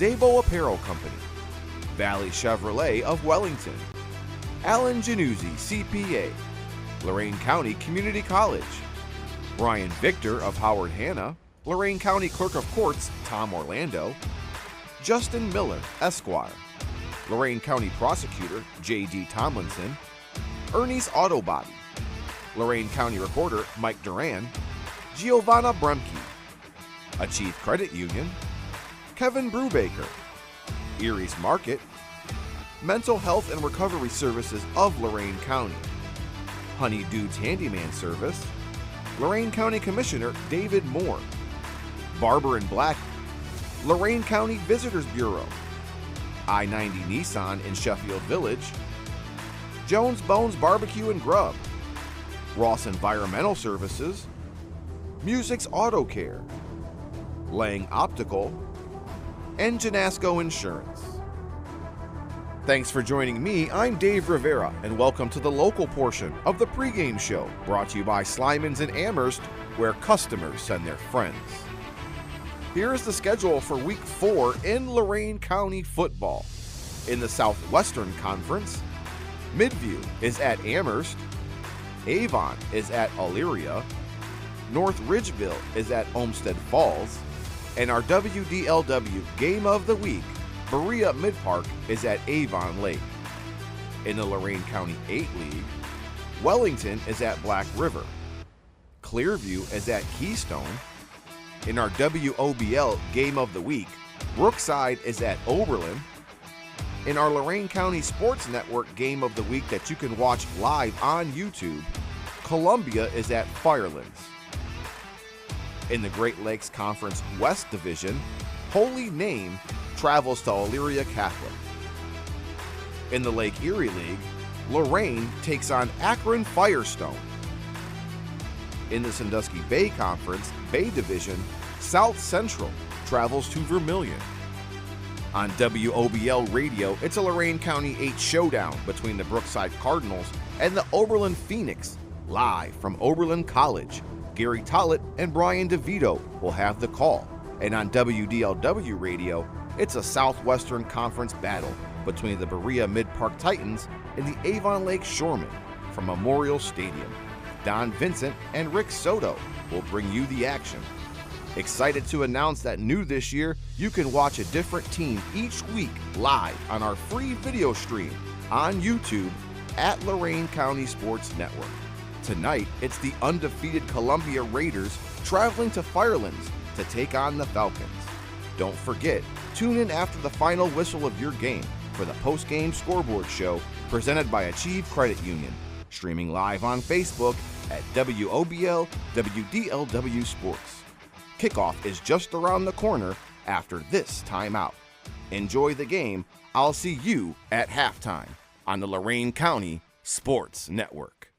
Dabo Apparel Company, Valley Chevrolet of Wellington, Alan Januzzi, CPA, Lorraine County Community College, Brian Victor of Howard Hanna, Lorraine County Clerk of Courts Tom Orlando, Justin Miller, Esquire, Lorraine County Prosecutor J.D. Tomlinson, Ernie's Auto Body, Lorraine County Recorder Mike Duran, Giovanna Bremke, Achieve Credit Union, Kevin Brubaker, Erie's Market, Mental Health and Recovery Services of Lorraine County, Honey Dude's Handyman Service, Lorraine County Commissioner David Moore, Barber and Black, Lorraine County Visitors Bureau, I-90 Nissan in Sheffield Village, Jones Bones Barbecue and Grub, Ross Environmental Services, Music's Auto Care, Lang Optical, and Janasco Insurance. Thanks for joining me. I'm Dave Rivera, and welcome to the local portion of the pregame show, brought to you by Slyman's in Amherst, where customers send their friends. Here's the schedule for Week 4 in Lorraine County football. In the Southwestern Conference, Midview is at Amherst, Avon is at Elyria, North Ridgeville is at Olmsted Falls, and our WDLW Game of the Week, Berea Mid-Park, is at Avon Lake. In the Lorraine County 8 League, Wellington is at Black River, Clearview is at Keystone. In our WOBL Game of the Week, Brookside is at Oberlin. In our Lorraine County Sports Network Game of the Week that you can watch live on YouTube, Columbia is at Firelands. In the Great Lakes Conference West Division, Holy Name travels to Elyria Catholic. In the Lake Erie League, Lorraine takes on Akron Firestone. In the Sandusky Bay Conference Bay Division, South Central travels to Vermilion. On WOBL Radio, it's a Lorraine County 8 showdown between the Brookside Cardinals and the Oberlin Phoenix. Live from Oberlin College, Gary Tollett and Brian DeVito will have the call. And on WDLW Radio, it's a Southwestern Conference battle between the Berea Mid-Park Titans and the Avon Lake Shoremen from Memorial Stadium. Don Vincent and Rick Soto will bring you the action. Excited to announce that new this year, you can watch a different team each week live on our free video stream on YouTube at Lorraine County Sports Network. Tonight, it's the undefeated Columbia Raiders traveling to Firelands to take on the Falcons. Don't forget, tune in after the final whistle of your game for the post-game scoreboard show presented by Achieve Credit Union, streaming live on Facebook at WOBL WDLW Sports. Kickoff is just around the corner after this timeout. Enjoy the game. I'll see you at halftime on the Lorraine County Sports Network.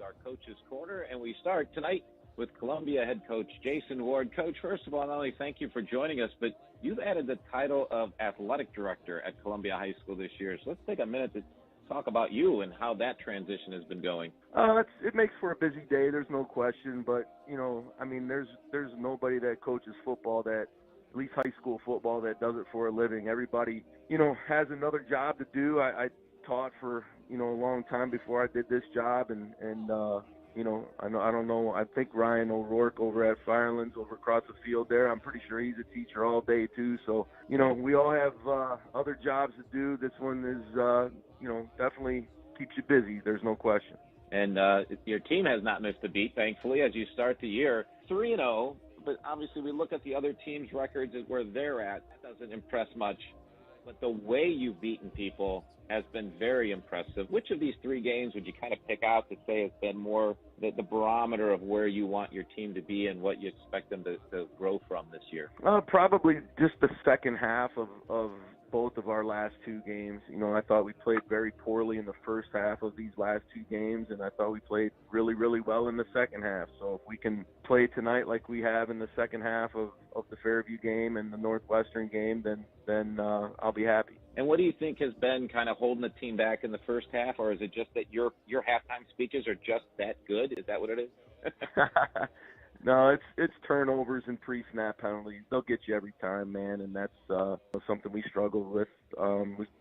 our Coach's Corner, and we start tonight with Columbia head coach Jason Ward. Coach, first of all, not only thank you for joining us, but you've added the title of athletic director at Columbia High School this year. So let's take a minute to talk about you and how that transition has been going. It makes for a busy day, there's no question, but, there's nobody that coaches football that, at least high school football, that does it for a living. Everybody, has another job to do. I taught for, a long time before I did this job, and I don't know, I think Ryan O'Rourke over at Firelands over across the field there, I'm pretty sure he's a teacher all day too. So, we all have other jobs to do. This one is, definitely keeps you busy. There's no question. And your team has not missed a beat, thankfully, as you start the year 3-0. But obviously we look at the other teams' records where they're at. That doesn't impress much. But the way you've beaten people has been very impressive. Which of these three games would you kind of pick out to say has been more the barometer of where you want your team to be and what you expect them to grow from this year? Probably just the second half of both of our last two games. I thought we played very poorly in the first half of these last two games, and I thought we played really, really well in the second half. So if we can play tonight like we have in the second half of the Fairview game and the Northwestern game, then I'll be happy. And what do you think has been kind of holding the team back in the first half, or is it just that your halftime speeches are just that good? Is that what it is? No, it's turnovers and pre-snap penalties. They'll get you every time, man, and that's something we struggle with.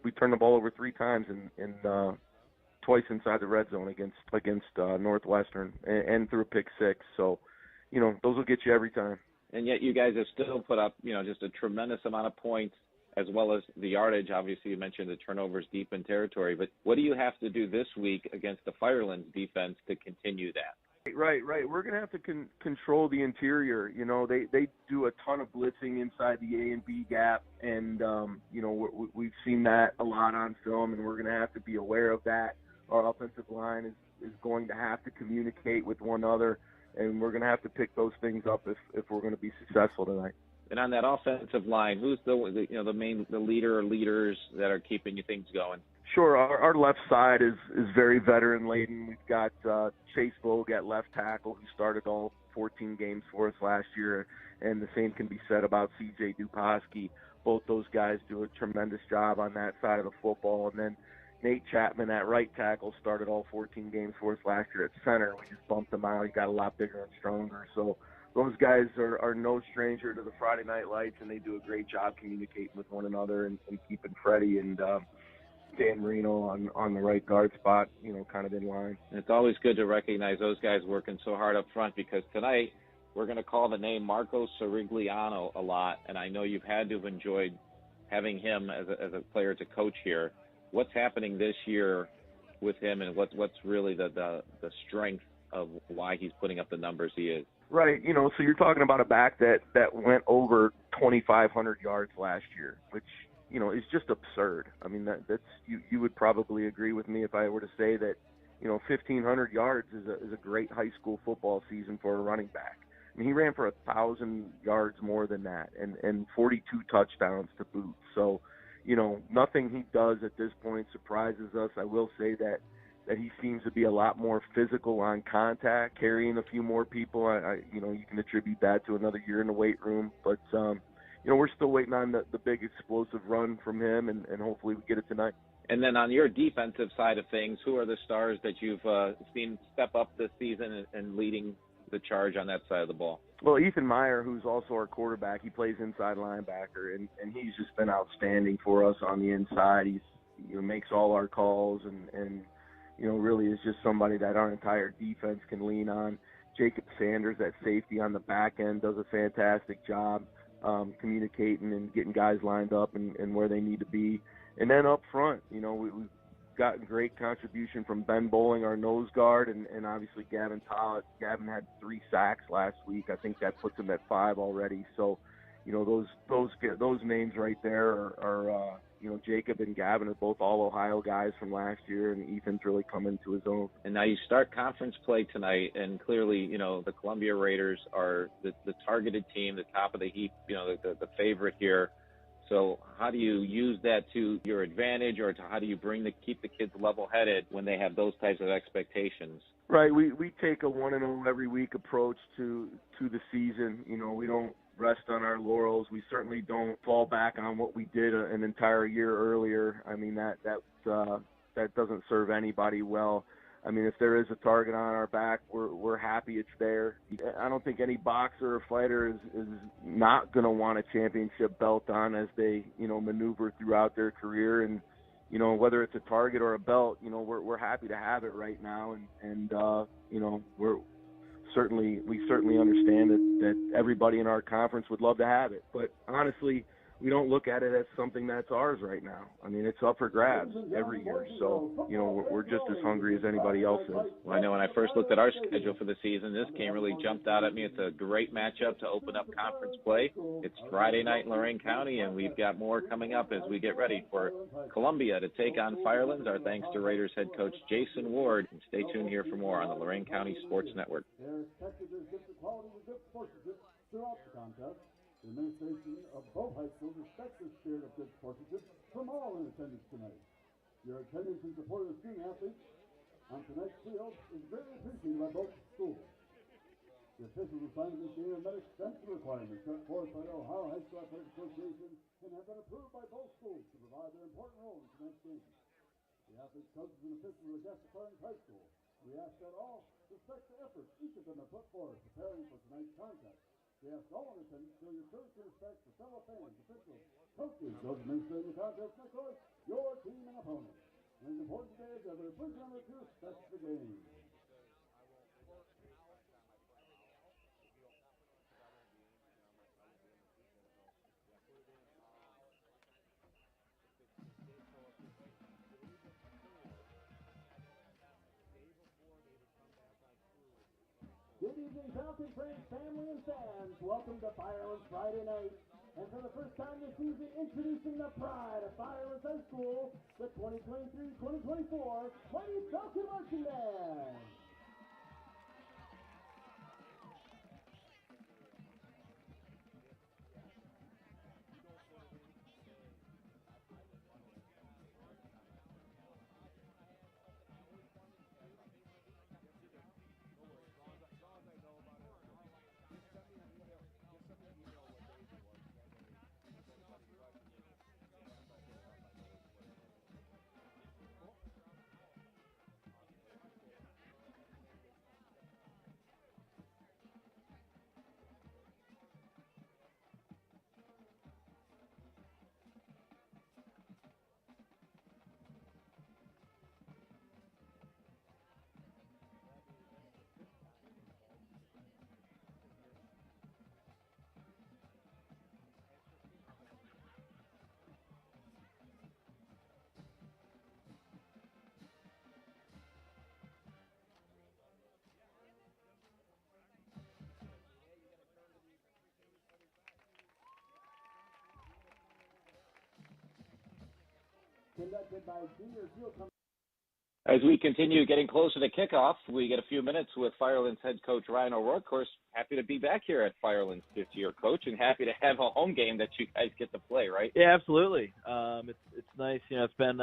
We turned the ball over 3 times in twice inside the red zone against Northwestern and through a pick 6. So, those will get you every time. And yet you guys have still put up, just a tremendous amount of points as well as the yardage. Obviously, you mentioned the turnovers deep in territory, but what do you have to do this week against the Firelands defense to continue that? Right. We're going to have to control the interior. They do a ton of blitzing inside the A and B gap, and, we've seen that a lot on film, and we're going to have to be aware of that. Our offensive line is going to have to communicate with one another, and we're going to have to pick those things up if we're going to be successful tonight. And on that offensive line, who's the leader or leaders that are keeping you things going? Sure. Our left side is very veteran-laden. We've got Chase Vogue at left tackle, who started all 14 games for us last year, and the same can be said about C.J. Duposki. Both those guys do a tremendous job on that side of the football. And then Nate Chapman at right tackle started all 14 games for us last year at center. We just bumped him out. He got a lot bigger and stronger. So those guys are no stranger to the Friday night lights, and they do a great job communicating with one another and keeping Freddie and Dan Marino on the right guard spot, kind of in line. And it's always good to recognize those guys working so hard up front, because tonight we're going to call the name Marco Sirigliano a lot, and I know you've had to have enjoyed having him as a player to coach here. What's happening this year with him, and what's really the strength of why he's putting up the numbers he is? Right, so you're talking about a back that went over 2,500 yards last year, which is just absurd. I mean, that's you would probably agree with me if I were to say that 1,500 yards is a great high school football season for a running back. I mean, he ran for 1,000 yards more than that, and 42 touchdowns to boot. So, nothing he does at this point surprises us. I will say that he seems to be a lot more physical on contact, carrying a few more people. You can attribute that to another year in the weight room, but we're still waiting on the big explosive run from him, and hopefully we get it tonight. And then on your defensive side of things, who are the stars that you've seen step up this season and leading the charge on that side of the ball? Well, Ethan Meyer, who's also our quarterback, he plays inside linebacker, and he's just been outstanding for us on the inside. He's makes all our calls, and really is just somebody that our entire defense can lean on. Jacob Sanders at safety on the back end does a fantastic job communicating and getting guys lined up and where they need to be. And then up front, we've gotten great contribution from Ben Bowling, our nose guard, and obviously Gavin Tollett. Gavin had 3 sacks last week. I think that puts him at 5 already. So, those names right there are Jacob and Gavin are both all Ohio guys from last year, and Ethan's really come into his own. And now you start conference play tonight, and clearly, the Columbia Raiders are the targeted team, the top of the heap, the favorite here. So how do you use that to your advantage, or how do you keep the kids level-headed when they have those types of expectations? Right. We take a 1-0 every week approach to the season. You know, we don't rest on our laurels. We certainly don't fall back on what we did an entire year earlier. I mean, that doesn't serve anybody well. I mean, if there is a target on our back, we're happy it's there. I don't think any boxer or fighter is not going to want a championship belt on as they, maneuver throughout their career. And, whether it's a target or a belt, we're happy to have it right now. And we certainly understand that everybody in our conference would love to have it. But honestly, we don't look at it as something that's ours right now. I mean, it's up for grabs every year. So, we're just as hungry as anybody else is. Well, I know when I first looked at our schedule for the season, this game really jumped out at me. It's a great matchup to open up conference play. It's Friday night in Lorraine County, and we've got more coming up as we get ready for Columbia to take on Firelands. Our thanks to Raiders head coach Jason Ward. And stay tuned here for more on the Lorraine County Sports Network. The administration of both high schools respects the spirit of good sportsmanship from all in attendance tonight. Your attendance and support of the student athletes on tonight's field is very appreciated by both schools. The officials assigned to this game have met extensive requirements set forth by the Ohio High School Athletic Association and have been approved by both schools to provide their important role in tonight's game. The athletes, coaches, and officials are guests of Firelands High School. We ask that all respect the efforts each of them have put forth preparing for tonight's contest. We ask all in attendance to show your courtesy and respect for fellow fans, officials, coaches, those administrating the contest, and of course, your team and opponent. And as important today as ever, please remember to respect the game. Good evening, Falcon friends, family, and fans. Welcome to Firelands Friday night. And for the first time this season, introducing the pride of Firelands High School, the 2023-2024 Mighty Falcon Marching Band. Conducted by Junior Field Company. As we continue getting closer to kickoff, we get a few minutes with Firelands head coach Ryan O'Rourke. Of course, happy to be back here at Firelands this year, Coach, and happy to have a home game that you guys get to play, right? Yeah, absolutely. It's nice. It's been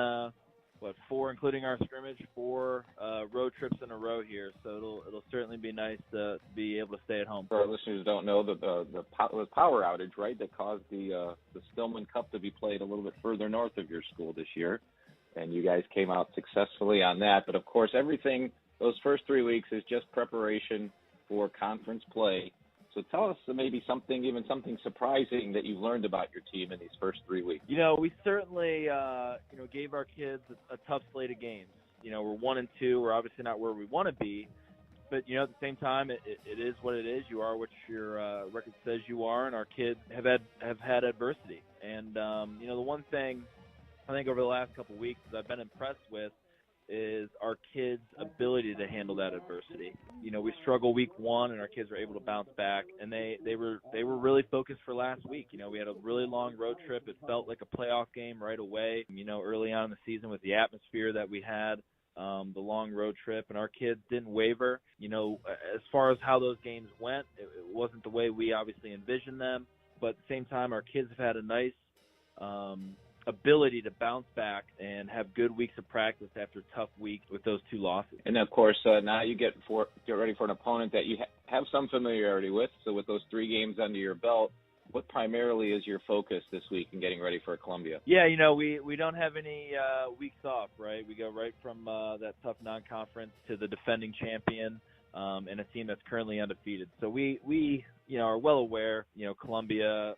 4, including our scrimmage, 4 road trips in a row here. So it'll certainly be nice to be able to stay at home. For our listeners who don't know, the power outage, right, that caused the Stillman Cup to be played a little bit further north of your school this year, and you guys came out successfully on that. But of course, everything those first 3 weeks is just preparation for conference play. So tell us maybe something surprising that you've learned about your team in these first 3 weeks. We certainly, gave our kids a tough slate of games. We're 1-2. We're obviously not where we want to be, but at the same time, it is what it is. You are what your record says you are, and our kids have had adversity. And the one thing I think over the last couple of weeks that I've been impressed with is our kids' ability to handle that adversity. We struggle week 1, and our kids were able to bounce back, and they were really focused for last week. We had a really long road trip. It felt like a playoff game right away, early on in the season with the atmosphere that we had, the long road trip, and our kids didn't waver. As far as how those games went, it wasn't the way we obviously envisioned them, but at the same time, our kids have had a nice ability to bounce back and have good weeks of practice after tough weeks with those 2 losses. And, of course, now you get ready for an opponent that you have some familiarity with. So with those 3 games under your belt, what primarily is your focus this week in getting ready for Columbia? Yeah, we don't have any weeks off, right? We go right from that tough non-conference to the defending champion and a team that's currently undefeated. So we are well aware, Columbia,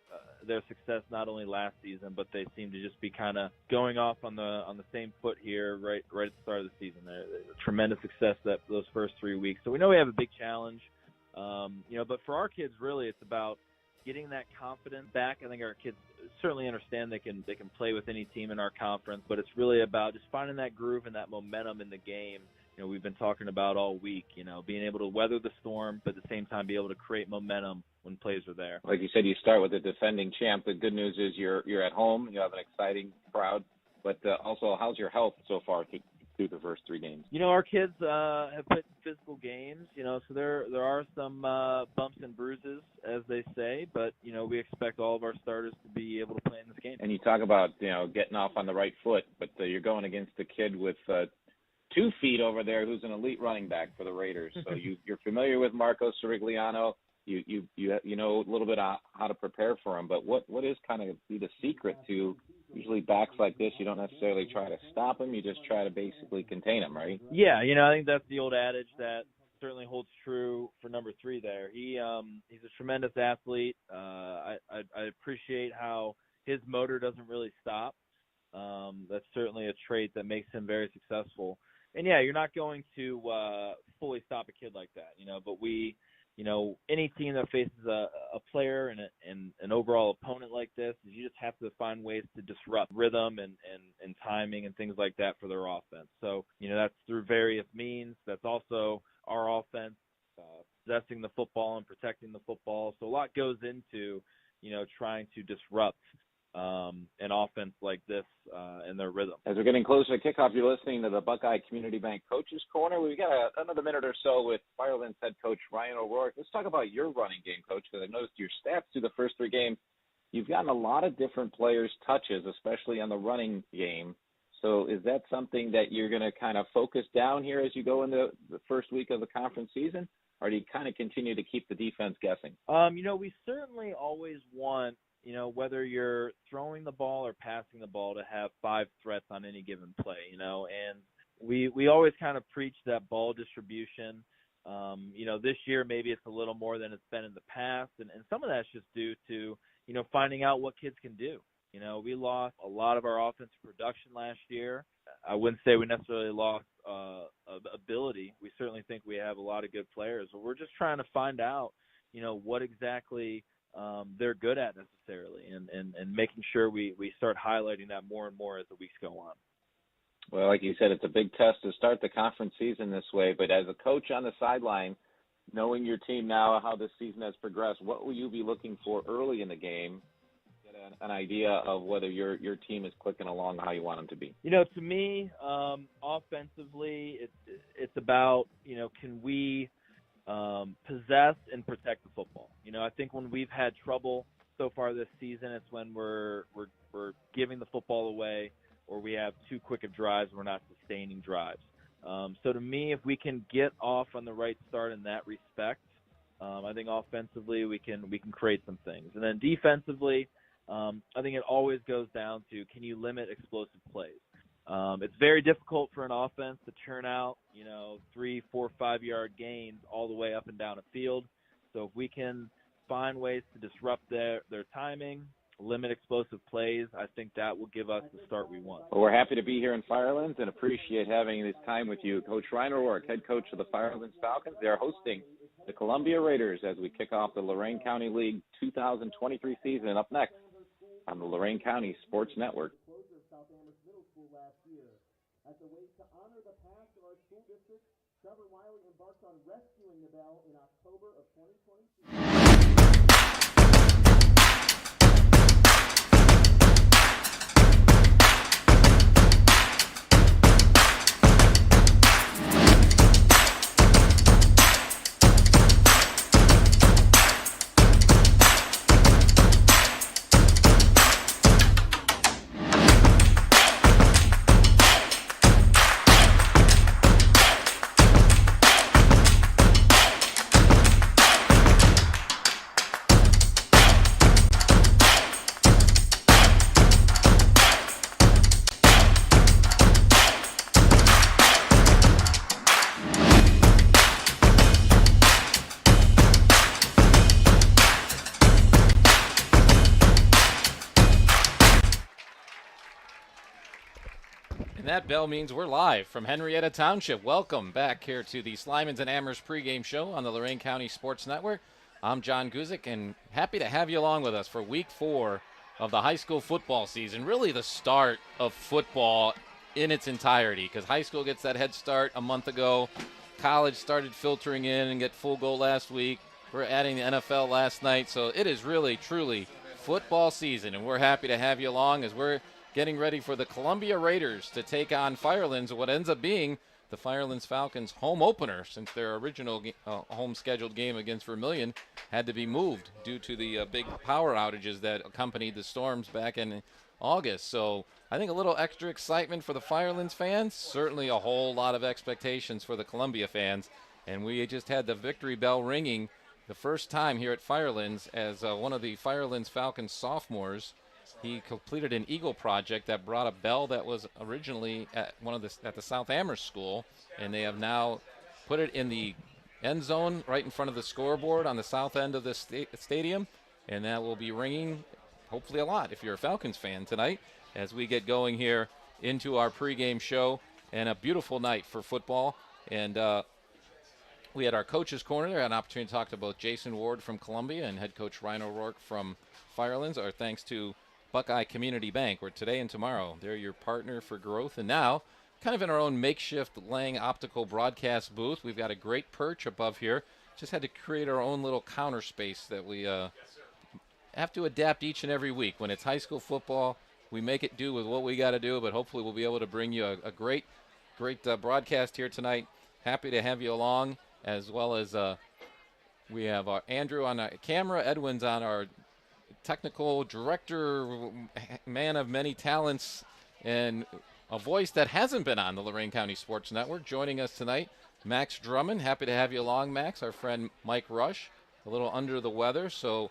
their success not only last season, but they seem to just be kind of going off on the same foot here right at the start of the season. They're tremendous success those first 3 weeks. So we know we have a big challenge, but for our kids, really, it's about getting that confidence back. I think our kids certainly understand they can play with any team in our conference, but it's really about just finding that groove and that momentum in the game. We've been talking about all week, being able to weather the storm, but at the same time be able to create momentum when plays are there. Like you said, you start with the defending champ. The good news is you're at home. You have an exciting crowd. But also, how's your health so far through the first 3 games? Our kids have played physical games, so there are some bumps and bruises, as they say. But, we expect all of our starters to be able to play in this game. And you talk about, getting off on the right foot, but you're going against a kid with 2 feet over there who's an elite running back for the Raiders. So you're familiar with Marco Sirigliano. You know a little bit how to prepare for him. But what is kind of the secret to usually backs like this? You don't necessarily try to stop him. You just try to basically contain him, right? Yeah, I think that's the old adage that certainly holds true for number 3 there. He's a tremendous athlete. I appreciate how his motor doesn't really stop. That's certainly a trait that makes him very successful. And, yeah, you're not going to fully stop a kid like that, but any team that faces a player and an overall opponent like this, you just have to find ways to disrupt rhythm and timing and things like that for their offense. So, that's through various means. That's also our offense, possessing the football and protecting the football. So a lot goes into, trying to disrupt an offense like this and their rhythm. As we're getting closer to kickoff, you're listening to the Buckeye Community Bank Coaches Corner. We've got another minute or so with Firelands head coach Ryan O'Rourke. Let's talk about your running game, Coach, because I noticed your stats through the first 3 games. You've gotten a lot of different players' touches, especially on the running game. So is that something that you're going to kind of focus down here as you go into the first week of the conference season, or do you kind of continue to keep the defense guessing? We certainly always want, whether you're throwing the ball or passing the ball, to have 5 threats on any given play, and we always kind of preach that ball distribution. This year maybe it's a little more than it's been in the past, and some of that's just due to, finding out what kids can do. We lost a lot of our offensive production last year. I wouldn't say we necessarily lost ability. We certainly think we have a lot of good players, but we're just trying to find out, what exactly they're good at necessarily, and making sure we start highlighting that more and more as the weeks go on. Well, like you said, it's a big test to start the conference season this way, but as a coach on the sideline, knowing your team now, how this season has progressed, what will you be looking for early in the game to get an idea of whether your team is clicking along how you want them to be? To me, offensively, it's about, can we possess and protect the football. I think when we've had trouble so far this season, it's when we're giving the football away, or we have too quick of drives, we're not sustaining drives. So to me, if we can get off on the right start in that respect, I think offensively we can create some things. And then defensively, I think it always goes down to, can you limit explosive plays? It's very difficult for an offense to churn out, 3, 4, 5-yard gains all the way up and down a field. So if we can find ways to disrupt their timing, limit explosive plays, I think that will give us the start we want. Well, we're happy to be here in Firelands and appreciate having this time with you. Coach Ryan O'Rourke, head coach of the Firelands Falcons. They are hosting the Columbia Raiders as we kick off the Lorraine County League 2023 season. Up next on the Lorraine County Sports Network. As a way to honor the past of our school district, Trevor Wiley embarked on rescuing the bell in October of 2022. that bell means we're live from Henrietta Township. Welcome back here to the Slimans and Amherst pregame show on the Lorraine County Sports Network. I'm John Guzik, and happy to have you along with us for week 4 of the high school football season. Really the start of football in its entirety, because high school gets that head start a month ago. College started filtering in and get full go last week. We're adding the NFL last night, so it is really, truly football season, and we're happy to have you along as we're getting ready for the Columbia Raiders to take on Firelands, what ends up being the Firelands Falcons home opener, since their original home scheduled game against Vermilion had to be moved due to the big power outages that accompanied the storms back in August. So I think a little extra excitement for the Firelands fans, certainly a whole lot of expectations for the Columbia fans, and we just had the victory bell ringing the first time here at Firelands as one of the Firelands Falcons sophomores. He completed an Eagle project that brought a bell that was originally at the South Amherst School, and they have now put it in the end zone right in front of the scoreboard on the south end of the stadium, and that will be ringing hopefully a lot if you're a Falcons fan tonight as we get going here into our pregame show. And a beautiful night for football. And we had our coaches corner there, an opportunity to talk to both Jason Ward from Columbia and head coach Ryan O'Rourke from Firelands. Our thanks to Buckeye Community Bank, where today and tomorrow they're your partner for growth. And now, kind of in our own makeshift Lang Optical broadcast booth, we've got a great perch above here. Just had to create our own little counter space that we have to adapt each and every week. When it's high school football, we make it do with what we got to do, but hopefully we'll be able to bring you a great broadcast here tonight. Happy to have you along, as well as we have our Andrew on our camera, Edwin's on our technical director, man of many talents, and a voice that hasn't been on the Lorraine County Sports Network. Joining us tonight, Max Drummond. Happy to have you along, Max. Our friend Mike Rush, a little under the weather, so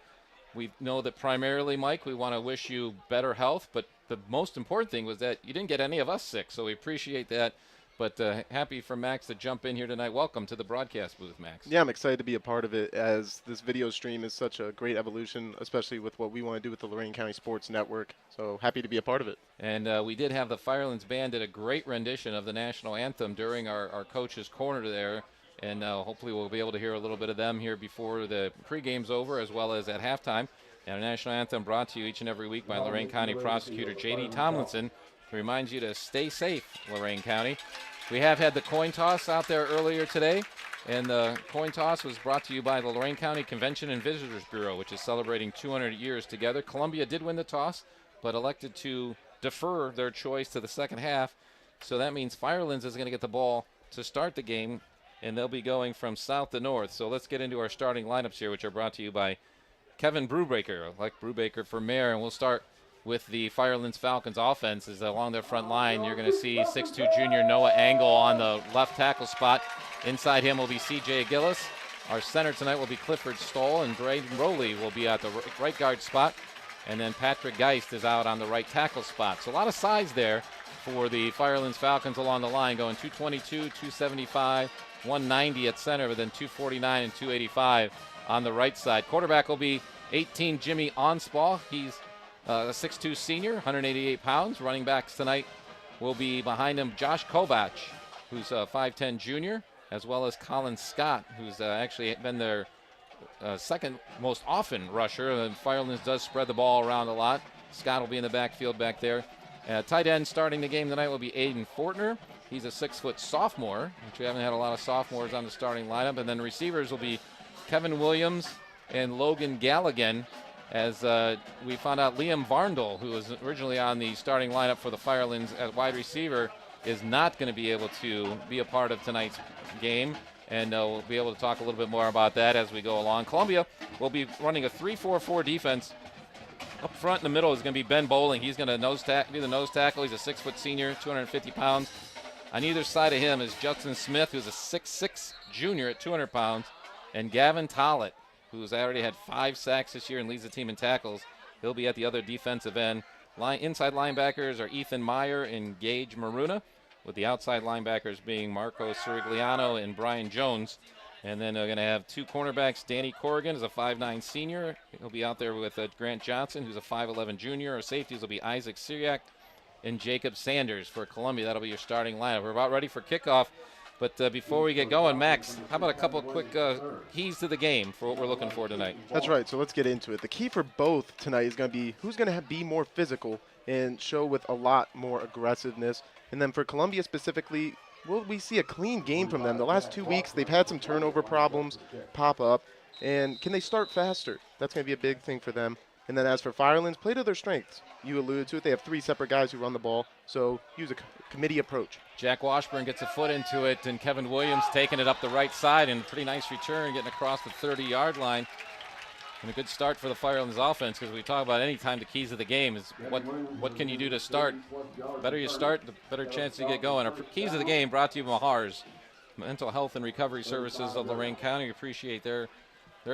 we know that primarily, Mike, we want to wish you better health, but the most important thing was that you didn't get any of us sick, so we appreciate that. But happy for Max to jump in here tonight. Welcome to the broadcast booth, Max. Yeah, I'm excited to be a part of it, as this video stream is such a great evolution, especially with what we want to do with the Lorraine County Sports Network. So happy to be a part of it. And we did have the Firelands Band did a great rendition of the national anthem during our coach's corner there. And hopefully we'll be able to hear a little bit of them here before the pregame's over, as well as at halftime. And our national anthem brought to you each and every week by Lorraine County Prosecutor J.D. Tomlinson. Reminds you to stay safe, Lorraine County. We have had the coin toss out there earlier today, and the coin toss was brought to you by the Lorraine County Convention and Visitors Bureau, which is celebrating 200 years together. Columbia did win the toss, but elected to defer their choice to the second half. So that means Firelands is going to get the ball to start the game, and they'll be going from south to north. So let's get into our starting lineups here, which are brought to you by Kevin Brubaker, elect Brubaker for mayor, and we'll start with the Firelands Falcons offense. Is along their front line. You're going to see 6'2" junior Noah Angle on the left tackle spot. Inside him will be C.J. Gillis. Our center tonight will be Clifford Stoll, and Braden Rowley will be at the right guard spot. And then Patrick Geist is out on the right tackle spot. So a lot of size there for the Firelands Falcons along the line, going 222, 275, 190 at center, but then 249 and 285 on the right side. Quarterback will be 18 Jimmy Onspall. He's a 6'2 senior, 188 pounds. Running backs tonight will be behind him Josh Kovach, who's a 5'10 junior, as well as Colin Scott, who's actually been their second most often rusher. And Firelands does spread the ball around a lot. Scott will be in the backfield back there. Tight end starting the game tonight will be Aiden Fortner. He's a 6-foot sophomore, which we haven't had a lot of sophomores on the starting lineup. And then receivers will be Kevin Williams and Logan Galligan. As we found out, Liam Varndl, who was originally on the starting lineup for the Firelands as wide receiver, is not going to be able to be a part of tonight's game. And we'll be able to talk a little bit more about that as we go along. Columbia will be running a 3-4-4 defense. Up front in the middle is going to be Ben Bowling. He's going to be the nose tackle. He's a 6-foot senior, 250 pounds. On either side of him is Justin Smith, who's a 6'6 junior at 200 pounds, and Gavin Tollett, who's already had 5 sacks this year and leads the team in tackles. He'll be at the other defensive end. Inside linebackers are Ethan Meyer and Gage Maruna, with the outside linebackers being Marco Sirigliano and Brian Jones. And then they're going to have 2 cornerbacks. Danny Corrigan is a 5'9 senior. He'll be out there with Grant Johnson, who's a 5'11 junior. Our safeties will be Isaac Syriac and Jacob Sanders for Columbia. That'll be your starting lineup. We're about ready for kickoff. But before we get going, Max, how about a couple quick keys to the game for what we're looking for tonight? That's right, so let's get into it. The key for both tonight is going to be who's going to be more physical and show with a lot more aggressiveness. And then for Columbia specifically, will we see a clean game from them? The last 2 weeks, they've had some turnover problems pop up. And can they start faster? That's going to be a big thing for them. And then as for Firelands, play to their strengths. You alluded to it. They have 3 separate guys who run the ball, so use a committee approach. Jack Washburn gets a foot into it, and Kevin Williams taking it up the right side, and a pretty nice return, getting across the 30-yard line. And a good start for the Firelands offense, because we talk about any time the keys of the game is what can you do to start. The better you start, the better chance you get going. Our keys of the game brought to you by Mahar's Mental Health and Recovery Services of Lorraine County. We appreciate their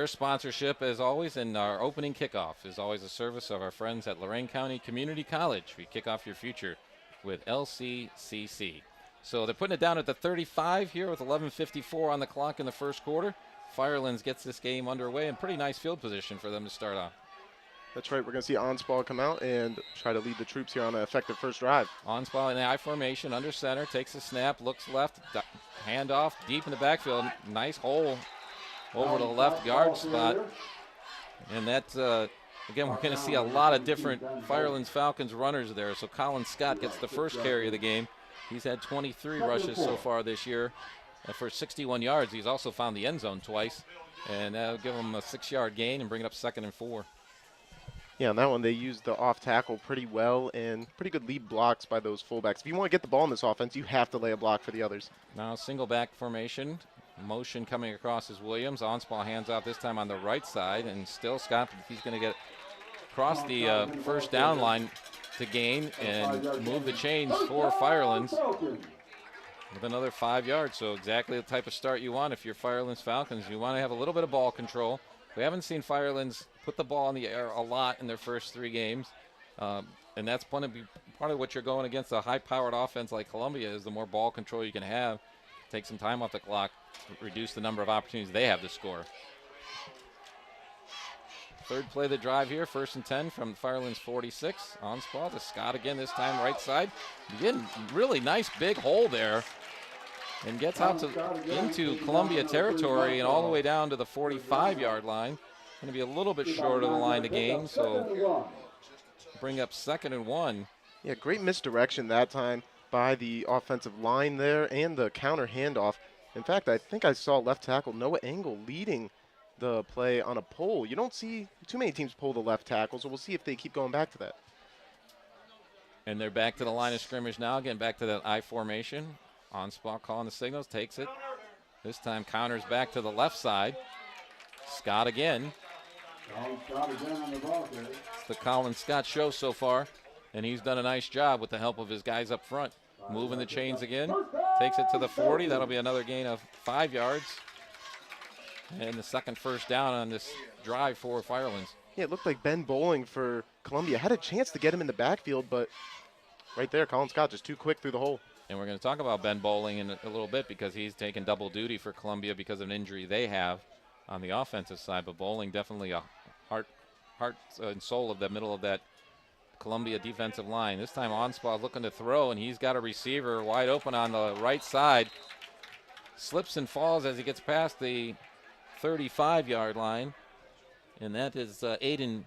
sponsorship as always, and our opening kickoff is always a service of our friends at Lorraine County Community College. We kick off your future with LCCC. So they're putting it down at the 35 here with 11:54 on the clock in the first quarter. Firelands gets this game underway, and pretty nice field position for them to start off. That's right. We're going to see Onspall come out and try to lead the troops here on an effective first drive. Onspall in the I formation, under center, takes a snap, looks left, handoff deep in the backfield. Nice hole over the left guard spot. And that's, again, we're going to see a lot of different Firelands Falcons runners there. So Colin Scott gets the first carry of the game. He's had 23 rushes so far this year for 61 yards. He's also found the end zone twice. And that'll give him a 6-yard gain and bring it up 2nd and 4. Yeah, on that one, they used the off tackle pretty well and pretty good lead blocks by those fullbacks. If you want to get the ball in this offense, you have to lay a block for the others. Now single back formation. Motion coming across is Williams. Onspall hands off this time on the right side, and still Scott, he's going to get across the first down line to gain and move the chains for Firelands with another 5 yards. So exactly the type of start you want if you're Firelands Falcons. You want to have a little bit of ball control. We haven't seen Firelands put the ball in the air a lot in their first 3 games, and that's going to be part of what you're going against a high-powered offense like Columbia is the more ball control you can have. Take some time off the clock, reduce the number of opportunities they have to score. Third play of the drive here, 1st and 10 from Firelands 46. Onspall to Scott again, this time right side. Again, really nice big hole there. And gets out into Columbia territory and all the way down to the 45-yard line. Going to be a little bit short of the line to gain, so bring up 2nd and 1. Yeah, great misdirection that time by the offensive line there and the counter handoff. In fact, I think I saw left tackle Noah Engel leading the play on a pull. You don't see too many teams pull the left tackle, so we'll see if they keep going back to that. And they're back to the line of scrimmage now, again back to that I formation. Onspall calling the signals, takes it. This time counters back to the left side. Scott again. It's the Colin Scott show so far, and he's done a nice job with the help of his guys up front. Moving the chains again. Takes it to the 40. That'll be another gain of 5 yards. And the 2nd first down on this drive for Firelands. Yeah, it looked like Ben Bowling for Columbia had a chance to get him in the backfield, but right there, Colin Scott just too quick through the hole. And we're going to talk about Ben Bowling in a little bit because he's taken double duty for Columbia because of an injury they have on the offensive side. But Bowling definitely a heart and soul of the middle of that Columbia defensive line. This time Onspall looking to throw, and he's got a receiver wide open on the right side. Slips and falls as he gets past the 35-yard line. And that is Aiden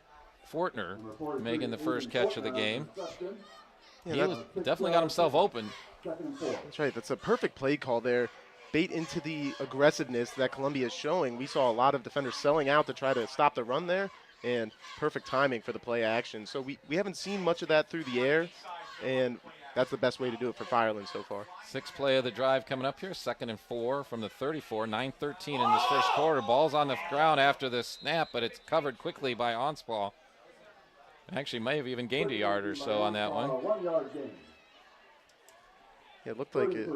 Fortner making the first catch of the game. Yeah, he definitely got himself open. That's right. That's a perfect play call there. Bait into the aggressiveness that Columbia is showing. We saw a lot of defenders selling out to try to stop the run there, and perfect timing for the play action. So we haven't seen much of that through the air, and that's the best way to do it for Firelands so far. 6th play of the drive coming up here, 2nd and 4 from the 34, 9:13 in this first quarter. Ball's on the ground after the snap, but it's covered quickly by Onspall. Actually may have even gained a yard or so on that one. Yeah, it looked like it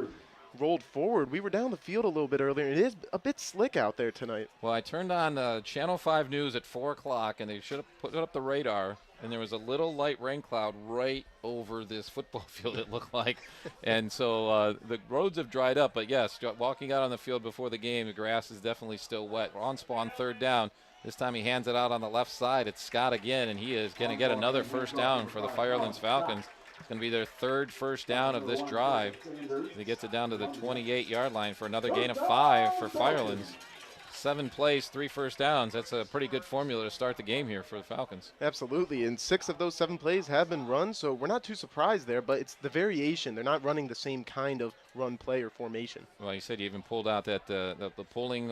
rolled forward. We were down the field a little bit earlier. It is a bit slick out there tonight. Well, I turned on Channel 5 News at 4 o'clock, and they should have put up the radar, and there was a little light rain cloud right over this football field, it looked like. And so the roads have dried up, but yes, walking out on the field before the game, the grass is definitely still wet. Onspall on 3rd down. This time he hands it out on the left side. It's Scott again, and he is going to get another first down for the Firelands Falcons. It's going to be their third first down of this drive. He gets it down to the 28-yard line for another gain of 5 for Firelands. 7 plays, 3 first downs. That's a pretty good formula to start the game here for the Falcons. Absolutely, and 6 of those 7 plays have been run, so we're not too surprised there, but it's the variation. They're not running the same kind of run play or formation. Well, you said you even pulled out that the pulling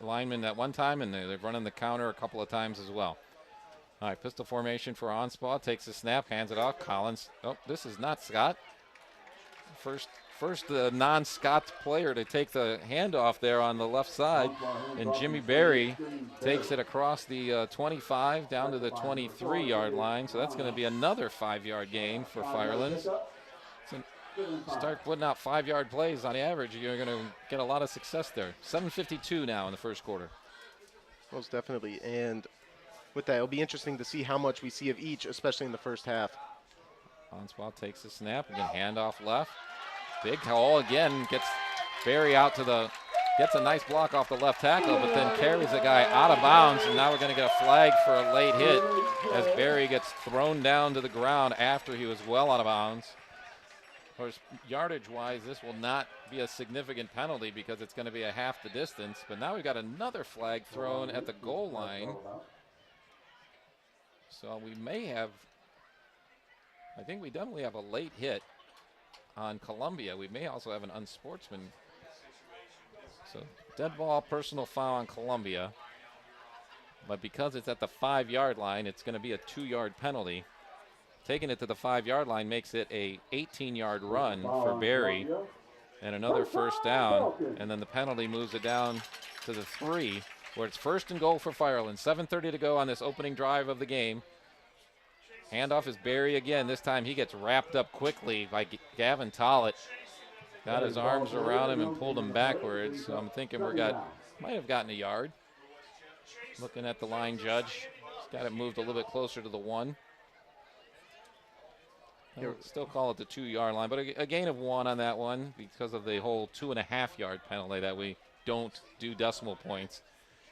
lineman at one time, and they're running the counter a couple of times as well. All right, pistol formation for Onspaw. Takes the snap, hands it off. Collins. Oh, this is not Scott. First non-Scott player to take the handoff there on the left side. And Jimmy Berry takes it across the 25 down to the 23-yard line. So that's going to be another 5-yard gain for Firelands. Start putting out 5-yard plays on the average. You're going to get a lot of success there. 7:52 now in the first quarter. Most definitely. And with that, it'll be interesting to see how much we see of each, especially in the first half. Onspaw takes the snap. Again, handoff left. Big hole again, gets Berry out to gets a nice block off the left tackle, but then carries the guy out of bounds, and now we're going to get a flag for a late hit as Berry gets thrown down to the ground after he was well out of bounds. Of course, yardage-wise, this will not be a significant penalty because it's going to be a half the distance, but now we've got another flag thrown at the goal line. So we may have, I think we definitely have a late hit on Columbia. We may also have an unsportsman. So dead ball, personal foul on Columbia. But because it's at the 5-yard line, it's going to be a 2-yard penalty. Taking it to the 5-yard line makes it a 18-yard run for Berry and another first down. And then the penalty moves it down to the 3, where it's first and goal for Firelands. 7:30 to go on this opening drive of the game. Handoff is Berry again. This time he gets wrapped up quickly by Gavin Tollett. Got his arms around him and pulled him backwards. So I'm thinking might have gotten a yard. Looking at the line judge. He's got it moved a little bit closer to the 1. Still call it the 2-yard line, but a gain of 1 on that one because of the whole 2.5-yard penalty that we don't do decimal points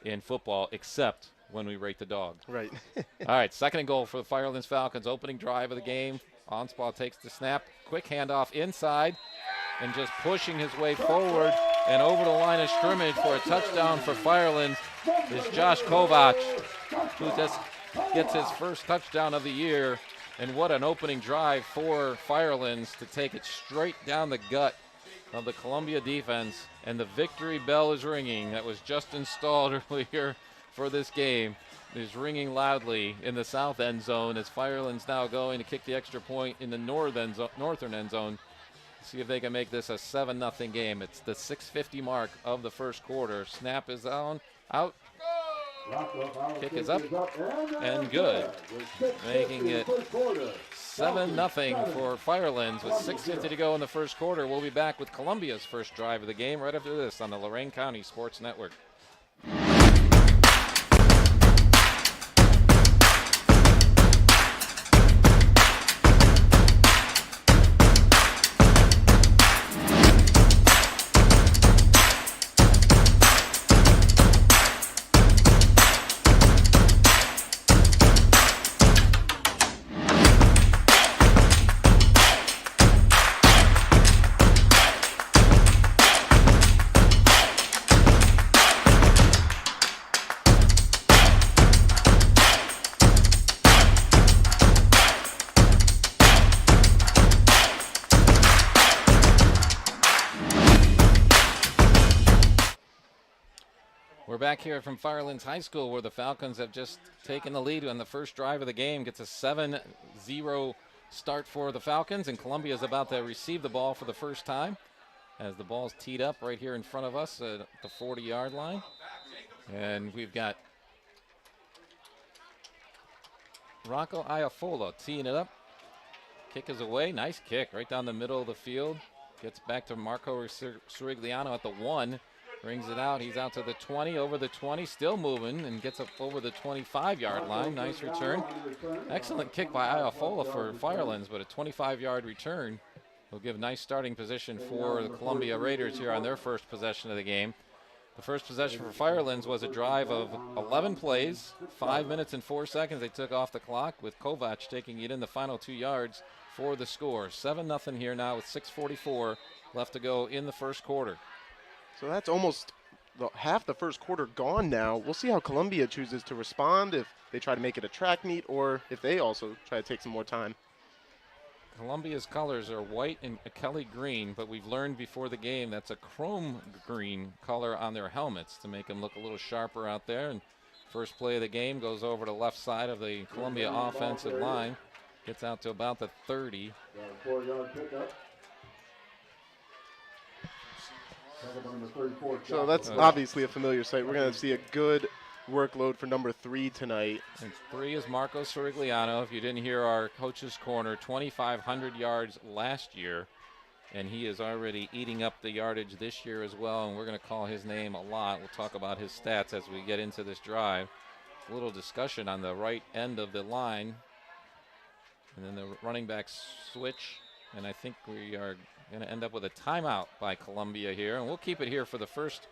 in football except when we rate the dog. Right. All right, second and goal for the Firelands Falcons. Opening drive of the game. Onspaw takes the snap. Quick handoff inside and just pushing his way forward and over the line of scrimmage for a touchdown for Firelands is Josh Kovac, who just gets his first touchdown of the year. And what an opening drive for Firelands to take it straight down the gut of the Columbia defense. And the victory bell is ringing. That was just installed earlier for this game. Is ringing loudly in the south end zone as Firelands now going to kick the extra point in the northern end zone. See if they can make this a 7-0 game. It's the 6:50 mark of the first quarter. Snap is out. Kick is up and good. Making it 7-0 for Firelands with 6:50 to go in the first quarter. We'll be back with Columbia's first drive of the game right after this on the Lorraine County Sports Network. Back here from Firelands High School where the Falcons have just taken the lead on the first drive of the game. Gets a 7-0 start for the Falcons, and Columbia is about to receive the ball for the first time as the ball's teed up right here in front of us at the 40-yard line. And we've got Rocco Iafola teeing it up. Kick is away. Nice kick right down the middle of the field. Gets back to Marco Sirigliano at the 1. Brings it out. He's out to the 20, over the 20, still moving, and gets up over the 25-yard line. Nice return. Excellent kick by Iafola for Firelands, but a 25-yard return will give nice starting position for the Columbia Raiders here on their first possession of the game. The first possession for Firelands was a drive of 11 plays, 5 minutes and 4 seconds they took off the clock, with Kovac taking it in the final 2 yards for the score. 7-0 here now with 6:44 left to go in the first quarter. So that's almost half the first quarter gone now. We'll see how Columbia chooses to respond, if they try to make it a track meet or if they also try to take some more time. Columbia's colors are white and a Kelly green, but we've learned before the game that's a chrome green color on their helmets to make them look a little sharper out there. And first play of the game goes over to the left side of the Columbia offensive line. Gets out to about the 30. 4-yard pickup. So that's obviously a familiar sight. We're going to see a good workload for number 3 tonight. And 3 is Marco Sorigliano. If you didn't hear our coach's corner, 2,500 yards last year, and he is already eating up the yardage this year as well, and we're going to call his name a lot. We'll talk about his stats as we get into this drive. A little discussion on the right end of the line, and then the running back switch, and I think we are going to end up with a timeout by Columbia here, and we'll keep it here for the first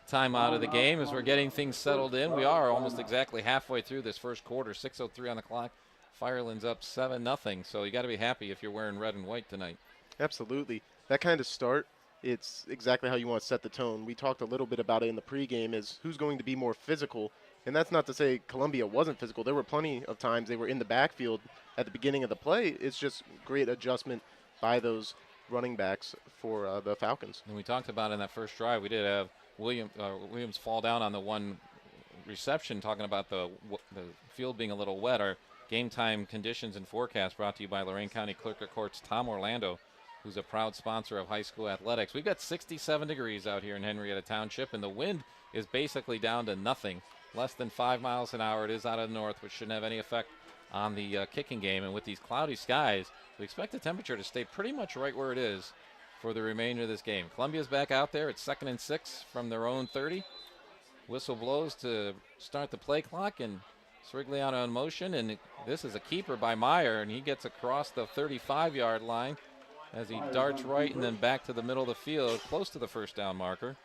timeout of the game as we're getting things settled in. We are almost exactly halfway through this first quarter, 6:03 on the clock. Firelands up 7-0, so you got to be happy if you're wearing red and white tonight. Absolutely. That kind of start, it's exactly how you want to set the tone. We talked a little bit about it in the pregame, is who's going to be more physical. And that's not to say Columbia wasn't physical. There were plenty of times they were in the backfield at the beginning of the play. It's just great adjustment by those running backs for the Falcons. And we talked about in that first drive, we did have Williams fall down on the one reception, talking about the field being a little wet. Our game time conditions and forecast brought to you by Lorraine County Clerk of Courts Tom Orlando, who's a proud sponsor of high school athletics. We've got 67 degrees out here in Henrietta Township, and the wind is basically down to nothing, less than 5 miles an hour. It is out of the north, which shouldn't have any effect on the kicking game. And with these cloudy skies, we expect the temperature to stay pretty much right where it is for the remainder of this game. Columbia's back out there. It's 2nd and 6 from their own 30. Whistle blows to start the play clock, and Sorigliano in motion, and this is a keeper by Meyer, and he gets across the 35-yard line as he darts right and then back to the middle of the field, close to the first down marker.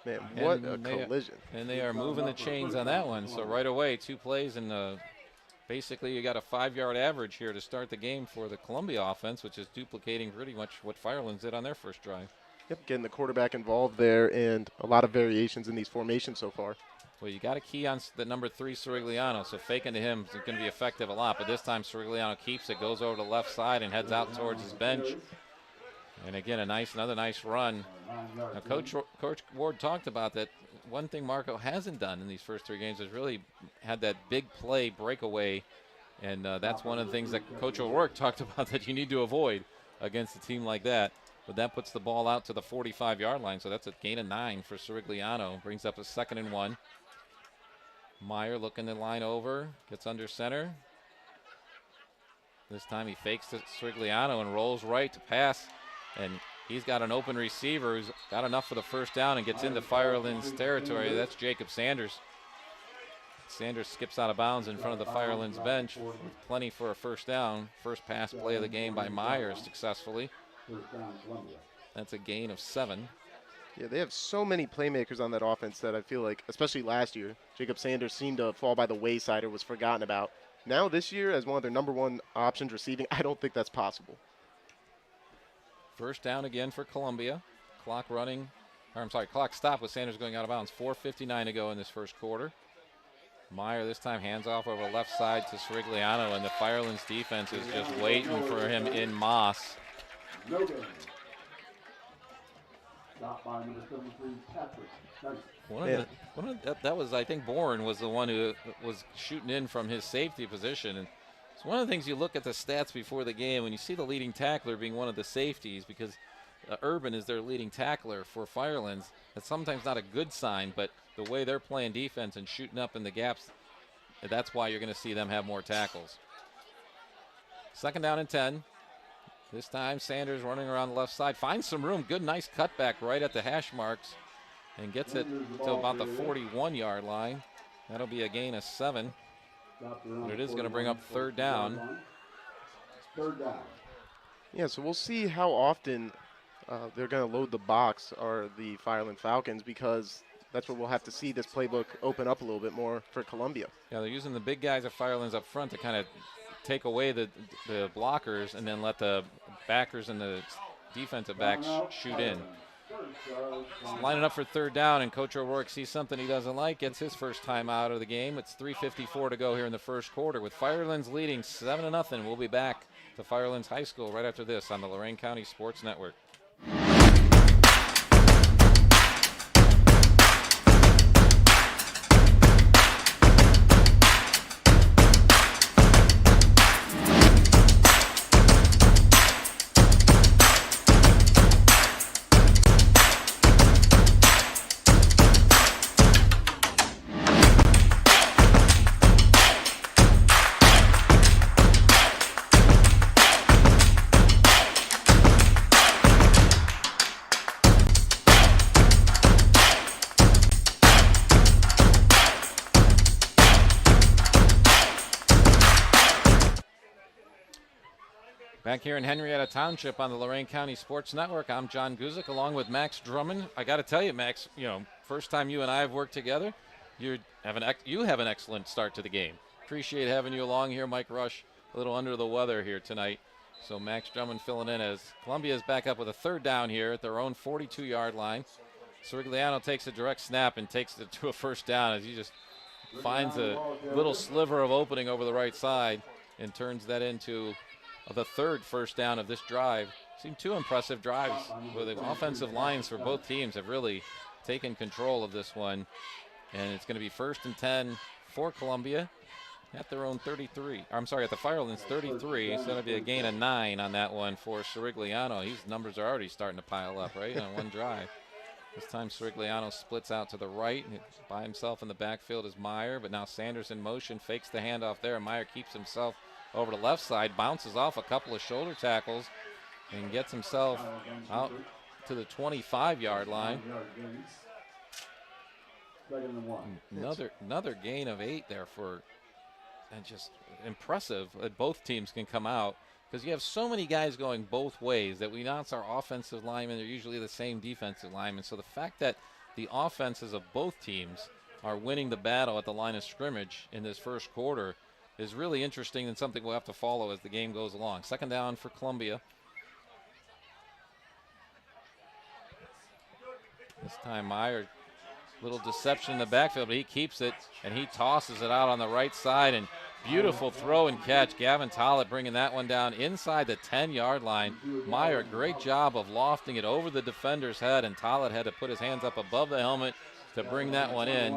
Man, what a collision. And they are moving the chains on that one, so right away, 2 plays, and basically you got a 5-yard average here to start the game for the Columbia offense, which is duplicating pretty much what Firelands did on their first drive. Yep, getting the quarterback involved there, and a lot of variations in these formations so far. Well, you got a key on the number 3, Sorigliano, so faking to him is going to be effective a lot. But this time, Sorigliano keeps it, goes over to the left side, and heads out towards his bench. And again, another nice run. Now, Coach Ward talked about that. One thing Marco hasn't done in these first 3 games is really had that big play breakaway, and that's one of the things that Coach O'Rourke talked about that you need to avoid against a team like that. But that puts the ball out to the 45-yard line, so that's a gain of 9 for Sorigliano. Brings up a 2nd and 1. Meyer looking to line over, gets under center. This time he fakes to Sorigliano and rolls right to pass, and he's got an open receiver who's got enough for the first down and gets into Firelands territory. That's Jacob Sanders. Sanders skips out of bounds in front of the Firelands bench with plenty for a first down. First pass play of the game by Meyer successfully. That's a gain of 7. Yeah, they have so many playmakers on that offense that I feel like, especially last year, Jacob Sanders seemed to fall by the wayside or was forgotten about. Now this year, as one of their number 1 options receiving, I don't think that's possible. First down again for Columbia. Clock stopped with Sanders going out of bounds. 4:59 to go in this first quarter. Meyer this time hands off over the left side to Sorigliano, and the Firelands defense is just waiting for him in moss. No game. Stop by number 73, Patrick. That was, I think, Bourne was the one who was shooting in from his safety position. And it's one of the things you look at the stats before the game when you see the leading tackler being one of the safeties, because Urban is their leading tackler for Firelands. That's sometimes not a good sign, but the way they're playing defense and shooting up in the gaps, that's why you're going to see them have more tackles. 2nd down and 10. This time Sanders running around the left side, finds some room, good nice cutback right at the hash marks, and gets it to about the 41-yard line. That'll be a gain of 7, but it is going to bring up 3rd down. Yeah, so we'll see how often they're going to load the box, or the Fireland Falcons, because that's what we'll have to see this playbook open up a little bit more for Columbia. Yeah, they're using the big guys at Firelands up front to kind of take away the blockers and then let the backers and the defensive backs shoot in. Lining up for third down, and Coach O'Rourke sees something he doesn't like, gets his first time out of the game. It's 3:54 to go here in the first quarter. With Firelands leading 7-0, we'll be back to Firelands High School right after this on the Lorraine County Sports Network. Back here in Henrietta Township on the Lorraine County Sports Network, I'm John Guzik along with Max Drummond. I got to tell you, Max, first time you and I have worked together, you have an excellent start to the game. Appreciate having you along here. Mike Rush, a little under the weather here tonight. So Max Drummond filling in as Columbia is back up with a third down here at their own 42-yard line. Sirigliano takes a direct snap and takes it to a first down as he just finds a little sliver of opening over the right side and turns that into the third first down of this drive. Seen two impressive drives where the offensive lines for both teams have really taken control of this one. And it's going to be 1st and 10 for Columbia at their own 33. I'm sorry, at the Firelands 33. So that'll be a gain of 9 on that one for Sirigliano. His numbers are already starting to pile up, right, on one drive. This time Sirigliano splits out to the right by himself in the backfield is Meyer, but now Sanders in motion, fakes the handoff there. Meyer keeps himself over the left side, bounces off a couple of shoulder tackles and gets himself out to the 25-yard line. Another gain of 8 there and just impressive that both teams can come out because you have so many guys going both ways that we announce our offensive linemen. They're usually the same defensive linemen. So the fact that the offenses of both teams are winning the battle at the line of scrimmage in this first quarter is really interesting and something we'll have to follow as the game goes along. Second down for Columbia. This time Meyer, little deception in the backfield, but he keeps it and he tosses it out on the right side, and beautiful throw and catch. Gavin Tollett bringing that one down inside the 10-yard line. Meyer, great job of lofting it over the defender's head, and Tollett had to put his hands up above the helmet to bring that one in,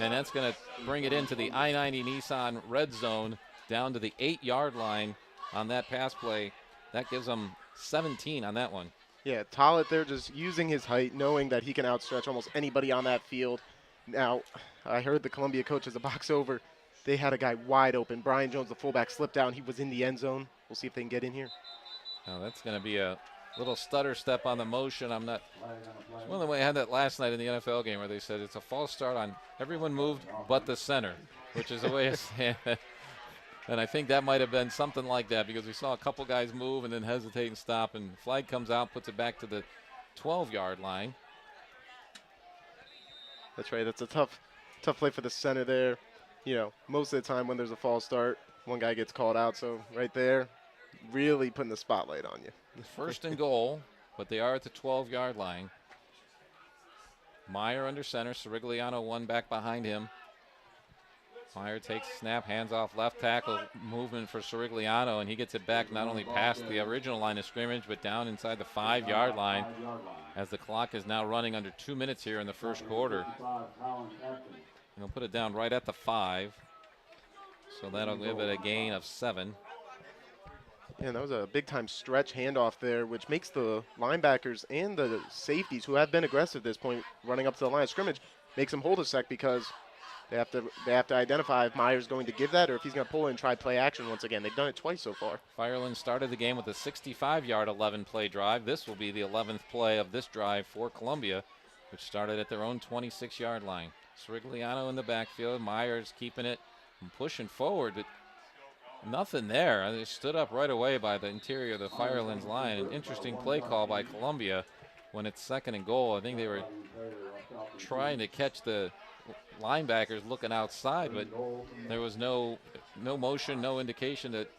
and that's going to bring it into the I-90 Nissan red zone down to the 8-yard line on that pass play. That gives them 17 on that one. Yeah, Tollett there just using his height, knowing that he can outstretch almost anybody on that field. Now, I heard the Columbia coach as a box over, they had a guy wide open. Brian Jones, the fullback, slipped down. He was in the end zone. We'll see if they can get in here. Now that's going to be a little stutter step on the motion. It's one of the way I had that last night in the NFL game where they said it's a false start on everyone moved but the center, which is a way of saying it. And I think that might have been something like that because we saw a couple guys move and then hesitate and stop, and flag comes out, puts it back to the 12-yard line. That's right. That's a tough play for the center there. Most of the time when there's a false start, one guy gets called out. So right there, really putting the spotlight on you. First and goal, but they are at the 12-yard line. Meyer under center. Sirigliano one back behind him. Meyer takes a snap, hands off left tackle, movement for Sirigliano, and he gets it back not only past the original line of scrimmage, but down inside the 5-yard line as the clock is now running under 2 minutes here in the first quarter. And they'll put it down right at the 5. So that'll give it a gain of 7. Yeah, that was a big-time stretch handoff there, which makes the linebackers and the safeties, who have been aggressive at this point, running up to the line of scrimmage, makes them hold a sec because they have to identify if Meyer's going to give that or if he's going to pull in and try play action once again. They've done it twice so far. Firelands started the game with a 65-yard 11-play drive. This will be the 11th play of this drive for Columbia, which started at their own 26-yard line. Sirigliano in the backfield. Meyer's keeping it and pushing forward, but nothing there. They stood up right away by the interior of the Firelands line. An interesting play call by Columbia when it's second and goal. I think they were trying to catch the linebackers looking outside, but there was no no motion, no indication that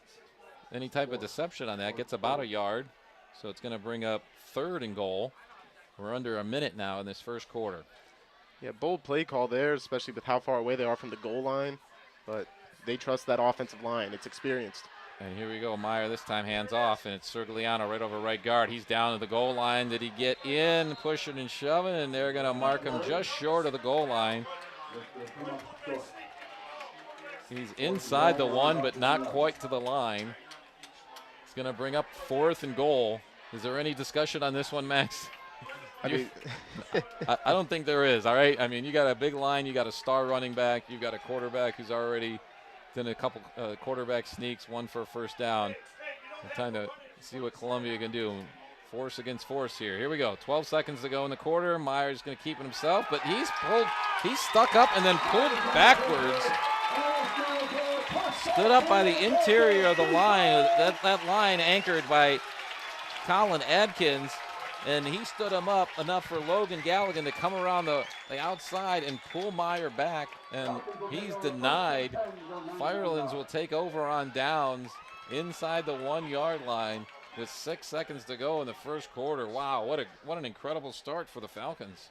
any type of deception on that. Gets about a yard, so it's going to bring up 3rd and goal. We're under a minute now in this first quarter. Yeah, bold play call there, especially with how far away they are from the goal line. But they trust that offensive line. It's experienced. And here we go. Meyer this time hands off, and it's Sergliano right over right guard. He's down to the goal line. Did he get in, pushing and shoving? And they're going to mark him just short of the goal line. He's inside the 1, but not quite to the line. It's going to bring up 4th and goal. Is there any discussion on this one, Max? I don't think there is, all right? I mean, you got a big line. You got a star running back. You've got a quarterback who's already done a couple quarterback sneaks, one for a first down. I'm trying to see what Columbia can do. Force against force here. Here we go. 12 seconds to go in the quarter. Meyer's going to keep it himself, but he's stuck up and then pulled backwards. Stood up by the interior of the line. That line anchored by Colin Adkins, and he stood him up enough for Logan Galligan to come around the outside and pull Meyer back, and he's denied. Firelands will take over on downs inside the 1-yard line with 6 seconds to go in the first quarter. Wow, what an incredible start for the Falcons.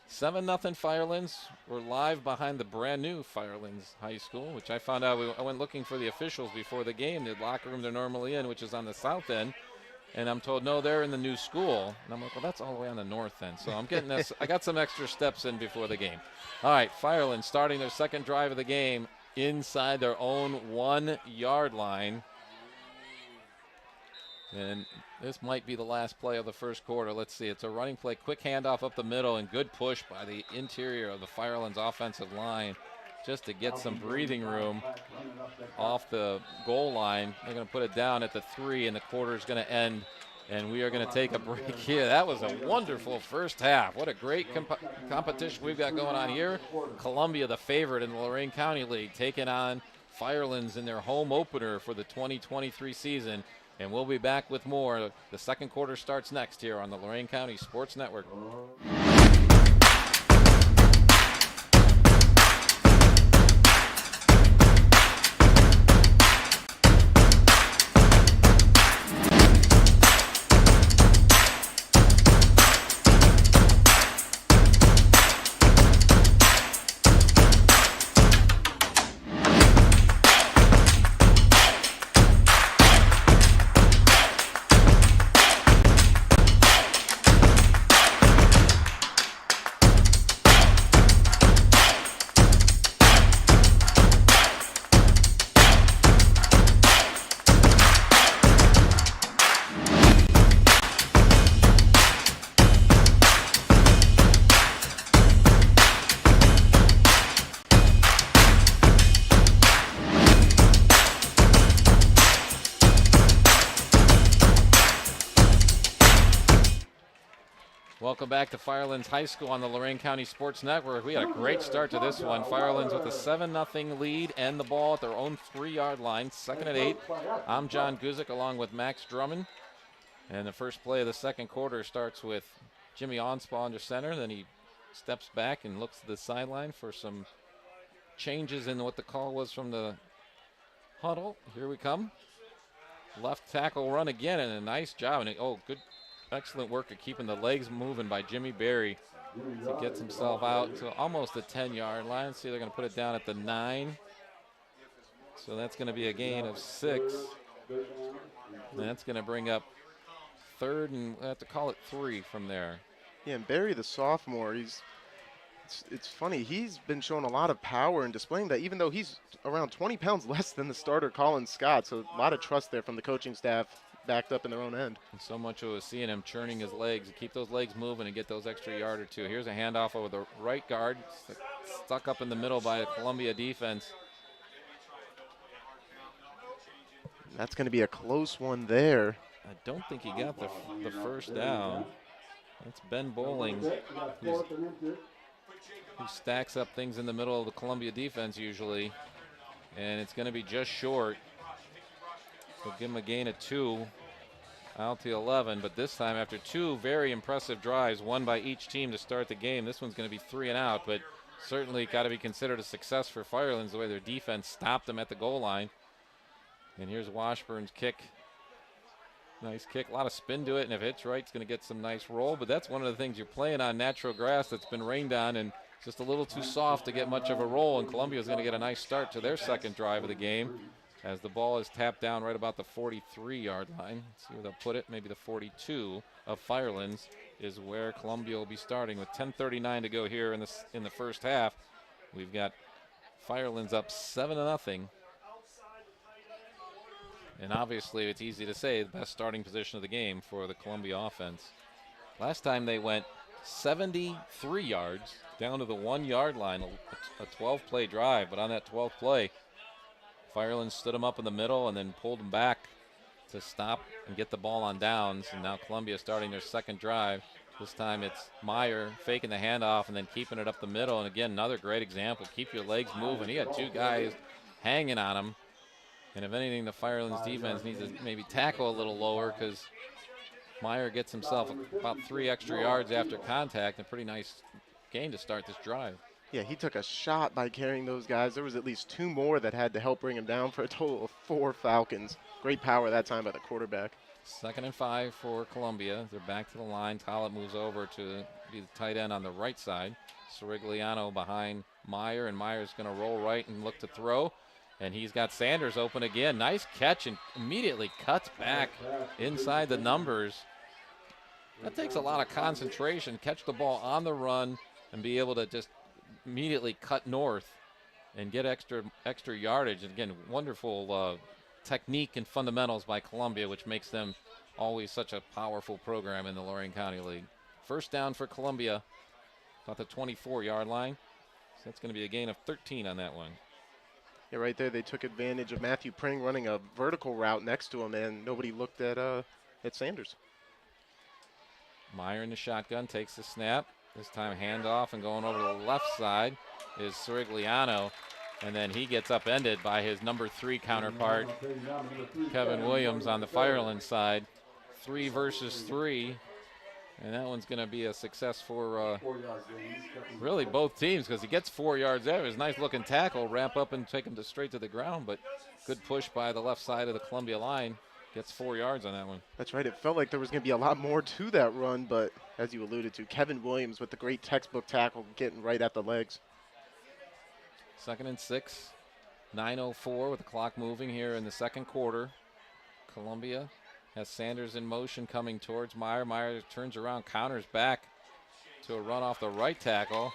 7-0 Firelands. We're live behind the brand new Firelands High School, which I found out. I went looking for the officials before the game. The locker room they're normally in, which is on the south end. And I'm told, no, they're in the new school. And I'm like, well, that's all the way on the north end. So I'm getting this. I got some extra steps in before the game. All right, Firelands starting their second drive of the game inside their own 1-yard line. And this might be the last play of the first quarter. Let's see. It's a running play, quick handoff up the middle, and good push by the interior of the Firelands offensive line just to get some breathing room off the goal line. They're going to put it down at the 3, and the quarter is going to end, and we are going to take a break here. That was a wonderful first half. What a great competition we've got going on here. Columbia, the favorite in the Lorraine County League, taking on Firelands in their home opener for the 2023 season. And we'll be back with more. The second quarter starts next here on the Lorraine County Sports Network. Welcome back to Firelands High School on the Lorraine County Sports Network. We had a great start to this one. Firelands with a 7-0 lead and the ball at their own 3-yard line. Second and 8. I'm John Guzik along with Max Drummond. And the first play of the second quarter starts with Jimmy Onspaw under center. Then he steps back and looks to the sideline for some changes in what the call was from the huddle. Here we come. Left tackle run again, and a nice job. And good. Excellent work of keeping the legs moving by Jimmy Berry to get himself out to almost the 10-yard line. Let's see, they're going to put it down at the 9. So that's going to be a gain of 6. And that's going to bring up third, and we'll have to call it 3 from there. Yeah, and Berry, the sophomore, it's funny. He's been showing a lot of power and displaying that, even though he's around 20 pounds less than the starter, Colin Scott. So a lot of trust there from the coaching staff, backed up in their own end. And so much of seeing him churning his legs to keep those legs moving and get those extra yard or two. Here's a handoff over the right guard, stuck up in the middle by the Columbia defense. That's going to be a close one there. I don't think he got the first down. That's Ben Bowling, who stacks up things in the middle of the Columbia defense usually. And it's going to be just short. So give him a gain of 2 out to 11, but this time after 2 very impressive drives, one by each team to start the game, this one's going to be 3 and out, but certainly got to be considered a success for Firelands the way their defense stopped them at the goal line. And here's Washburn's kick. Nice kick, a lot of spin to it, and if it's right, it's going to get some nice roll. But that's one of the things, you're playing on natural grass that's been rained on and just a little too soft to get much of a roll. And Columbia's going to get a nice start to their second drive of the game as the ball is tapped down right about the 43-yard line. Let's see where they'll put it. Maybe the 42 of Firelands is where Columbia will be starting with 10:39 to go here in the first half. We've got Firelands up 7-0. And obviously, it's easy to say the best starting position of the game for the Columbia offense. Last time they went 73 yards down to the 1-yard line, a 12-play drive. But on that 12th play, Firelands stood them up in the middle and then pulled them back to stop and get the ball on downs. And now Columbia starting their second drive. This time it's Meyer faking the handoff and then keeping it up the middle. And again, another great example. Keep your legs moving. He had two guys hanging on him. And if anything, the Firelands defense needs to maybe tackle a little lower because Meyer gets himself about 3 extra yards after contact. A pretty nice gain to start this drive. Yeah, he took a shot by carrying those guys. There was at least 2 more that had to help bring him down for a total of 4 Falcons. Great power that time by the quarterback. 2nd and 5 for Columbia. They're back to the line. Tollett moves over to be the tight end on the right side. Sirigliano behind Meyer, and Meyer's going to roll right and look to throw. And he's got Sanders open again. Nice catch and immediately cuts back inside the numbers. That takes a lot of concentration. Catch the ball on the run and be able to just immediately cut north and get extra yardage. And again, wonderful technique and fundamentals by Columbia, which makes them always such a powerful program in the Lorraine County League. First down for Columbia, about the 24-yard line. So that's going to be a gain of 13 on that one. Yeah, right there they took advantage of Matthew Pring running a vertical route next to him, and nobody looked at Sanders. Meyer in the shotgun takes the snap. This time handoff and going over to the left side is Sirigliano, and then he gets upended by his number 3 counterpart, Kevin Williams, on the Firelands side. 3 versus 3. And that one's going to be a success for really both teams because he gets 4 yards there. It was a nice-looking tackle, wrap up and take him straight to the ground, but good push by the left side of the Columbia line. Gets 4 yards on that one. That's right. It felt like there was going to be a lot more to that run, but as you alluded to, Kevin Williams with the great textbook tackle getting right at the legs. 2nd and 6, 9:04 with the clock moving here in the second quarter. Columbia has Sanders in motion coming towards Meyer. Meyer turns around, counters back to a run off the right tackle.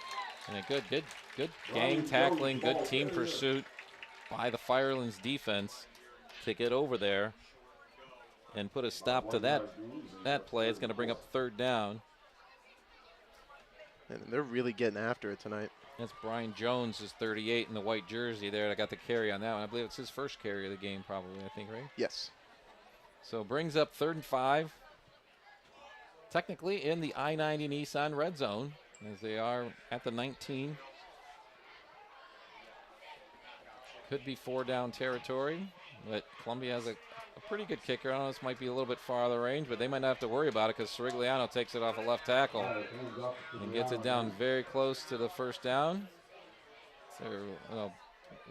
And a good gang tackling, good team pursuit by the Firelands defense to get over there and put a stop to that play. It's going to bring up 3rd down. And they're really getting after it tonight. That's Brian Jones, his 38 in the white jersey there. I got the carry on that one. I believe it's his first carry of the game probably, I think, right? Yes. So brings up 3rd and 5. Technically in the I-90 Nissan red zone as they are at the 19. Could be 4-down territory, but Columbia has a pretty good kicker. I don't know, this might be a little bit far out of the range, but they might not have to worry about it because Sirigliano takes it off a left tackle and gets it down very close to the first down. So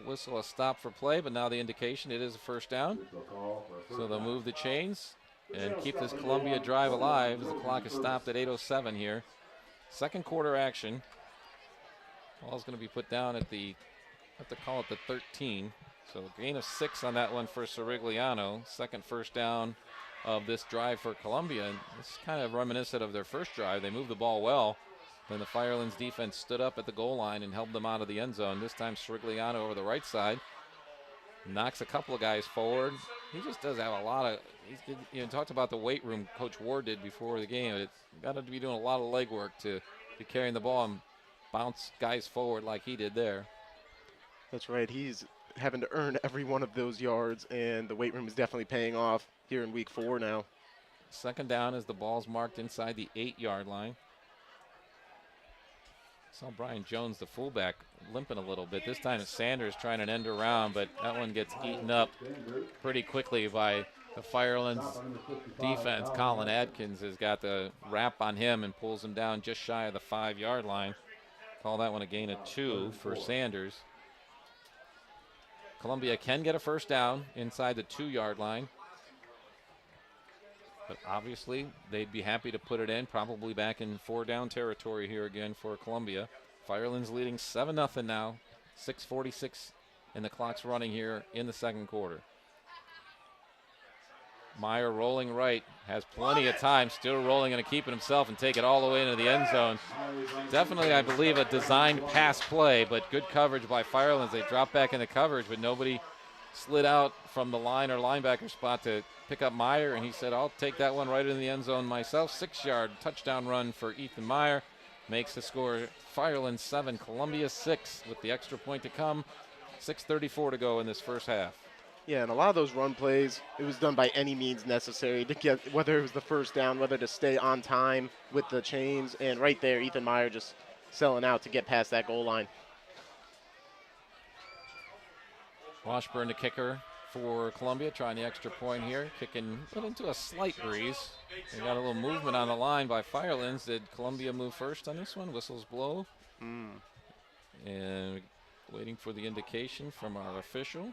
whistle a stop for play, but now the indication it is a first down. So they'll move the chains and keep this Columbia drive alive as the clock is stopped at 8:07 here. Second quarter action. Ball's going to be put down at the 13. So a gain of 6 on that one for Sirigliano. Second first down of this drive for Columbia. And this is kind of reminiscent of their first drive. They moved the ball well. Then the Firelands defense stood up at the goal line and held them out of the end zone. This time Sirigliano over the right side. Knocks a couple of guys forward. He just does have a lot of, talked about the weight room Coach Ward did before the game. It's got to be doing a lot of leg work to be carrying the ball and bounce guys forward like he did there. That's right. He's having to earn every one of those yards, and the weight room is definitely paying off here in week 4 now. Second down as the ball's marked inside the 8-yard line. Saw Brian Jones, the fullback, limping a little bit. This time it's Sanders trying an end around, but that one gets eaten up pretty quickly by the Firelands defense. Colin Adkins has got the wrap on him and pulls him down just shy of the 5-yard line. Call that one a gain of 2 for Sanders. Columbia can get a first down inside the 2-yard line. But obviously, they'd be happy to put it in, probably back in 4-down territory here again for Columbia. Firelands leading 7-0 now. 6:46 and the clock's running here in the second quarter. Meyer rolling right, has plenty of time, still rolling and keeping himself and take it all the way into the end zone. Definitely, I believe, a designed pass play, but good coverage by Firelands. They dropped back into coverage, but nobody slid out from the line or linebacker spot to pick up Meyer, and he said, I'll take that one right in the end zone myself. 6-yard touchdown run for Ethan Meyer. Makes the score Firelands 7, Columbia 6 with the extra point to come. 6:34 to go in this first half. Yeah, and a lot of those run plays, it was done by any means necessary to get, whether it was the first down, whether to stay on time with the chains, and right there, Ethan Meyer just selling out to get past that goal line. Washburn, the kicker for Columbia, trying the extra point here, kicking into a slight breeze. They got a little movement on the line by Firelands. Did Columbia move first on this one? Whistles blow. And waiting for the indication from our official.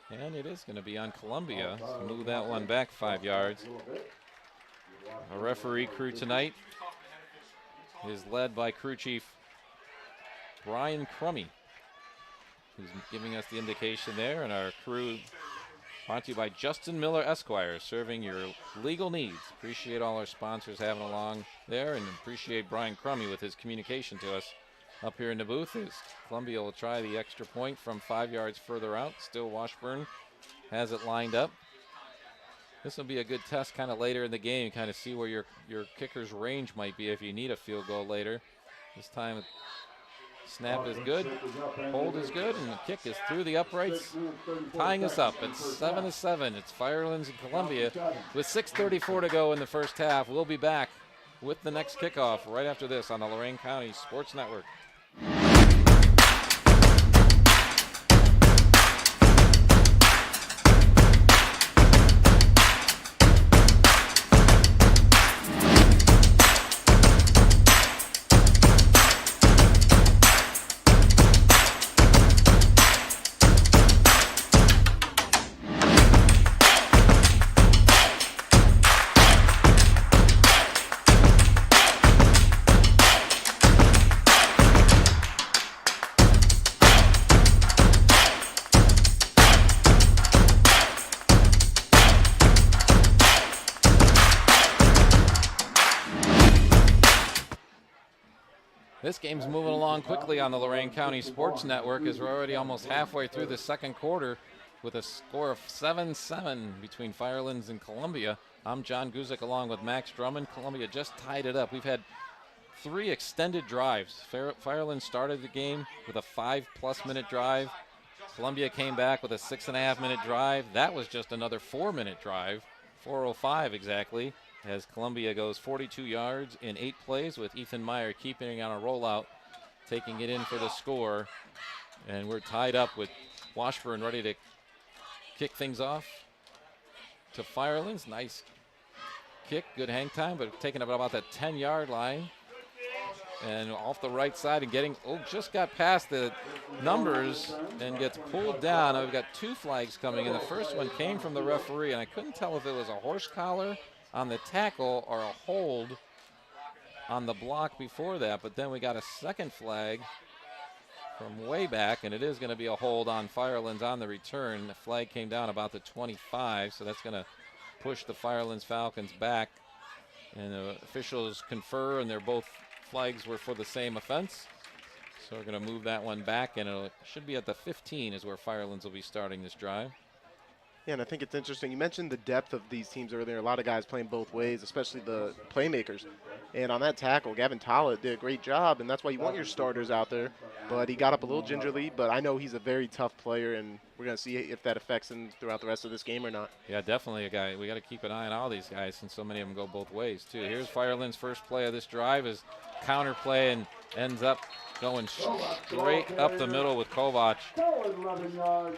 And it is going to be on Columbia to move that one back 5 yards. Our referee crew tonight is led by crew chief Brian Crummy, who's giving us the indication there. And our crew brought to you by Justin Miller Esquire, serving your legal needs. Appreciate all our sponsors having along there, and appreciate Brian Crummy with his communication to us up here in the booth. As Columbia will try the extra point from 5 yards further out. Still Washburn has it lined up. This will be a good test kind of later in the game, kind of see where your kicker's range might be if you need a field goal later. This time snap is good, hold is good, and the kick is through the uprights, tying us up. It's 7-7. It's Firelands and Columbia with 6:34 to go in the first half. We'll be back with the next kickoff right after this on the Lorraine County Sports Network. This game's moving along quickly on the Lorraine County Sports Network as we're already almost halfway through the second quarter with a score of 7-7 between Firelands and Columbia. I'm John Guzik along with Max Drummond. Columbia just tied it up. We've had 3 extended drives. Firelands started the game with a 5+ minute drive. Columbia came back with a 6.5 minute drive. That was just another 4-minute drive, 4:05 exactly, as Columbia goes 42 yards in 8 plays with Ethan Meyer keeping on a rollout, taking it in for the score. And we're tied up with Washburn ready to kick things off to Firelands. Nice kick, good hang time, but taking up about that 10-yard line. And off the right side and getting, just got past the numbers and gets pulled down. Now we've got 2 flags coming in. The first one came from the referee, and I couldn't tell if it was a horse collar on the tackle or a hold on the block before that, but then we got a second flag from way back, and it is going to be a hold on Firelands on the return. The flag came down about the 25, so that's going to push the Firelands Falcons back, and the officials confer, and they're both flags were for the same offense. So we're going to move that one back, and it should be at the 15 is where Firelands will be starting this drive. Yeah, and I think it's interesting. You mentioned the depth of these teams earlier. A lot of guys playing both ways, especially the playmakers. And on that tackle, Gavin Tollett did a great job, and that's why you want your starters out there. But he got up a little gingerly, but I know he's a very tough player, and we're going to see if that affects him throughout the rest of this game or not. Yeah, definitely a guy. We got to keep an eye on all these guys since so many of them go both ways, too. Here's Firelands' first play of this drive is counter play and ends up going straight up the middle with Kovac.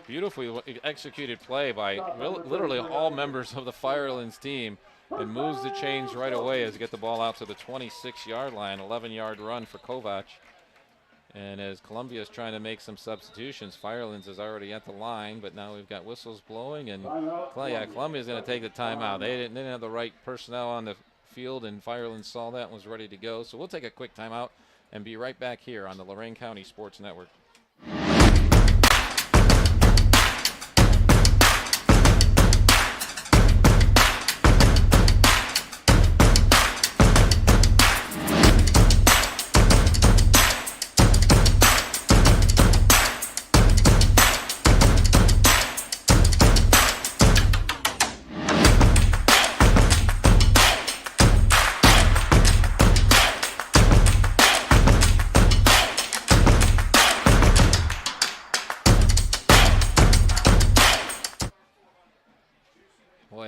Beautifully executed play by literally all members of the Firelands team, and moves the chains right away as they get the ball out to the 26-yard line. 11-yard run for Kovac. And as Columbia is trying to make some substitutions, Firelands is already at the line, but now we've got whistles blowing, and Columbia is going to take the timeout. They didn't have the right personnel on the field, and Firelands saw that and was ready to go. So we'll take a quick timeout and be right back here on the Lorraine County Sports Network.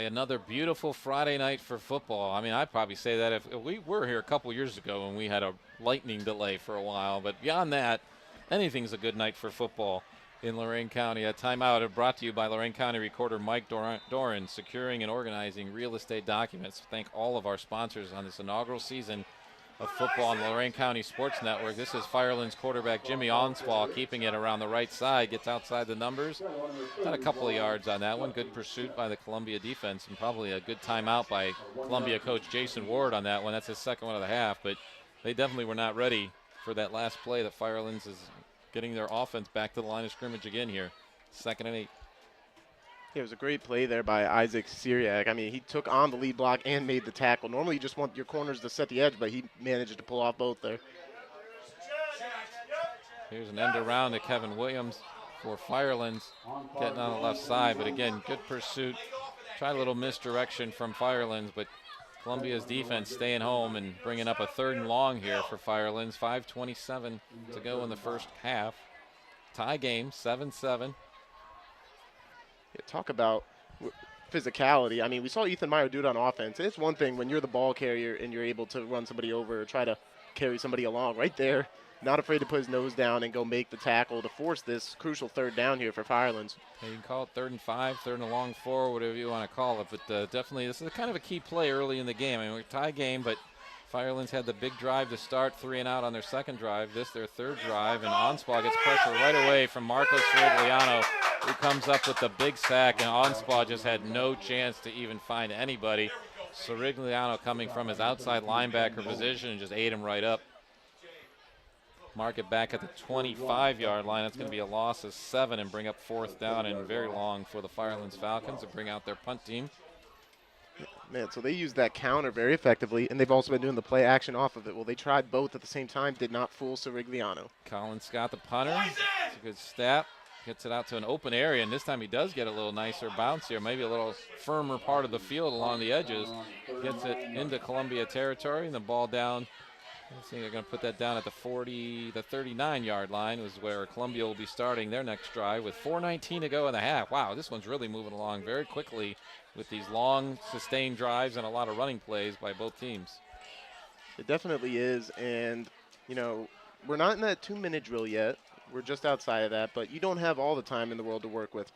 Another beautiful Friday night for football. I mean, I'd probably say that if we were here a couple years ago and we had a lightning delay for a while, but beyond that, anything's a good night for football in Lorraine County. A timeout is brought to you by Lorraine County Recorder Mike Doran, securing and organizing real estate documents. Thank all of our sponsors on this inaugural season of football on the Lorraine County Sports Network. This is Firelands quarterback Jimmy Onspaw keeping it around the right side, gets outside the numbers. Got a couple of yards on that one. Good pursuit by the Columbia defense, and probably a good timeout by Columbia coach Jason Ward on that one. That's his second one of the half, but they definitely were not ready for that last play that Firelands is getting their offense back to the line of scrimmage again here. 2nd and 8. Yeah, it was a great play there by Isaac Syriac. I mean, he took on the lead block and made the tackle. Normally you just want your corners to set the edge, but he managed to pull off both there. Here's an end around to Kevin Williams for Firelands, getting on the left side. But again, good pursuit. Tried a little misdirection from Firelands, but Columbia's defense staying home and bringing up a 3rd and long here for Firelands. 5:27 to go in the first half. Tie game, 7-7. Yeah, talk about physicality. I mean, we saw Ethan Meyer do it on offense. It's one thing when you're the ball carrier and you're able to run somebody over or try to carry somebody along. Right there, not afraid to put his nose down and go make the tackle to force this crucial 3rd down here for Firelands. Yeah, you can call it 3rd and 5, 3rd and a long 4, whatever you want to call it. But definitely this is kind of a key play early in the game. I mean, we're tie game, but Firelands had the big drive to start, 3 and out on their 2nd drive. This their 3rd drive, and Onspaw gets pressure right away from Marcos Rigliano, who comes up with the big sack, and Onspaw just had no chance to even find anybody. Sirigliano coming from his outside linebacker position and just ate him right up. Mark it back at the 25-yard line. That's going to be a loss of 7 and bring up 4th down and very long for the Firelands Falcons to bring out their punt team. Man, so they used that counter very effectively, and they've also been doing the play action off of it. Well, they tried both at the same time, did not fool Sirigliano. Colin Scott, the punter. It's a good snap. Gets it out to an open area, and this time he does get a little nicer bounce here, maybe a little firmer part of the field along the edges. Gets it into Columbia territory, and the ball down. I think they're going to put that down at the 39-yard line, is where Columbia will be starting their next drive with 4:19 to go in the half. Wow, this one's really moving along very quickly with these long, sustained drives and a lot of running plays by both teams. It definitely is, and, you know, we're not in that 2-minute drill yet. We're just outside of that, but you don't have all the time in the world to work with.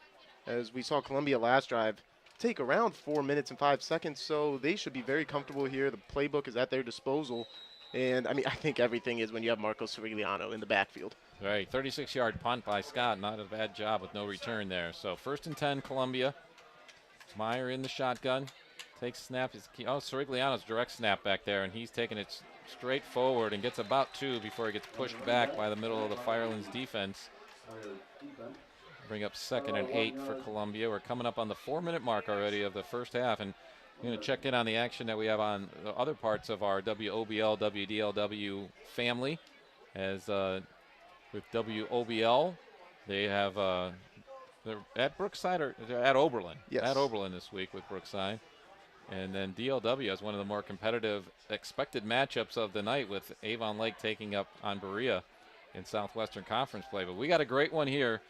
As we saw Columbia last drive take around 4 minutes and 5 seconds, so they should be very comfortable here. The playbook is at their disposal. And, I mean, I think everything is when you have Marcos Sirigliano in the backfield. Right, 36-yard punt by Scott. Not a bad job with no return there. So 1st and 10, Columbia. Meyer in the shotgun. Takes snap. Sirigliano's direct snap back there, and he's taking it straight forward and gets about 2 before he gets pushed back by the middle of the Firelands defense. Bring up 2nd and 8 for Columbia. We're coming up on the 4-minute mark already of the first half, and I'm going to check in on the action that we have on the other parts of our WOBL, WDLW family. As with WOBL, they have they're at Brookside or at Oberlin. Yes. At Oberlin this week with Brookside. And then DLW has one of the more competitive expected matchups of the night with Avon Lake taking up on Berea in Southwestern Conference play. But we got a great one here.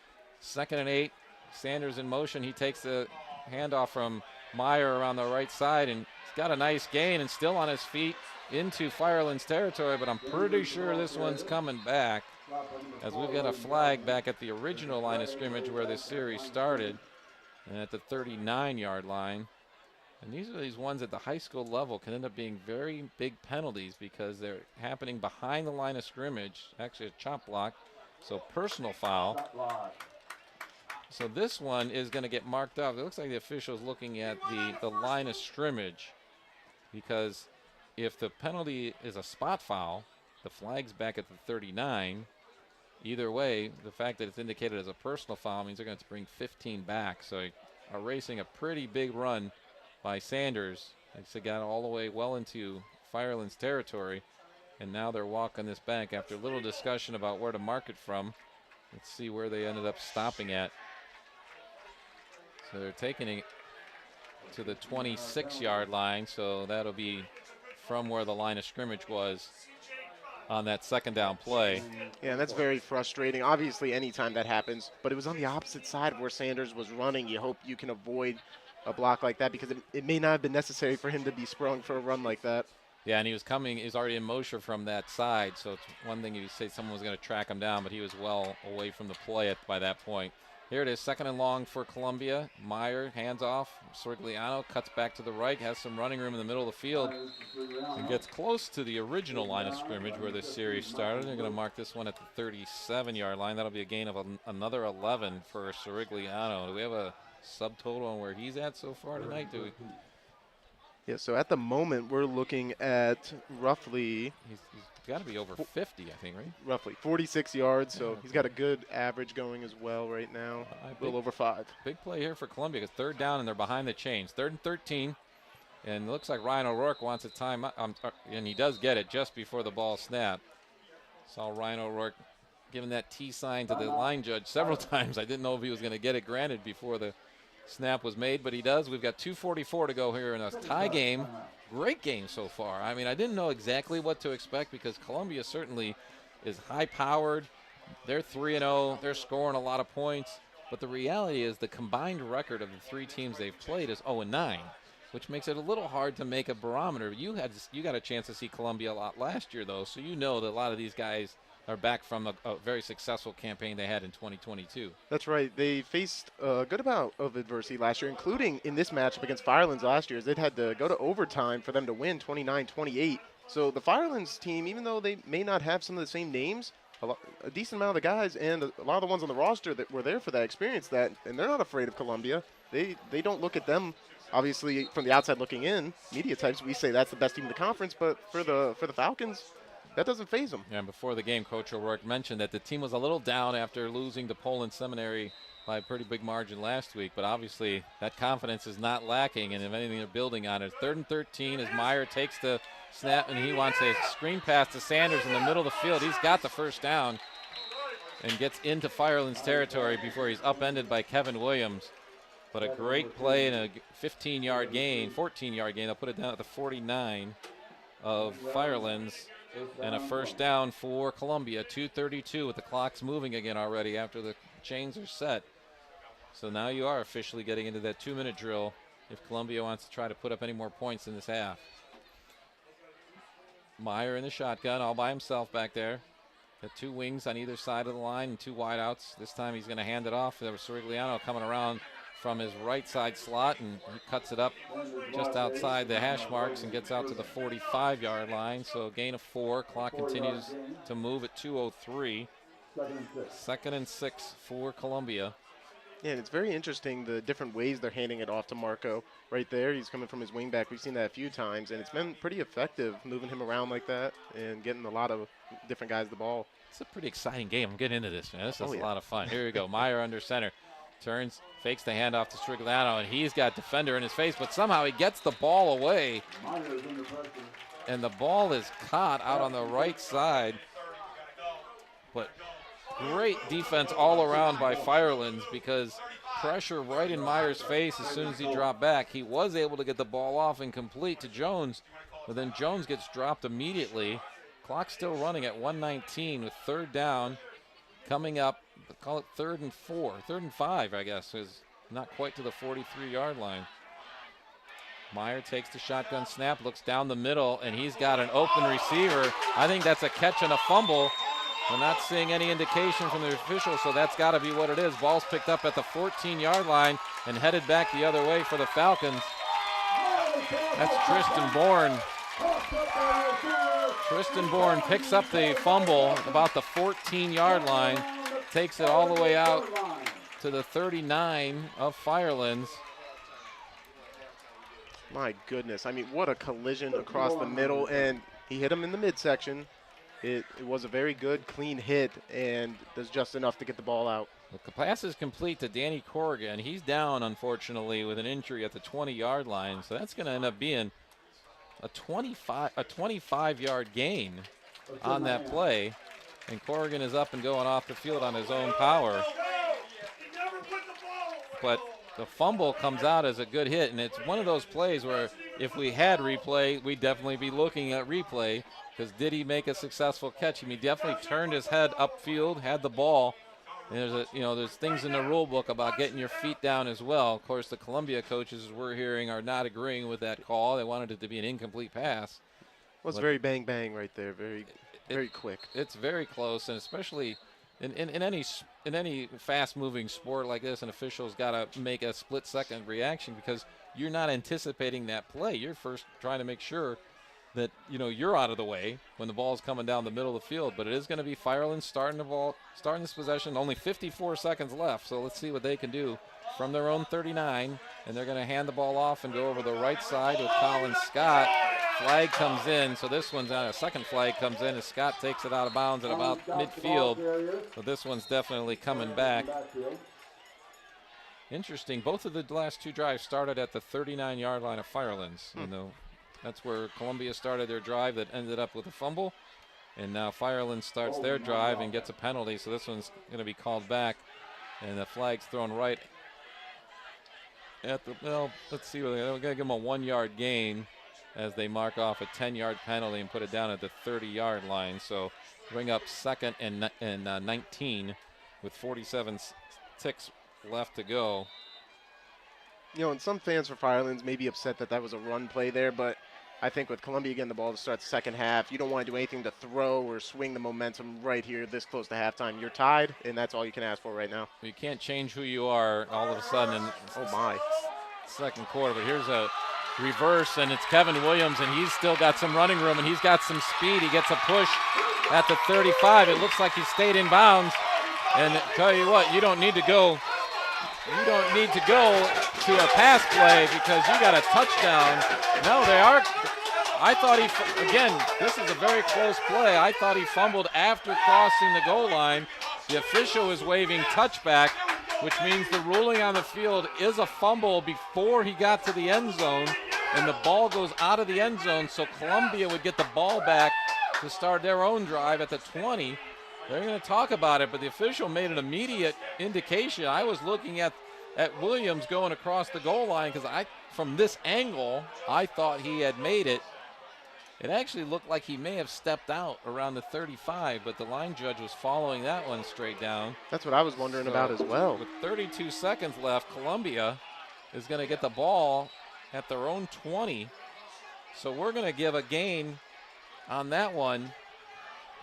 2nd and 8. Sanders in motion. He takes the handoff from Meyer around the right side, and he's got a nice gain and still on his feet into Firelands territory, but I'm pretty sure this one's coming back. as we've got a flag back at the original line of scrimmage where this series started, and at the 39-yard line. And these are these ones at the high school level can end up being very big penalties because they're happening behind the line of scrimmage, actually a chop block, so personal foul. So this one is going to get marked up. It looks like the official's looking at the line of scrimmage, because if the penalty is a spot foul, the flag's back at the 39. Either way, the fact that it's indicated as a personal foul means they're going to bring 15 back. So erasing a pretty big run by Sanders. They got all the way well into Firelands territory, and now they're walking this back after a little discussion about where to mark it from. Let's see where they ended up stopping at. So they're taking it to the 26-yard line, so that'll be from where the line of scrimmage was on that second down play. Yeah, and that's very frustrating. Obviously, anytime that happens, but it was on the opposite side of where Sanders was running. You hope you can avoid a block like that because it may not have been necessary for him to be sprung for a run like that. Yeah, and he was already in motion from that side, so it's one thing if you say someone was going to track him down, but he was well away from the play by that point. Here it is, second and long for Columbia. Meyer hands off. Sorigliano cuts back to the right, has some running room in the middle of the field, and gets close to the original line of scrimmage where this series started. They're going to mark this one at the 37-yard line. That'll be a gain of another 11 for Sorigliano. Do we have a subtotal on where he's at so far tonight? Do we? Yeah, so at the moment we're looking at roughly... He's got to be over 50, I think, right? Roughly 46 yards, so he's got a good average going as well right now, a little over 5. Big play here for Columbia because third down and they're behind the chains. 3rd and 13, and it looks like Ryan O'Rourke wants a timeout, and he does get it just before the ball snapped. Saw Ryan O'Rourke giving that T sign to the line judge several times. I didn't know if he was going to get it granted before the snap was made, but he does. We've got 2:44 to go here in a tie game. Great game so far. I mean, I didn't know exactly what to expect because Columbia certainly is high-powered. They're 3-0. They're scoring a lot of points. But the reality is the combined record of the three teams they've played is 0-9, which makes it a little hard to make a barometer. You got a chance to see Columbia a lot last year, though, so you know that a lot of these guys are back from a very successful campaign they had in 2022. That's right. They faced a good amount of adversity last year, including in this matchup against Firelands last year. They'd had to go to overtime for them to win 29-28. So the Firelands team, even though they may not have some of the same names, a decent amount of the guys and a lot of the ones on the roster that were there for that experience that, and they're not afraid of Columbia. They don't look at them, obviously, from the outside looking in. Media types, we say that's the best team in the conference, but for the Falcons, that doesn't faze them. Yeah, and before the game, Coach O'Rourke mentioned that the team was a little down after losing to Poland Seminary by a pretty big margin last week, but obviously that confidence is not lacking, and if anything, they're building on it. 3rd and 13 as Meyer takes the snap, and he wants a screen pass to Sanders in the middle of the field. He's got the first down and gets into Firelands territory before he's upended by Kevin Williams. But a great play and a 15-yard gain, 14-yard gain. They'll put it down at the 49 of Firelands. And a first down for Columbia, 2:32 with the clocks moving again already after the chains are set. So now you are officially getting into that 2-minute drill if Columbia wants to try to put up any more points in this half. Meyer in the shotgun all by himself back there. Got 2 wings on either side of the line and 2 wideouts. This time he's going to hand it off. There was Sorigliano coming around from his right side slot, and he cuts it up just outside the hash marks and gets out to the 45-yard line. So a gain of 4. Clock continues to move at 2:03. 2nd and 6 for Columbia. Yeah, and it's very interesting the different ways they're handing it off to Marco. Right there, he's coming from his wing back. We've seen that a few times, and it's been pretty effective moving him around like that and getting a lot of different guys the ball. It's a pretty exciting game. I'm getting into this, man. This is a lot of fun. Here we go. Meyer under center. Turns, fakes the handoff to Sorigliano, and he's got defender in his face, but somehow he gets the ball away. And the ball is caught out on the right side. But great defense all around by Firelands because pressure right in Meyer's face as soon as he dropped back. He was able to get the ball off and complete to Jones, but then Jones gets dropped immediately. Clock still running at 1:19 with 3rd down coming up. Call it 3rd and 4, 3rd and 5, I guess, is not quite to the 43-yard line. Meyer takes the shotgun snap, looks down the middle, and he's got an open receiver. I think that's a catch and a fumble. We're not seeing any indication from the officials, so that's got to be what it is. Ball's picked up at the 14-yard line and headed back the other way for the Falcons. That's Tristan Bourne. Tristan Bourne picks up the fumble about the 14-yard line, takes it all the way out to the 39 of Firelands. My goodness. I mean, what a collision across the middle, and he hit him in the midsection. It was a very good, clean hit, and there's just enough to get the ball out. The pass is complete to Danny Corrigan. He's down, unfortunately, with an injury at the 20-yard line, so that's going to end up being a 25-yard gain on that play, and Corrigan is up and going off the field on his own power. But the fumble comes out as a good hit, and it's one of those plays where if we had replay, we'd definitely be looking at replay, because did he make a successful catch? He definitely turned his head upfield, had the ball, and there's things in the rule book about getting your feet down as well. Of course, the Columbia coaches, as we're hearing, are not agreeing with that call. They wanted it to be an incomplete pass. Well, it's very bang right there, very quick. It's very close, and especially in any fast-moving sport like this, an official's got to make a split-second reaction because you're not anticipating that play. You're first trying to make sure that you're out of the way when the ball's coming down the middle of the field. But it is going to be Firelands starting this possession. Only 54 seconds left, so let's see what they can do from their own 39. And they're going to hand the ball off and go over the right side with Colin Scott. Flag comes in, so this one's on a second flag comes in as Scott takes it out of bounds at about midfield. So this one's definitely coming back. Interesting. Both of the last two drives started at the 39-yard line of Firelands. That's where Columbia started their drive that ended up with a fumble. And now Firelands starts their drive and gets a penalty, so this one's going to be called back. And the flag's thrown right at the, let's see. We're going to give them a 1-yard gain as they mark off a 10-yard penalty and put it down at the 30-yard line. So bring up second and 19 with 47 ticks left to go. And some fans for Firelands may be upset that was a run play there, but I think with Columbia getting the ball to start the second half, you don't want to do anything to throw or swing the momentum right here this close to halftime. You're tied, and that's all you can ask for right now. You can't change who you are all of a sudden in second quarter, but here's a reverse, and it's Kevin Williams, and he's still got some running room, and he's got some speed. He gets a push at the 35. It looks like he stayed in bounds, and tell you what, you don't need to go to a pass play because you got a touchdown. No, they are. I thought this is a very close play. I thought he fumbled after crossing the goal line. The official is waving touchback, which means the ruling on the field is a fumble before he got to the end zone, and the ball goes out of the end zone, so Columbia would get the ball back to start their own drive at the 20. They're going to talk about it, but the official made an immediate indication. I was looking at Williams going across the goal line because from this angle, I thought he had made it. It actually looked like he may have stepped out around the 35, but the line judge was following that one straight down. That's what I was wondering about as well. With 32 seconds left, Columbia is going to get the ball at their own 20. So we're going to give a gain on that one.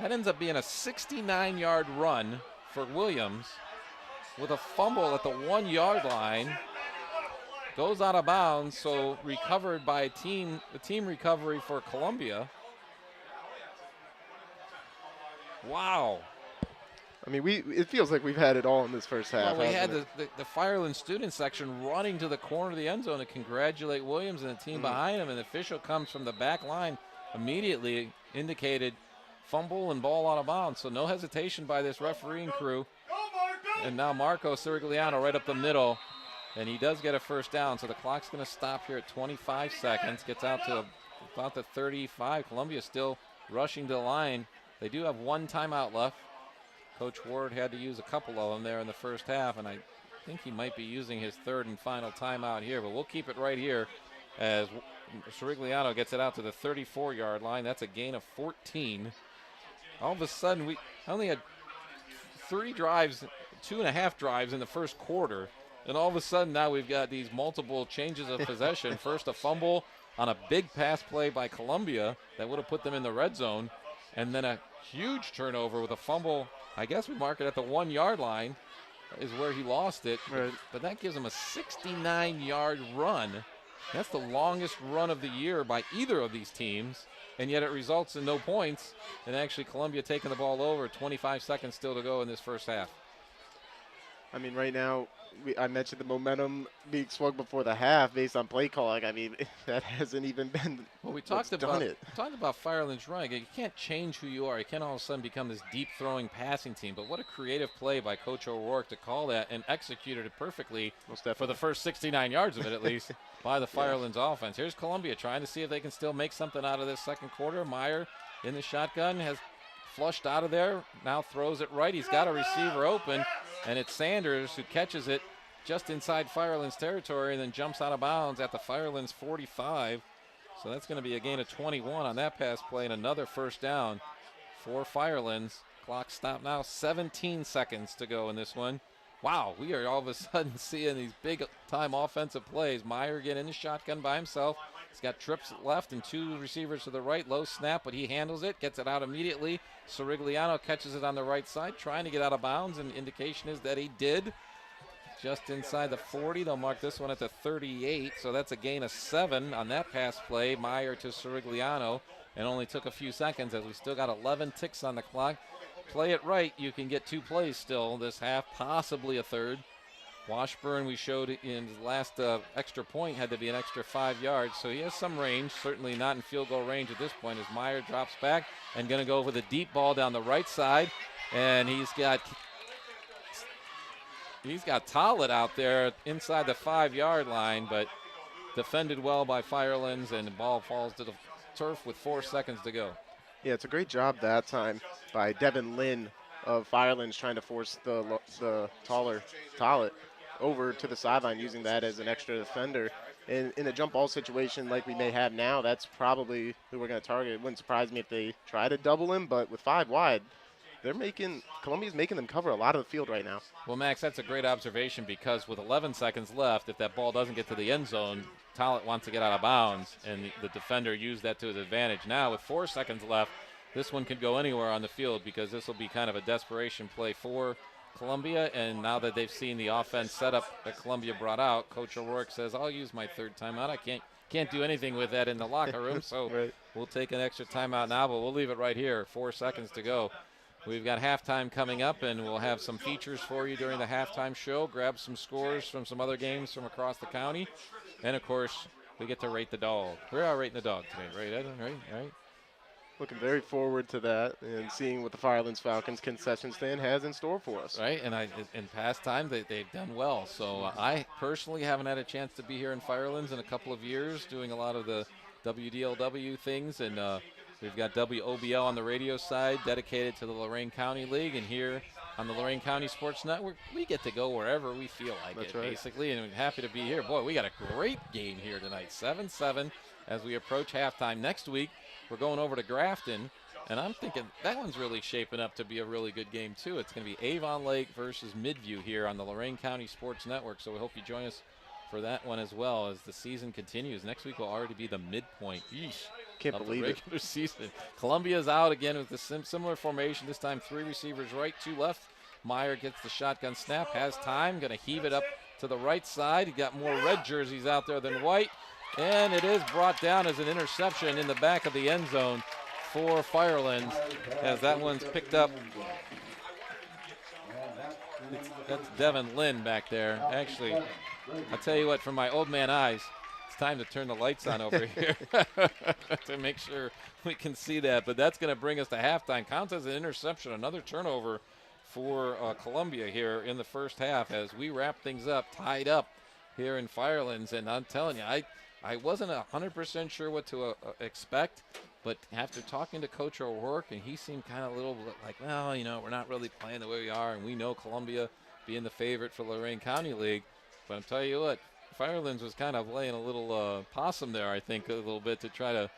That ends up being a 69-yard run for Williams with a fumble at the 1-yard line. Goes out of bounds, so recovered by the team recovery for Columbia. Wow. I mean, it feels like we've had it all in this first half. Well, we had the Firelands student section running to the corner of the end zone to congratulate Williams and the team behind him, and the official comes from the back line, immediately indicated fumble and ball out of bounds. So no hesitation by this refereeing crew. And now Marco Sirigliano right up the middle, and he does get a first down. So the clock's going to stop here at 25 seconds. Gets out to about the 35. Columbia still rushing to the line. They do have one timeout left. Coach Ward had to use a couple of them there in the first half, and I think he might be using his third and final timeout here. But we'll keep it right here as Sirigliano gets it out to the 34-yard line. That's a gain of 14. All of a sudden, we only had 3 drives, 2.5 drives in the first quarter. And all of a sudden now we've got these multiple changes of possession. First a fumble on a big pass play by Columbia that would have put them in the red zone. and then a huge turnover with a fumble. I guess we mark it at the 1 yard line is where he lost it. Right. But that gives him a 69-yard run. That's the longest run of the year by either of these teams, and yet it results in no points, and actually Columbia taking the ball over, 25 seconds still to go in this first half. I mean, right now, I mentioned the momentum being swung before the half based on play calling. I mean, that hasn't even been. Well, we talked about Firelands running. You can't change who you are. You can't all of a sudden become this deep-throwing passing team. But what a creative play by Coach O'Rourke to call that and executed it perfectly for the first 69 yards of it, at least, by the Firelands offense. Here's Columbia trying to see if they can still make something out of this second quarter. Meyer in the shotgun has flushed out of there. Now throws it right. He's got a receiver open, and it's Sanders who catches it just inside Firelands territory and then jumps out of bounds at the Firelands 45. So that's going to be a gain of 21 on that pass play and another first down for Firelands. Clock stopped now, 17 seconds to go in this one. Wow, we are all of a sudden seeing these big-time offensive plays. Meyer getting in the shotgun by himself. He's got trips left and 2 receivers to the right. Low snap, but he handles it, gets it out immediately. Sirigliano catches it on the right side, trying to get out of bounds, and the indication is that he did. Just inside the 40. They'll mark this one at the 38, so that's a gain of 7 on that pass play. Meyer to Sirigliano, and only took a few seconds as we still got 11 ticks on the clock. Play it right, you can get 2 plays still this half, possibly a third. Washburn, we showed in his last extra point, had to be an extra 5 yards, so he has some range, certainly not in field goal range at this point as Meyer drops back and going to go with a deep ball down the right side, and he's got Tollett out there inside the 5 yard line, but defended well by Firelands, and the ball falls to the turf with 4 seconds to go. Yeah, it's a great job that time by Devin Lynn of Firelands trying to force the Tollett over to the sideline, using that as an extra defender. And in a jump ball situation like we may have now, that's probably who we're going to target. It wouldn't surprise me if they try to double him, but with 5 wide, Columbia's making them cover a lot of the field right now. Well, Max, that's a great observation because with 11 seconds left, if that ball doesn't get to the end zone, Tollett wants to get out of bounds, and the defender used that to his advantage. Now, with 4 seconds left, this one could go anywhere on the field because this will be kind of a desperation play for Columbia, and now that they've seen the offense setup that Columbia brought out, Coach O'Rourke says, I'll use my 3rd timeout. I can't do anything with that in the locker room, so right. We'll take an extra timeout now, but we'll leave it right here. 4 seconds to go. We've got halftime coming up, and we'll have some features for you during the halftime show. Grab some scores from some other games from across the county. And, of course, we get to rate the dog. We are rating the dog today, right, Ed? Right? Looking very forward to that and seeing what the Firelands Falcons concession stand has in store for us. Right, and in past time, they've done well. So I personally haven't had a chance to be here in Firelands in a couple of years doing a lot of the WDLW things, and we've got WOBL on the radio side dedicated to the Lorraine County League, and here on the Lorraine County Sports Network, we get to go wherever we feel like That's it, right. basically, and we're happy to be here. Boy, we got a great game here tonight, 7-7 as we approach halftime. Next week, we're going over to Grafton, and I'm thinking that one's really shaping up to be a really good game, too. It's going to be Avon Lake versus Midview here on the Lorraine County Sports Network, so we hope you join us for that one as well as the season continues. Next week will already be the midpoint Can't of believe the regular season. Columbia's out again with the similar formation, this time 3 receivers right, 2 left. Meyer gets the shotgun snap, has time, going to heave it up to the right side. He got more red jerseys out there than white, and it is brought down as an interception in the back of the end zone for Firelands as that one's picked up. That's Devin Lynn back there. Actually, I'll tell you what, from my old man eyes, it's time to turn the lights on over here to make sure we can see that. But that's going to bring us to halftime. Counts as an interception, another turnover for Columbia here in the first half as we wrap things up, tied up here in Firelands. And I'm telling you, I wasn't 100% sure what to expect, but after talking to Coach O'Rourke, and he seemed kind of a little like, well, you know, we're not really playing the way we are, and we know Columbia being the favorite for Lorraine County League. But I'm telling you what, Firelands was kind of laying a little possum there, I think, a little bit to try to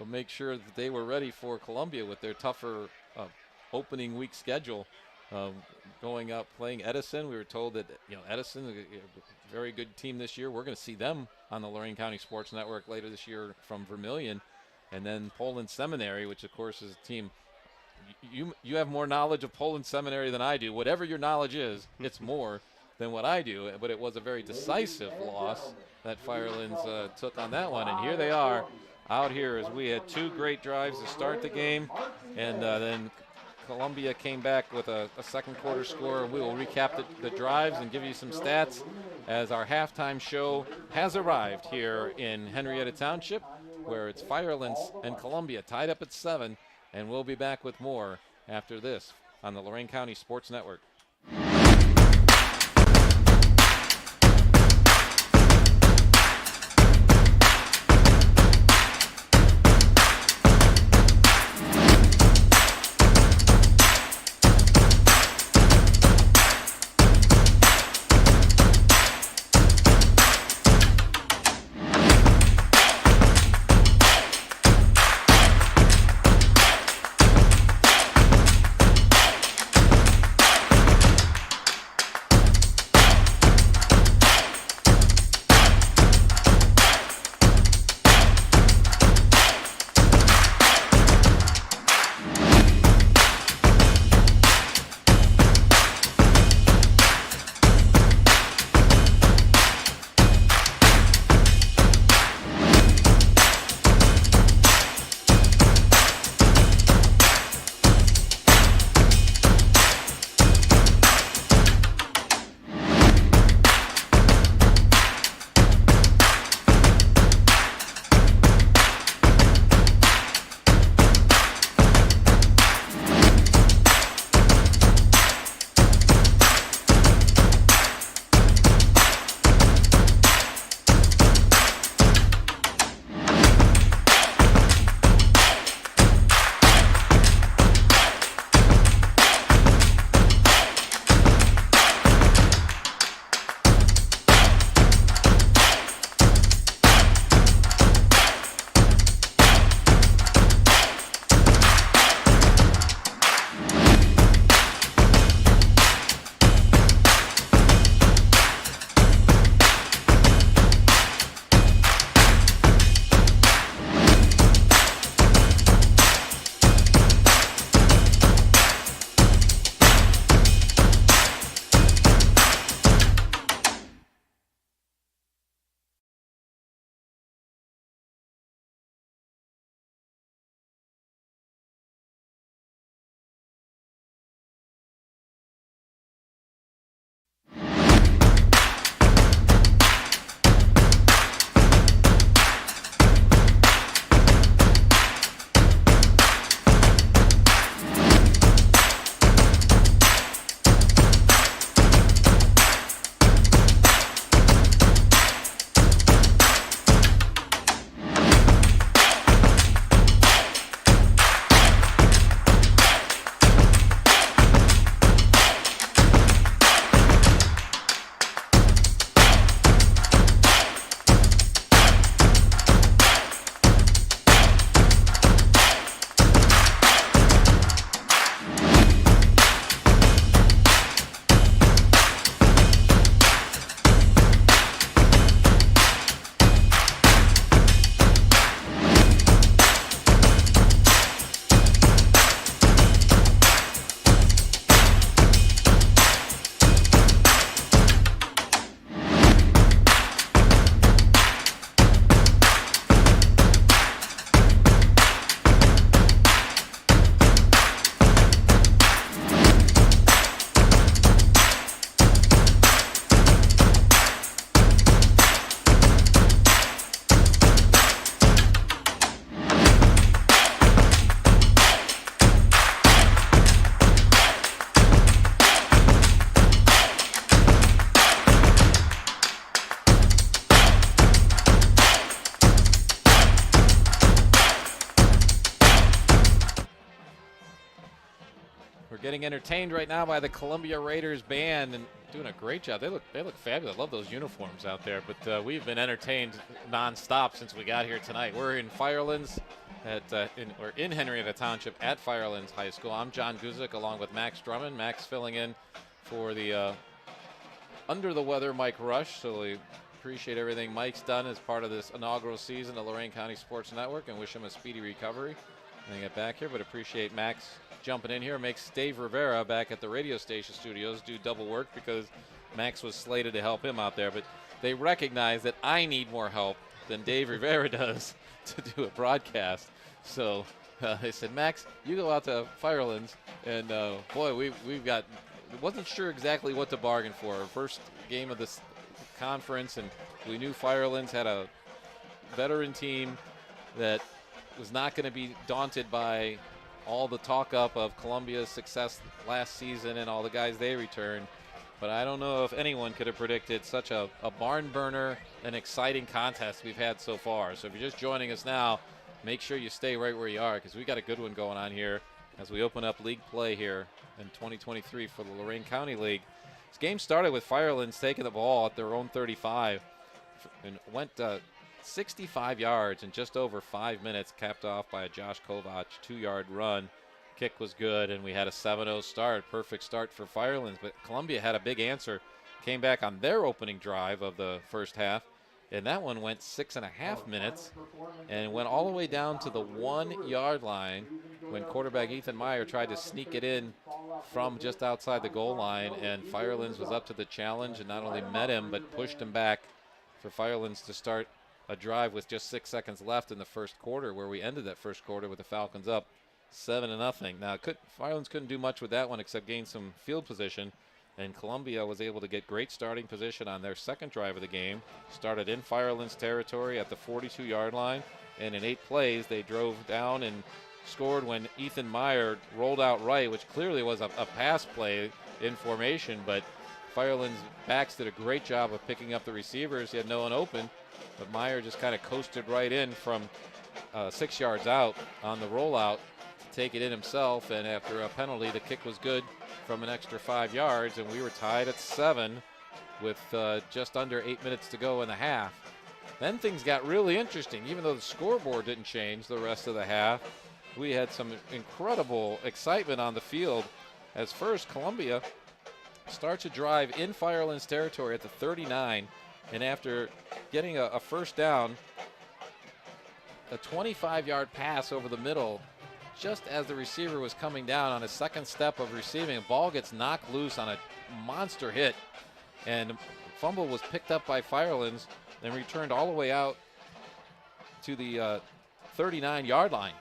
make sure that they were ready for Columbia with their tougher opening week schedule. Going up playing Edison, we were told that Edison, a very good team this year. We're going to see them on the Lorraine County Sports Network later this year from Vermillion, and then Poland Seminary, which of course is a team you have more knowledge of Poland Seminary than I do. Whatever your knowledge is, it's more than what I do. But it was a very decisive loss that Firelands took on that one. And here they are out here as we had 2 great drives to start the game. And then Columbia came back with a second quarter score. We will recap the drives and give you some stats as our halftime show has arrived here in Henrietta Township, where it's Firelands and Columbia tied up at 7. And we'll be back with more after this on the Lorraine County Sports Network. We're getting entertained right now by the Columbia Raiders band and doing a great job. They look fabulous. I love those uniforms out there. But we've been entertained nonstop since we got here tonight. We're in Firelands we're in Henrietta Township at Firelands High School. I'm John Guzik along with Max Drummond. Max filling in for the under the weather Mike Rush. So we appreciate everything Mike's done as part of this inaugural season of Lorraine County Sports Network and wish him a speedy recovery. and get back here, but appreciate Max jumping in here. Makes Dave Rivera back at the radio station studios do double work because Max was slated to help him out there. But they recognize that I need more help than Dave Rivera does to do a broadcast. So they said, Max, you go out to Firelands, and boy, we've got, wasn't sure exactly what to bargain for. First game of this conference, and we knew Firelands had a veteran team that was not going to be daunted by all the talk up of Columbia's success last season and all the guys they returned. But I don't know if anyone could have predicted such a barn burner and exciting contest we've had so far. So if you're just joining us now, make sure you stay right where you are, because we got a good one going on here as we open up league play here in 2023 for the Lorraine County League. This game started with Firelands taking the ball at their own 35 and went 65 yards in just over 5 minutes, capped off by a Josh Kovach 2-yard run. Kick was good, and we had a 7-0 start. Perfect start for Firelands, but Columbia had a big answer. Came back on their opening drive of the first half, and that one went 6.5 minutes and went all the way down to the 1-yard line when quarterback Ethan Meyer tried to sneak it in from just outside the goal line, and Firelands was up to the challenge and not only met him but pushed him back for Firelands to start a drive with just 6 seconds left in the first quarter, where we ended that first quarter with the Falcons up 7-0. Now, Firelands couldn't do much with that one except gain some field position, and Columbia was able to get great starting position on their second drive of the game. Started in Firelands territory at the 42-yard line, and in 8 plays they drove down and scored when Ethan Meyer rolled out right, which clearly was a pass play in formation, but Firelands backs did a great job of picking up the receivers. He had no one open, but Meyer just kind of coasted right in from 6 yards out on the rollout to take it in himself, and after a penalty, the kick was good from an extra 5 yards, and we were tied at 7 with just under 8 minutes to go in the half. Then things got really interesting. Even though the scoreboard didn't change the rest of the half, we had some incredible excitement on the field as first Columbia starts a drive in Firelands territory at the 39, and after getting a first down, a 25-yard pass over the middle, just as the receiver was coming down on his second step of receiving, the ball gets knocked loose on a monster hit, and fumble was picked up by Firelands and returned all the way out to the 39-yard line.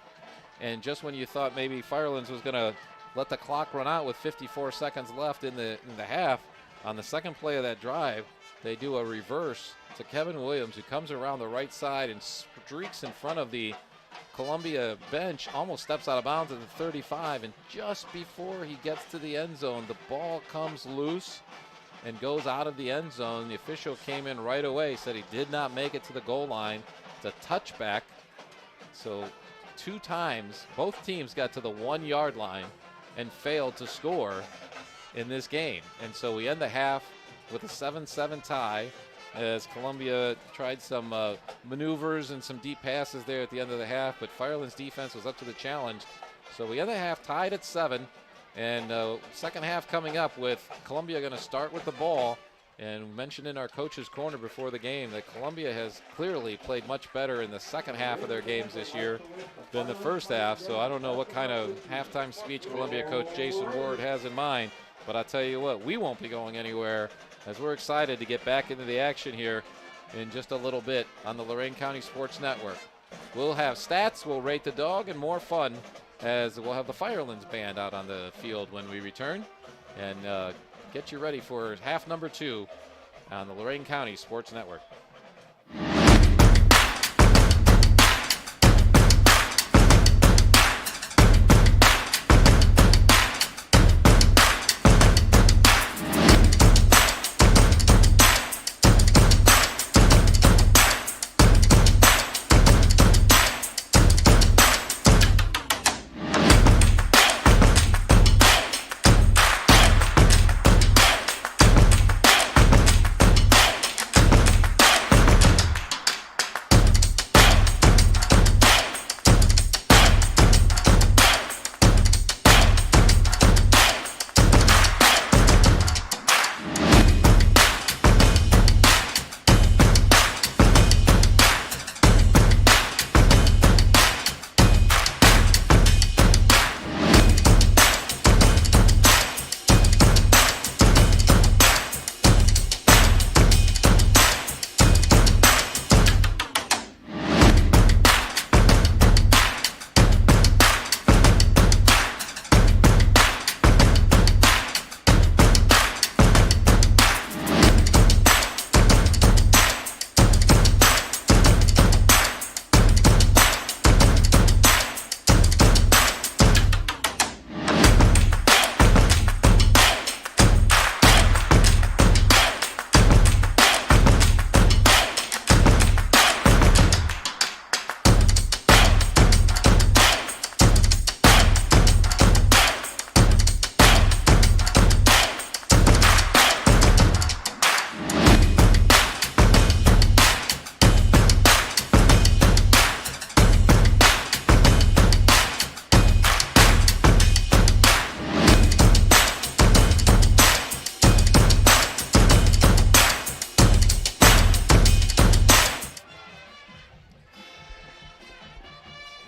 And just when you thought maybe Firelands was going to let the clock run out with 54 seconds left in the half, on the second play of that drive, they do a reverse to Kevin Williams, who comes around the right side and streaks in front of the Columbia bench, almost steps out of bounds at the 35, and just before he gets to the end zone, the ball comes loose and goes out of the end zone. The official came in right away, said he did not make it to the goal line. It's a touchback. So 2 times, both teams got to the 1-yard line and failed to score in this game. And so we end the half with a 7-7 tie as Columbia tried some maneuvers and some deep passes there at the end of the half, but Firelands defense was up to the challenge. So we end the half tied at 7, and second half coming up with Columbia going to start with the ball. And we mentioned in our coach's corner before the game that Columbia has clearly played much better in the second half of their games this year than the first half. So I don't know what kind of halftime speech Columbia coach Jason Ward has in mind, but I'll tell you what, we won't be going anywhere as we're excited to get back into the action here in just a little bit on the Lorraine County Sports Network. We'll have stats, we'll rate the dog, and more fun as we'll have the Firelands band out on the field when we return. And get you ready for half number 2 on the Lorraine County Sports Network.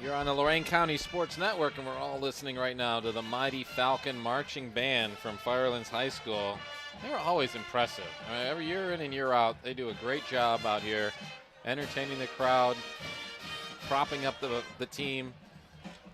You're on the Lorraine County Sports Network, and we're all listening right now to the Mighty Falcon Marching Band from Firelands High School. They're always impressive. I mean, every year in and year out, they do a great job out here entertaining the crowd, propping up the team.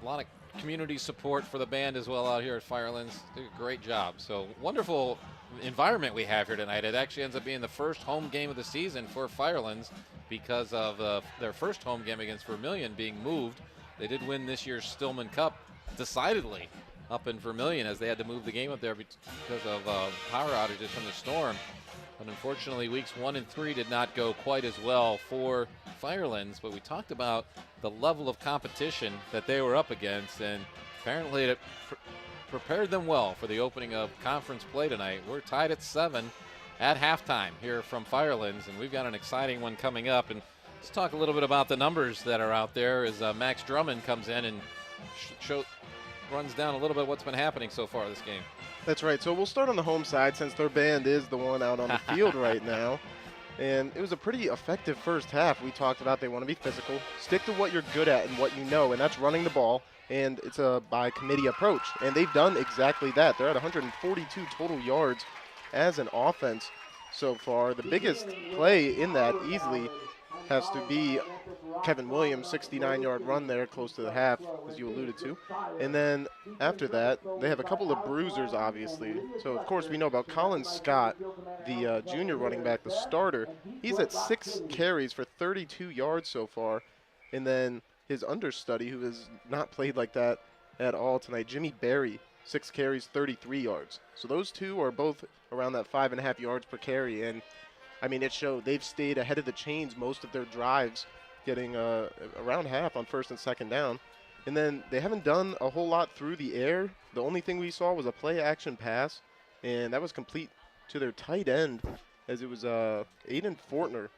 A lot of community support for the band as well out here at Firelands. They do a great job. So wonderful environment we have here tonight. It actually ends up being the first home game of the season for Firelands because of their first home game against Vermilion being moved. They did win this year's Stillman Cup decidedly up in Vermilion as they had to move the game up there because of power outages from the storm. But unfortunately, weeks 1 and 3 did not go quite as well for Firelands. But we talked about the level of competition that they were up against, and apparently it prepared them well for the opening of conference play tonight. We're tied at 7 at halftime here from Firelands, and we've got an exciting one coming up. And let's talk a little bit about the numbers that are out there as Max Drummond comes in and runs down a little bit what's been happening so far this game. That's right. So we'll start on the home side since their band is the one out on the field right now. And it was a pretty effective first half. We talked about they want to be physical, stick to what you're good at and what you know, and that's running the ball. And it's a by committee approach. And they've done exactly that. They're at 142 total yards as an offense so far. The biggest play in that easily has to be Kevin Williams' 69-yard run there close to the half, as you alluded to. And then after that, they have a couple of bruisers, obviously. So, of course, we know about Colin Scott, the junior running back, the starter. He's at 6 carries for 32 yards so far. And then his understudy, who has not played like that at all tonight, Jimmy Berry, 6 carries, 33 yards. So those two are both around that 5.5 yards per carry. And I mean, it showed they've stayed ahead of the chains most of their drives, getting around half on first and second down. And then they haven't done a whole lot through the air. The only thing we saw was a play-action pass, and that was complete to their tight end, as it was Aiden Fortner,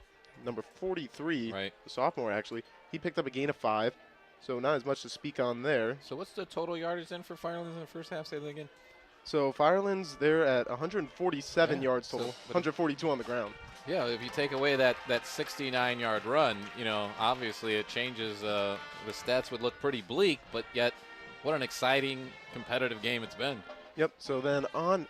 number 43, right, the sophomore actually. He picked up a gain of 5, so not as much to speak on there. So what's the total yardage then for Firelands in the first half? Say that again. So Firelands, they're at 147 yards total, 142 on the ground. Yeah, if you take away that 69-yard run, you know, obviously it changes. The stats would look pretty bleak, but yet what an exciting, competitive game it's been. Yep, so then on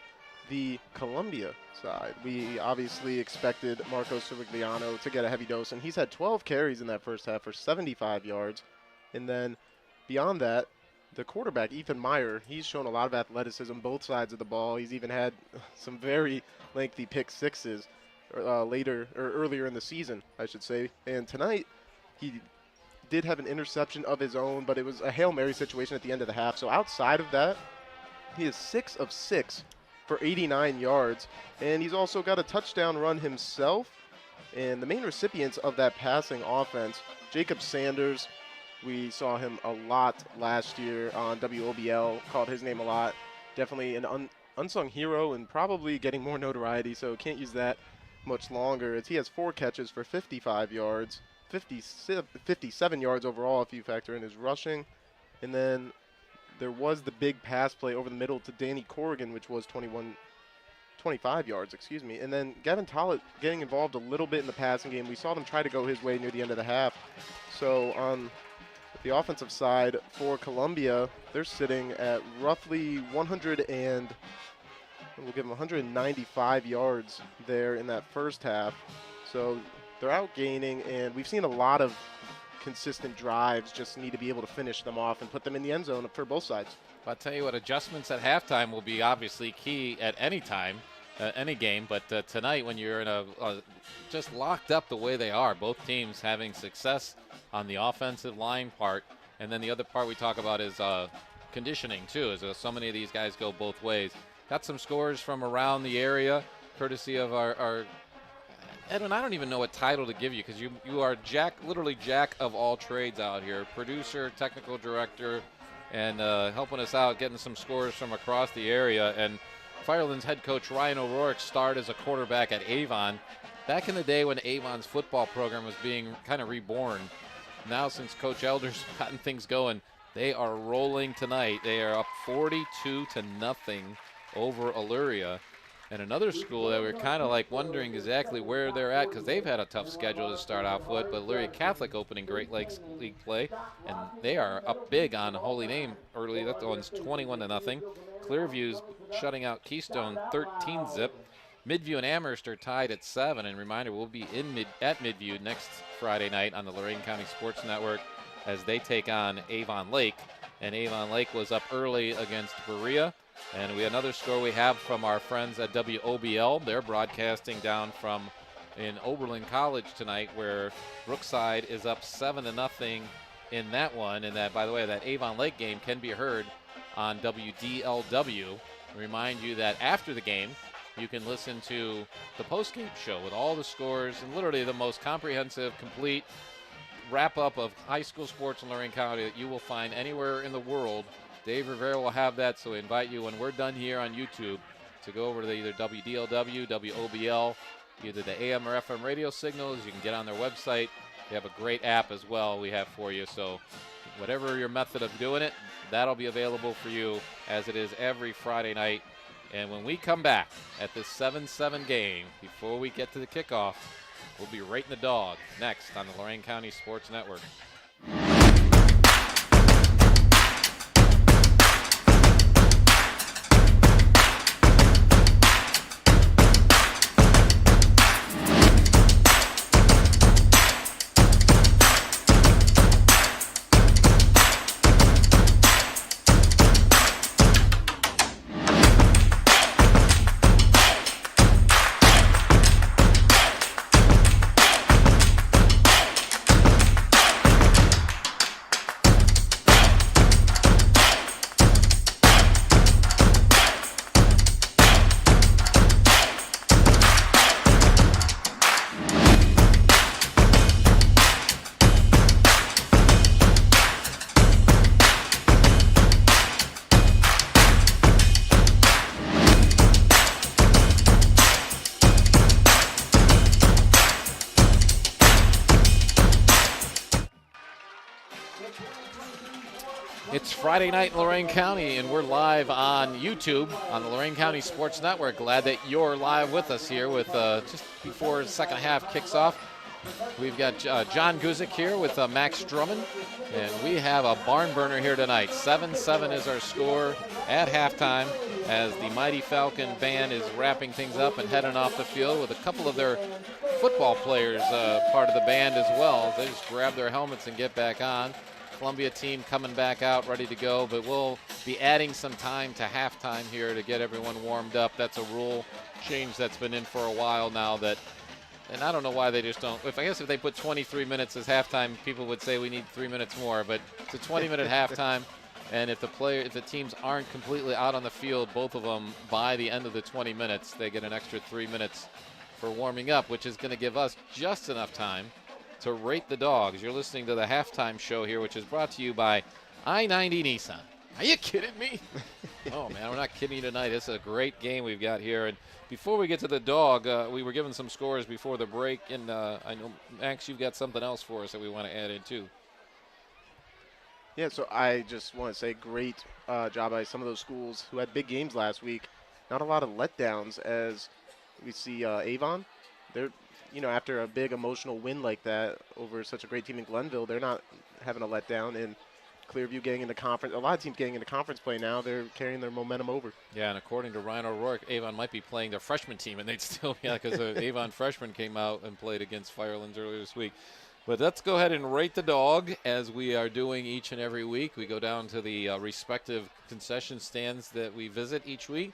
the Columbia side, we obviously expected Marco Civigliano to get a heavy dose, and he's had 12 carries in that first half for 75 yards. And then beyond that, the quarterback, Ethan Meyer, he's shown a lot of athleticism both sides of the ball. He's even had some very lengthy pick sixes earlier in the season, I should say. And tonight, he did have an interception of his own, but it was a Hail Mary situation at the end of the half. So outside of that, he is 6 of 6 for 89 yards. And he's also got a touchdown run himself. And the main recipients of that passing offense, Jacob Sanders, we saw him a lot last year on WOBL, called his name a lot. Definitely an unsung hero and probably getting more notoriety, so can't use that much longer, as he has 4 catches for 55 yards, 57 yards overall if you factor in his rushing. And then there was the big pass play over the middle to Danny Corrigan, which was 25 yards, excuse me. And then Gavin Tollett getting involved a little bit in the passing game. We saw them try to go his way near the end of the half. So on the offensive side for Columbia, they're sitting at roughly 195 yards there in that first half. So they're outgaining, and we've seen a lot of consistent drives, just need to be able to finish them off and put them in the end zone for both sides. I'll tell you what, adjustments at halftime will be obviously key at any time, any game, but tonight when you're in just locked up the way they are, both teams having success on the offensive line part, and then the other part we talk about is conditioning too, as so many of these guys go both ways. Got some scores from around the area, courtesy of our Edwin, I don't even know what title to give you, because you are literally jack of all trades out here. Producer, technical director, and helping us out, getting some scores from across the area. And Firelands head coach Ryan O'Rourke started as a quarterback at Avon. Back in the day when Avon's football program was being kind of reborn. Now since Coach Elder's gotten things going, they are rolling tonight. They are up 42-0 over Illyria. And another school that we're kind of like wondering exactly where they're at because they've had a tough schedule to start off with, but Elyria Catholic opening Great Lakes League play, and they are up big on Holy Name early. That one's 21-0. Clearview's shutting out Keystone 13-zip. Midview and Amherst are tied at 7, and reminder, we'll be at Midview next Friday night on the Lorraine County Sports Network as they take on Avon Lake, and Avon Lake was up early against Berea. And we had another score we have from our friends at WOBL. They're broadcasting down from in Oberlin College tonight, where Brookside is up 7-0 in that one. And that, by the way, that Avon Lake game can be heard on WDLW. Remind you that after the game, you can listen to the post-game show with all the scores and literally the most comprehensive, complete wrap-up of high school sports in Lorraine County that you will find anywhere in the world. Dave Rivera will have that, so we invite you when we're done here on YouTube to go over to either WDLW, WOBL, either the AM or FM radio signals. You can get on their website. They have a great app as well we have for you. So whatever your method of doing it, that'll be available for you as it is every Friday night. And when we come back at this 7-7 game, before we get to the kickoff, we'll be rating the dog next on the Lorraine County Sports Network. It's Friday night in Lorraine County, and we're live on YouTube on the Lorraine County Sports Network. Glad that you're live with us here with just before the second half kicks off. We've got John Guzik here with Max Drummond, and we have a barn burner here tonight. 7-7 is our score at halftime as the Mighty Falcon band is wrapping things up and heading off the field with a couple of their football players part of the band as well. They just grab their helmets and get back on. Columbia team coming back out ready to go, but we'll be adding some time to halftime here to get everyone warmed up. That's a rule change that's been in for a while now that, and I don't know why they just don't. I guess if they put 23 minutes as halftime, people would say we need 3 minutes more, but it's a 20-minute halftime, and if the teams aren't completely out on the field, both of them, by the end of the 20 minutes, they get an extra 3 minutes for warming up, which is going to give us just enough time to rate the dogs. You're listening to the halftime show here, which is brought to you by I-90 Nissan. Are you kidding me? Oh, man, we're not kidding you tonight. It's a great game we've got here. And before we get to the dog, we were given some scores before the break, and I know, Max, you've got something else for us that we want to add in, too. Yeah, so I just want to say great job by some of those schools who had big games last week. Not a lot of letdowns as we see Avon. They're, after a big emotional win like that over such a great team in Glenville, they're not having a letdown. And Clearview getting into conference, a lot of teams getting into conference play now, they're carrying their momentum over. Yeah, and according to Ryan O'Rourke, Avon might be playing their freshman team, and they'd still, because the Avon freshman came out and played against Firelands earlier this week. But let's go ahead and rate the dog, as we are doing each and every week. We go down to the respective concession stands that we visit each week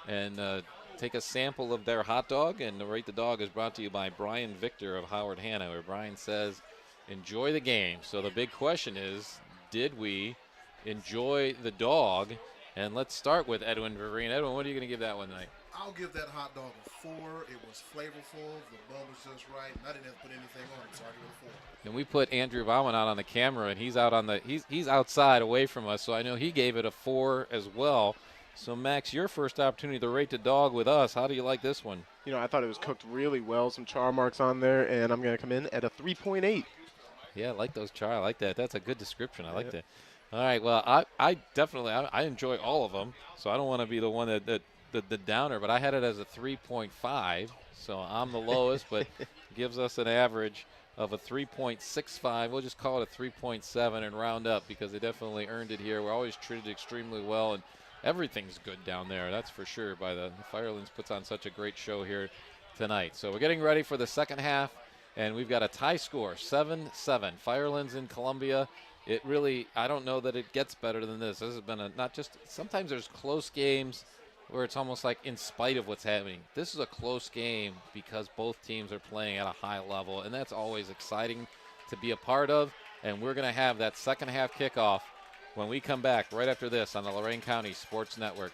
and take a sample of their hot dog. And the Rate the Dog is brought to you by Brian Victor of Howard Hanna, where Brian says, enjoy the game. So the big question is, did we enjoy the dog? And let's start with Edwin Vereen. Edwin, what are you going to give that one tonight? I'll give that hot dog a 4. It was flavorful. The bun was just right. I didn't have to put anything on it, so I'll give it a 4. And we put Andrew Bauman out on the camera, and he's out on the he's outside away from us, so I know he gave it a 4 as well. So, Max, your first opportunity to rate the dog with us. How do you like this one? I thought it was cooked really well. Some char marks on there, and I'm going to come in at a 3.8. Yeah, I like those char. I like that. That's a good description. I like that. All right, well, I definitely enjoy all of them, so I don't want to be the one that the downer, but I had it as a 3.5, so I'm the lowest, but gives us an average of a 3.65. We'll just call it a 3.7 and round up because they definitely earned it here. We're always treated extremely well, and everything's good down there, that's for sure. By the Firelands puts on such a great show here tonight. So we're getting ready for the second half, and we've got a tie score, 7-7. Firelands in Columbia. It really, I don't know that it gets better than this. This has been not just, sometimes there's close games where it's almost like in spite of what's happening. This is a close game because both teams are playing at a high level, and that's always exciting to be a part of. And we're going to have that second half kickoff when we come back right after this on the Lorraine County Sports Network.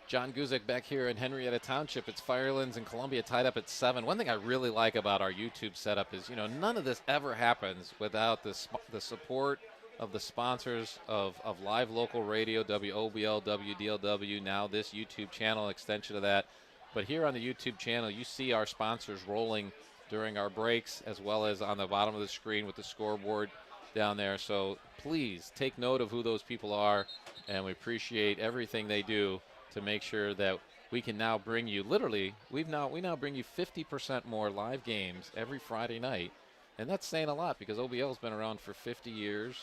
John Guzik back here in Henrietta Township. It's Firelands and Columbia tied up at 7. One thing I really like about our YouTube setup is, none of this ever happens without the support of the sponsors of live local radio, WOBL, WDLW, now this YouTube channel, extension of that. But here on the YouTube channel, you see our sponsors rolling during our breaks, as well as on the bottom of the screen with the scoreboard down there. So please take note of who those people are, and we appreciate everything they do to make sure that we can now bring you, literally, we now bring you 50% more live games every Friday night. And that's saying a lot because OBL's been around for 50 years.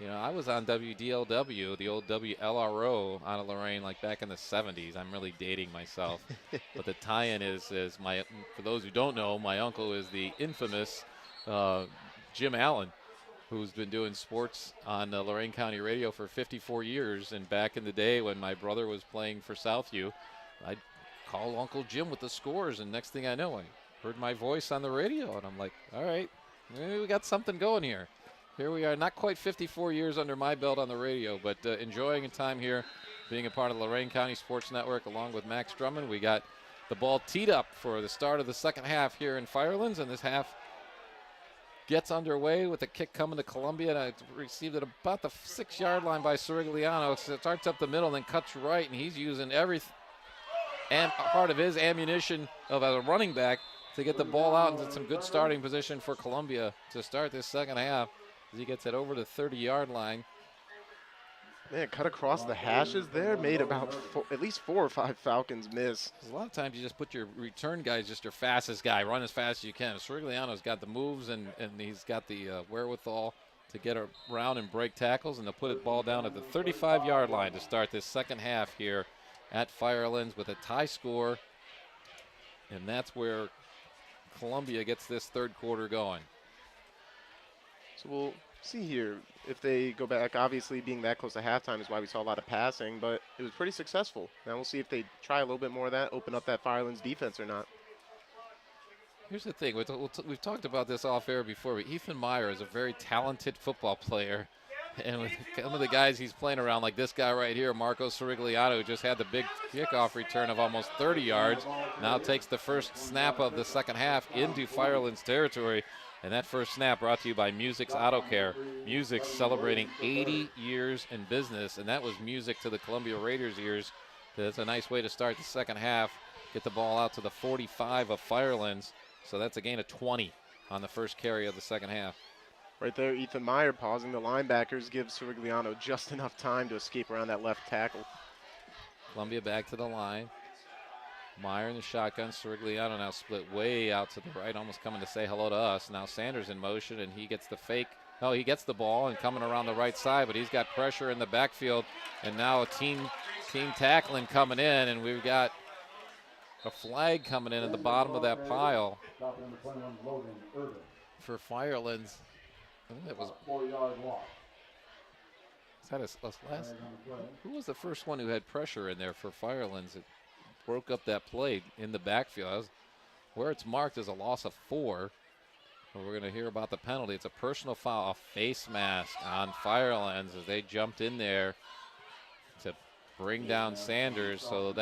I was on WDLW, the old WLRO out of Lorraine, like back in the 70s. I'm really dating myself. But the tie-in is for those who don't know, my uncle is the infamous Jim Allen, who's been doing sports on Lorraine County radio for 54 years. And back in the day when my brother was playing for Southview, I'd call Uncle Jim with the scores, and next thing I know, I heard my voice on the radio, and I'm like, all right, maybe we got something going here. Here we are, not quite 54 years under my belt on the radio, but enjoying a time here being a part of the Lorraine County Sports Network along with Max Drummond. We got the ball teed up for the start of the second half here in Firelands, and this half gets underway with a kick coming to Columbia, and I received it about the 6-yard line by Sorigliano. So it starts up the middle and then cuts right, and he's using every part of his ammunition of as a running back to get the ball out into some good starting position for Columbia to start this second half as he gets it over the 30-yard line. Man, cut across the hashes there, made about at least 4 or 5 Falcons miss. A lot of times you just put your return guy as just your fastest guy, run as fast as you can. Sorigliano's got the moves and he's got the wherewithal to get around and break tackles and to put the ball down at the 35-yard line to start this second half here at Firelands with a tie score. And that's where Columbia gets this third quarter going. So we'll see here if they go back. Obviously, being that close to halftime is why we saw a lot of passing, but it was pretty successful. Now we'll see if they try a little bit more of that, open up that Firelands defense or not. Here's the thing. We've talked about this off air before, but Ethan Meyer is a very talented football player. And with some of the guys he's playing around, like this guy right here, Marco Sorigliano, who just had the big kickoff return of almost 30 yards, now takes the first snap of the second half into Firelands territory. And that first snap brought to you by Music's Auto Care. Music's celebrating 80 years in business, and that was music to the Columbia Raiders' ears. That's a nice way to start the second half. Get the ball out to the 45 of Firelands. So that's a gain of 20 on the first carry of the second half. Right there, Ethan Meyer pausing the linebackers, gives Sorigliano just enough time to escape around that left tackle. Columbia back to the line. Meyer in the shotgun. Sorigliano now split way out to the right, almost coming to say hello to us. Now Sanders in motion, and he gets the fake. Oh, he gets the ball and coming around the right side, but he's got pressure in the backfield. And now a team tackling coming in, and we've got a flag coming in at the bottom of that pile for Firelands. I think that was 4-yard loss. Is that a last? Who was the first one who had pressure in there for Firelands? It broke up that play in the backfield. Where it's marked as a loss of 4. We're going to hear about the penalty. It's a personal foul, a face mask on Firelands as they jumped in there to bring down Sanders. So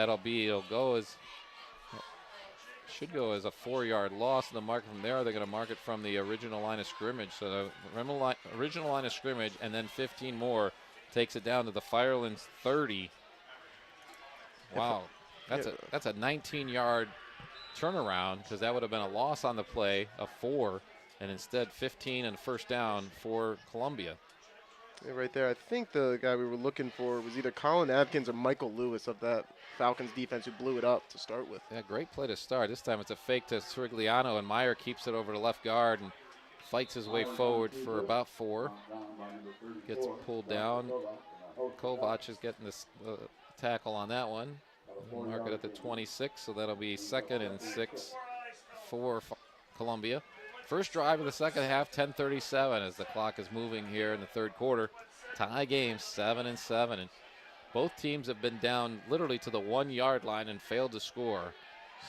should go as a 4-yard loss. And the mark from there, they're going to mark it from the original line of scrimmage. So the original line of scrimmage and then 15 more takes it down to the Firelands 30. Wow, that's a 19-yard turnaround, because that would have been a loss on the play of 4, and instead 15 and first down for Columbia. Yeah, right there, I think the guy we were looking for was either Colin Adkins or Michael Lewis of that Falcons defense who blew it up to start with. Yeah, great play to start. This time it's a fake to Srigliano, and Meyer keeps it over to left guard and fights his way forward for about 4. Gets pulled down. Kovac is getting this tackle on that one. We'll mark it at the 26, so that'll be 2nd and 6 for Columbia. First drive of the second half, 10:37 as the clock is moving here in the third quarter. Tie game, 7-7, and both teams have been down literally to the 1-yard line and failed to score.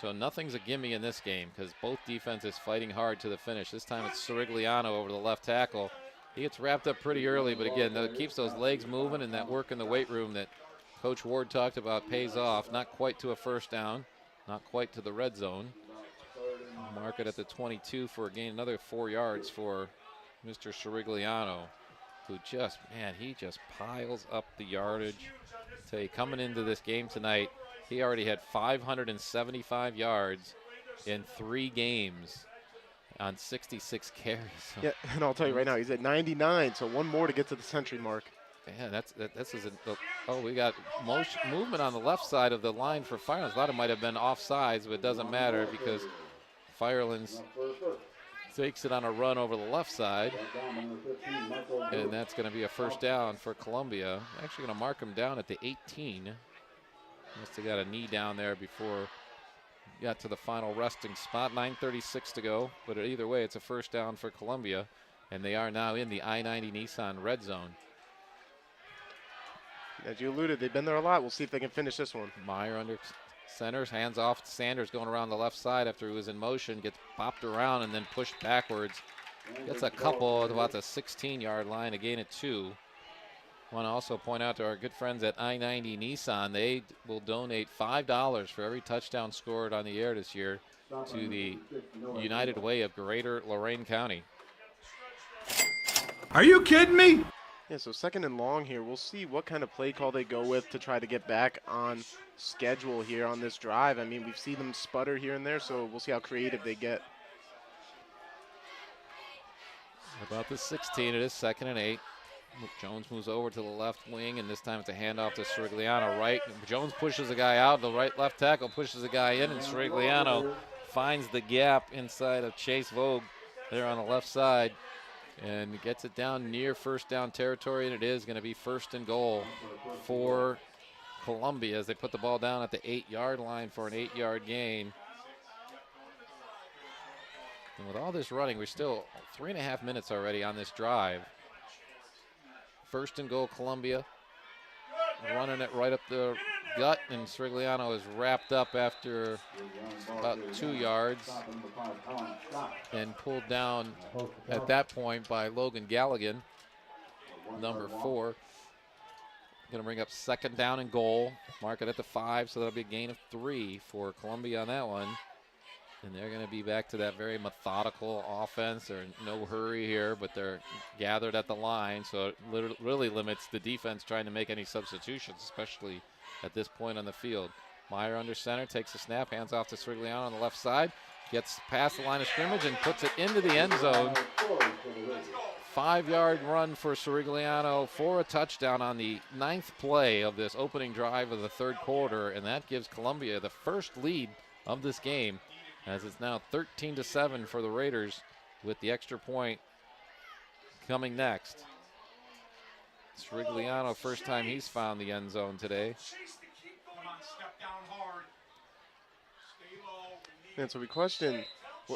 So nothing's a gimme in this game, because both defenses fighting hard to the finish. This time it's Srigliano over the left tackle. He gets wrapped up pretty early, but again, that keeps those legs moving, and that work in the weight room that Coach Ward talked about pays off. Not quite to a first down, not quite to the red zone. Mark it at the 22 for a gain, another 4 yards for Mr. Srigliano, who he just piles up the yardage. I tell you, coming into this game tonight, he already had 575 yards in 3 games on 66 carries. Yeah, and I'll tell you right now, he's at 99, so 1 more to get to the century mark. Yeah, we got movement on the left side of the line for Firelands. Thought it might have been offsides, but it doesn't matter because Firelands takes it on a run over the left side, and that's going to be a first down for Columbia. Actually going to mark him down at the 18. Must have got a knee down there before he got to the final resting spot. 9:36 to go, but either way, it's a first down for Columbia, and they are now in the I-90 Nissan red zone. As you alluded, they've been there a lot. We'll see if they can finish this one. Meyer under centers, hands off. Sanders going around the left side after he was in motion, gets popped around and then pushed backwards. Gets a couple at about the 16-yard line, a gain of 2. Want to also point out to our good friends at I-90 Nissan, they will donate $5 for every touchdown scored on the air this year to the United Way of Greater Lorraine County. Are you kidding me? Yeah, so 2nd and long here. We'll see what kind of play call they go with to try to get back on schedule here on this drive. I mean, we've seen them sputter here and there, so we'll see how creative they get. About the 16, it is 2nd and 8. Jones moves over to the left wing, and this time it's a handoff to Srigliano right. Jones pushes the guy out. The left tackle pushes the guy in, and Srigliano finds the gap inside of Chase Vogue there on the left side and gets it down near first down territory, and it is going to be 1st and goal for Columbia as they put the ball down at the 8-yard line for an 8-yard gain. And with all this running, we're still 3.5 minutes already on this drive. 1st and goal, Columbia. Running it right up the gut, and Srigliano is wrapped up after about 2 yards and pulled down at that point by Logan Galligan, number 4. Going to bring up 2nd down and goal. Mark it at the 5, so that'll be a gain of 3 for Columbia on that one. And they're going to be back to that very methodical offense. They're in no hurry here, but they're gathered at the line, so it really limits the defense trying to make any substitutions, especially at this point on the field. Meyer under center, takes the snap, hands off to Srigliano on the left side, gets past the line of scrimmage and puts it into the end zone. 5-yard run for Srigliano for a touchdown on the 9th play of this opening drive of the third quarter, and that gives Columbia the first lead of this game, as it's now 13-7 for the Raiders with the extra point coming next. Srigliano, first time he's found the end zone today. And so we question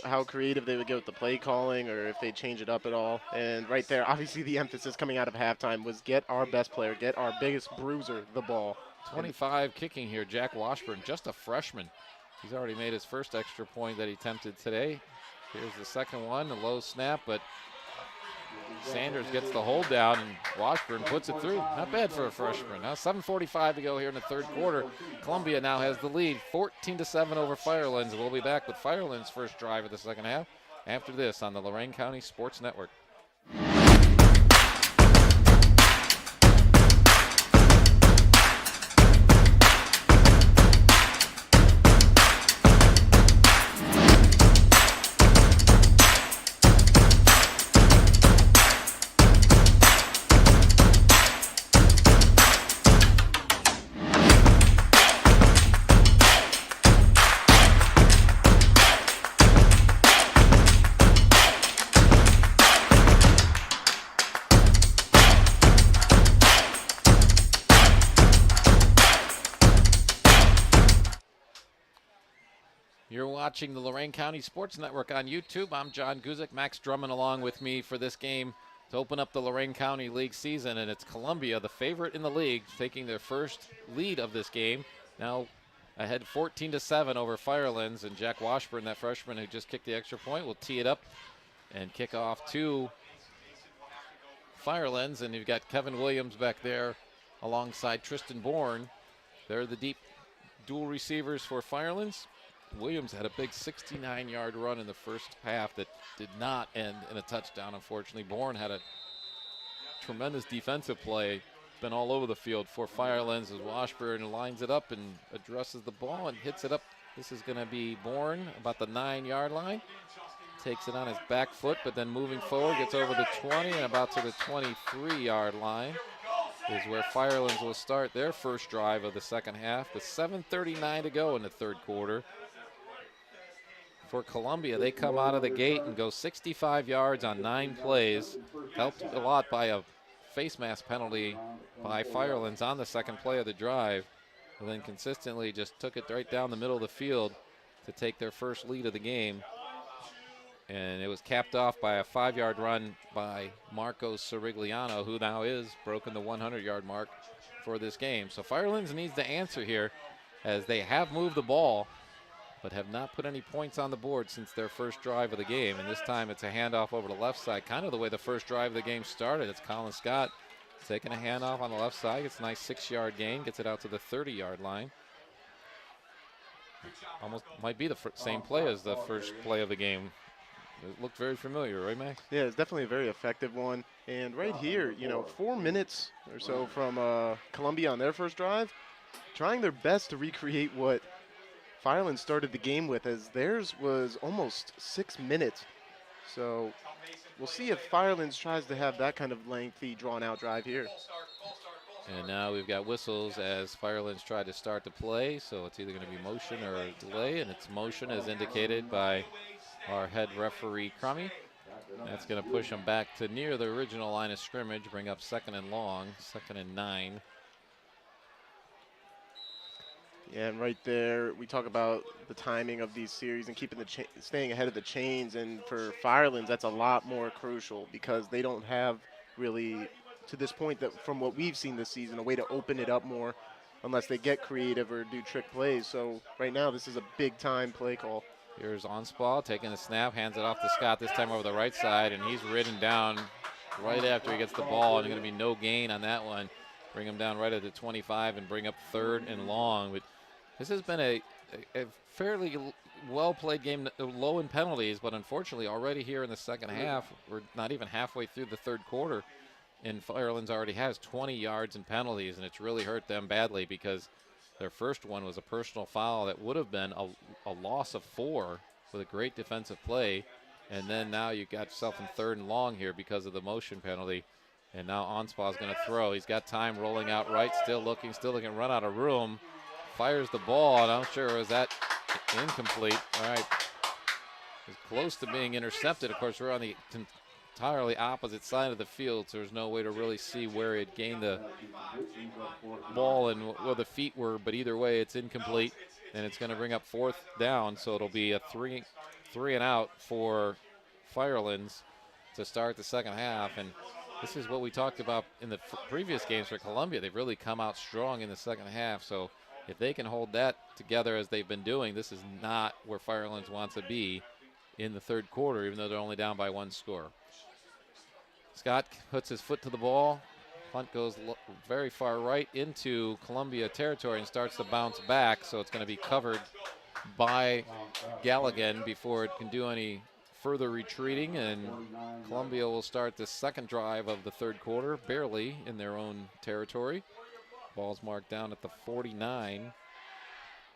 how creative they would get with the play calling or if they change it up at all. And right there, obviously the emphasis coming out of halftime was get our best player, get our biggest bruiser the ball. 25 kicking here, Jack Washburn, just a freshman. He's already made his first extra point that he attempted today. Here's the second one, a low snap, but Sanders gets the hold down, and Washburn puts it through. Not bad for a freshman. Now 7:45 to go here in the third quarter. Columbia now has the lead, 14-7 over Firelands. We'll be back with Firelands' first drive of the second half after this on the Lorraine County Sports Network. You're watching the Lorraine County Sports Network on YouTube. I'm John Guzik. Max Drummond along with me for this game to open up the Lorraine County League season. And it's Columbia, the favorite in the league, taking their first lead of this game. Now ahead 14-7 over Firelands. And Jack Washburn, that freshman who just kicked the extra point, will tee it up and kick off to Firelands. And you've got Kevin Williams back there alongside Tristan Bourne. They're the deep dual receivers for Firelands. Williams had a big 69-yard run in the first half that did not end in a touchdown, unfortunately. Bourne had a tremendous defensive play, been all over the field for Firelands as Washburn lines it up and addresses the ball and hits it up. This is going to be Bourne about the 9-yard line. Takes it on his back foot, but then moving forward, gets over the 20 and about to the 23-yard line is where Firelands will start their first drive of the second half. With 7:39 to go in the third quarter. For Columbia, they come out of the gate and go 65 yards on 9 plays. Helped a lot by a face mask penalty by Firelands on the second play of the drive. And then consistently just took it right down the middle of the field to take their first lead of the game. And it was capped off by a 5-yard run by Marcos Sirigliano, who now is broken the 100-yard mark for this game. So Firelands needs to answer here as they have moved the ball, but have not put any points on the board since their first drive of the game. And this time it's a handoff over the left side, kind of the way the first drive of the game started. It's Colin Scott taking a handoff on the left side. Gets a nice 6-yard gain, gets it out to the 30-yard line. Almost might be the same play as the first play of the game. It looked very familiar, right, Max? Yeah, it's definitely a very effective one. And right here, 4 minutes or so from Columbia on their first drive, trying their best to recreate what Firelands started the game with, as theirs was almost 6 minutes. So we'll see if Firelands tries to have that kind of lengthy, drawn-out drive here. And now we've got whistles as Firelands try to start the play. So it's either going to be motion or a delay, and it's motion as indicated by our head referee, Crummy. That's going to push them back to near the original line of scrimmage, bring up 2nd and long, 2nd and 9. Yeah, and right there, we talk about the timing of these series and keeping staying ahead of the chains. And for Firelands, that's a lot more crucial because they don't have really, to this point, that from what we've seen this season, a way to open it up more unless they get creative or do trick plays. So right now, this is a big-time play call. Here's Onspaw taking the snap, hands it off to Scott, this time over the right side, and he's ridden down right after he gets the ball, and going to be no gain on that one. Bring him down right at the 25 and bring up 3rd and long. But this has been a fairly well-played game, low in penalties, but unfortunately already here in the second half, we're not even halfway through the third quarter, and Firelands already has 20 yards in penalties, and it's really hurt them badly because their first one was a personal foul that would have been a loss of 4 with a great defensive play. And then now you got yourself in 3rd and long here because of the motion penalty. And now Onspaw's going to throw. He's got time rolling out right, still looking, run out of room. Fires the ball, and I'm sure is that incomplete. All right. It's close to being intercepted. Of course, we're on the entirely opposite side of the field, so there's no way to really see where it gained the ball and where the feet were, but either way it's incomplete, and it's going to bring up 4th down, so it'll be a three and out for Firelands to start the second half. And this is what we talked about in the previous games for Columbia. They've really come out strong in the second half, so if they can hold that together as they've been doing, this is not where Firelands wants to be in the third quarter, even though they're only down by 1 score. Scott puts his foot to the ball. Punt goes very far right into Columbia territory and starts to bounce back, so it's going to be covered by Galligan before it can do any further retreating, and Columbia will start the second drive of the third quarter, barely in their own territory. Ball's marked down at the 49,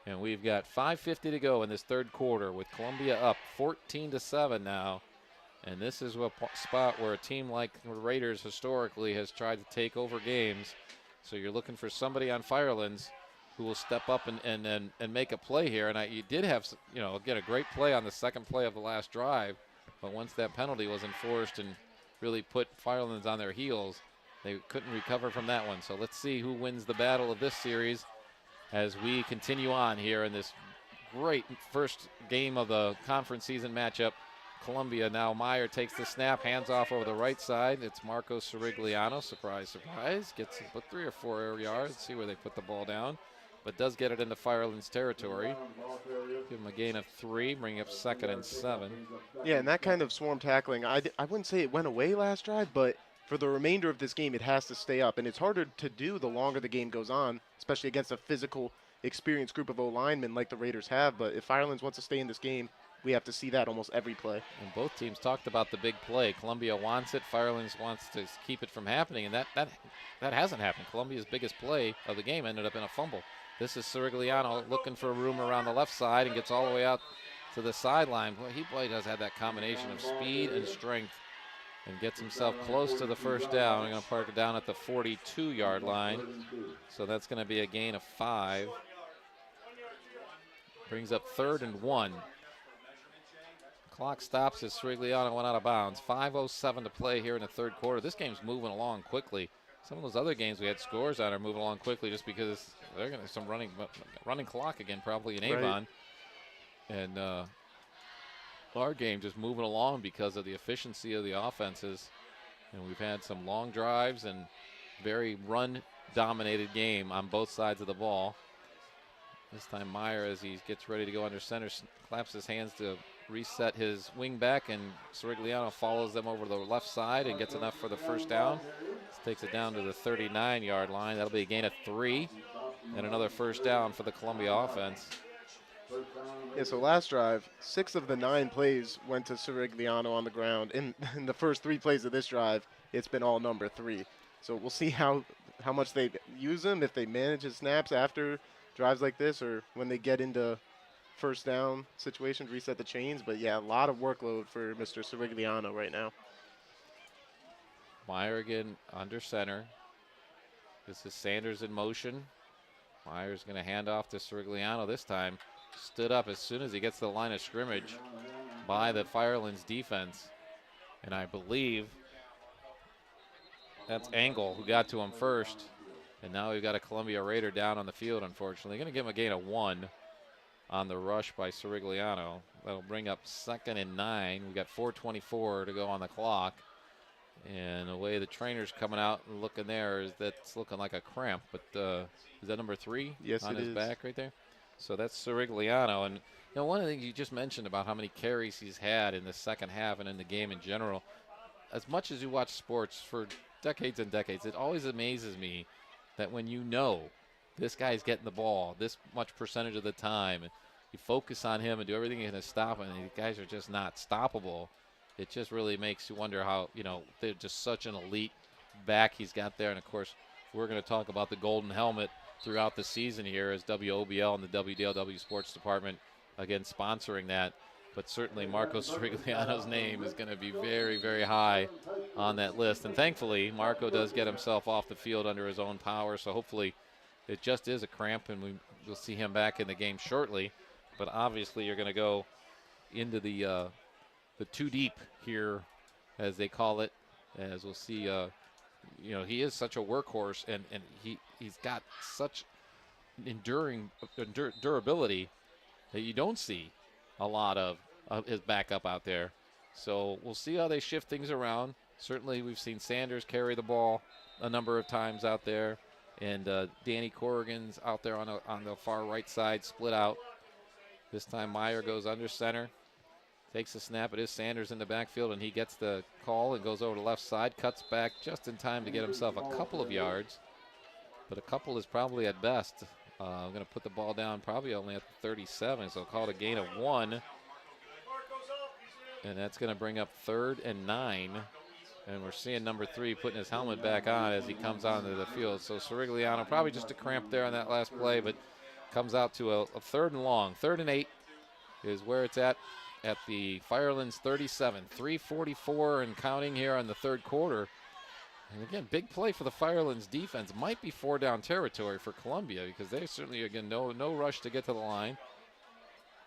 and we've got 5:50 to go in this third quarter with Columbia up 14-7 now. And this is a spot where a team like the Raiders historically has tried to take over games. So you're looking for somebody on Firelands who will step up and make a play here. And you did have, again, a great play on the second play of the last drive. But once that penalty was enforced and really put Firelands on their heels, they couldn't recover from that one. So let's see who wins the battle of this series as we continue on here in this great first game of the conference season matchup. Columbia now. Meyer takes the snap, hands off over the right side. It's Marco Sirigliano. Surprise, surprise. Gets about 3 or 4 yards. See where they put the ball down, but does get it into Firelands territory. Give him a gain of 3, bring up 2nd and 7. Yeah, and that kind of swarm tackling, I wouldn't say it went away last drive, but for the remainder of this game, it has to stay up. And it's harder to do the longer the game goes on, especially against a physical, experienced group of O-linemen like the Raiders have. But if Firelands wants to stay in this game, we have to see that almost every play. And both teams talked about the big play. Columbia wants it. Firelands wants to keep it from happening, and that hasn't happened. Columbia's biggest play of the game ended up in a fumble. This is Sirigliano looking for room around the left side and gets all the way out to the sideline. Boy, he does have that combination of speed and strength and gets himself close to the first down. I'm going to park it down at the 42-yard line. So that's going to be a gain of 5. Brings up 3rd and 1. Clock stops as Sirigliano went out of bounds. 5:07 to play here in the third quarter. This game's moving along quickly. Some of those other games we had scores on are moving along quickly just because they're going to some running clock again, probably in Avon. Right. And our game just moving along because of the efficiency of the offenses. And we've had some long drives and very run-dominated game on both sides of the ball. This time Meyer, as he gets ready to go under center, claps his hands to reset his wing back, and Sirigliano follows them over to the left side and gets enough for the first down. This takes it down to the 39-yard line. That'll be a gain of 3 and another first down for the Columbia offense. Yeah, so last drive, 6 of the 9 plays went to Sirigliano on the ground. In the first 3 plays of this drive, it's been all number 3. So we'll see how much they use him, if they manage his snaps after drives like this or when they get into first down situations, reset the chains. But yeah, a lot of workload for Mr. Sirigliano right now. Meyer again under center. This is Sanders in motion. Meyer's going to hand off to Sirigliano this time. Stood up as soon as he gets to the line of scrimmage by the Firelands defense. And I believe that's Angle who got to him first. And now we've got a Columbia Raider down on the field, unfortunately. Going to give him a gain of 1 on the rush by Sirigliano. That'll bring up 2nd and 9. We've got 4:24 to go on the clock. And the way the trainer's coming out and looking there is that's looking like a cramp. But is that number 3 yes, on it his is. back right there? So that's Sirigliano. And one of the things you just mentioned about how many carries he's had in the second half and in the game in general, as much as you watch sports for decades and decades, it always amazes me that when you know this guy's getting the ball this much percentage of the time, and you focus on him and do everything you can to stop him, and these guys are just not stoppable. It just really makes you wonder how, they're just such an elite back he's got there. And, of course, we're going to talk about the golden helmet throughout the season here as WOBL and the WDLW Sports Department, again, sponsoring that. But certainly Marco Sirigliano's name is going to be very, very high on that list. And thankfully, Marco does get himself off the field under his own power. So hopefully it just is a cramp, and we'll see him back in the game shortly. But obviously you're going to go into the two deep here, as they call it, as we'll see. He is such a workhorse, and he's got such durability that you don't see a lot of his backup out there. So we'll see how they shift things around. Certainly we've seen Sanders carry the ball a number of times out there, and Danny Corrigan's out there on the far right side, split out. This time Meyer goes under center. Takes the snap. It is Sanders in the backfield, and he gets the call and goes over to the left side. Cuts back just in time to get himself a couple of yards. But a couple is probably at best. I'm going to put the ball down probably only at the 37, so call it a gain of 1. And that's going to bring up 3rd and 9. And we're seeing number 3 putting his helmet back on as he comes onto the field. So Sirigliano probably just a cramp there on that last play, but comes out to a 3rd and long. 3rd and 8 is where it's at the Firelands 37. 3:44 and counting here on the 3rd quarter. And again, big play for the Firelands defense. Might be 4-down territory for Columbia because they certainly, again, no rush to get to the line.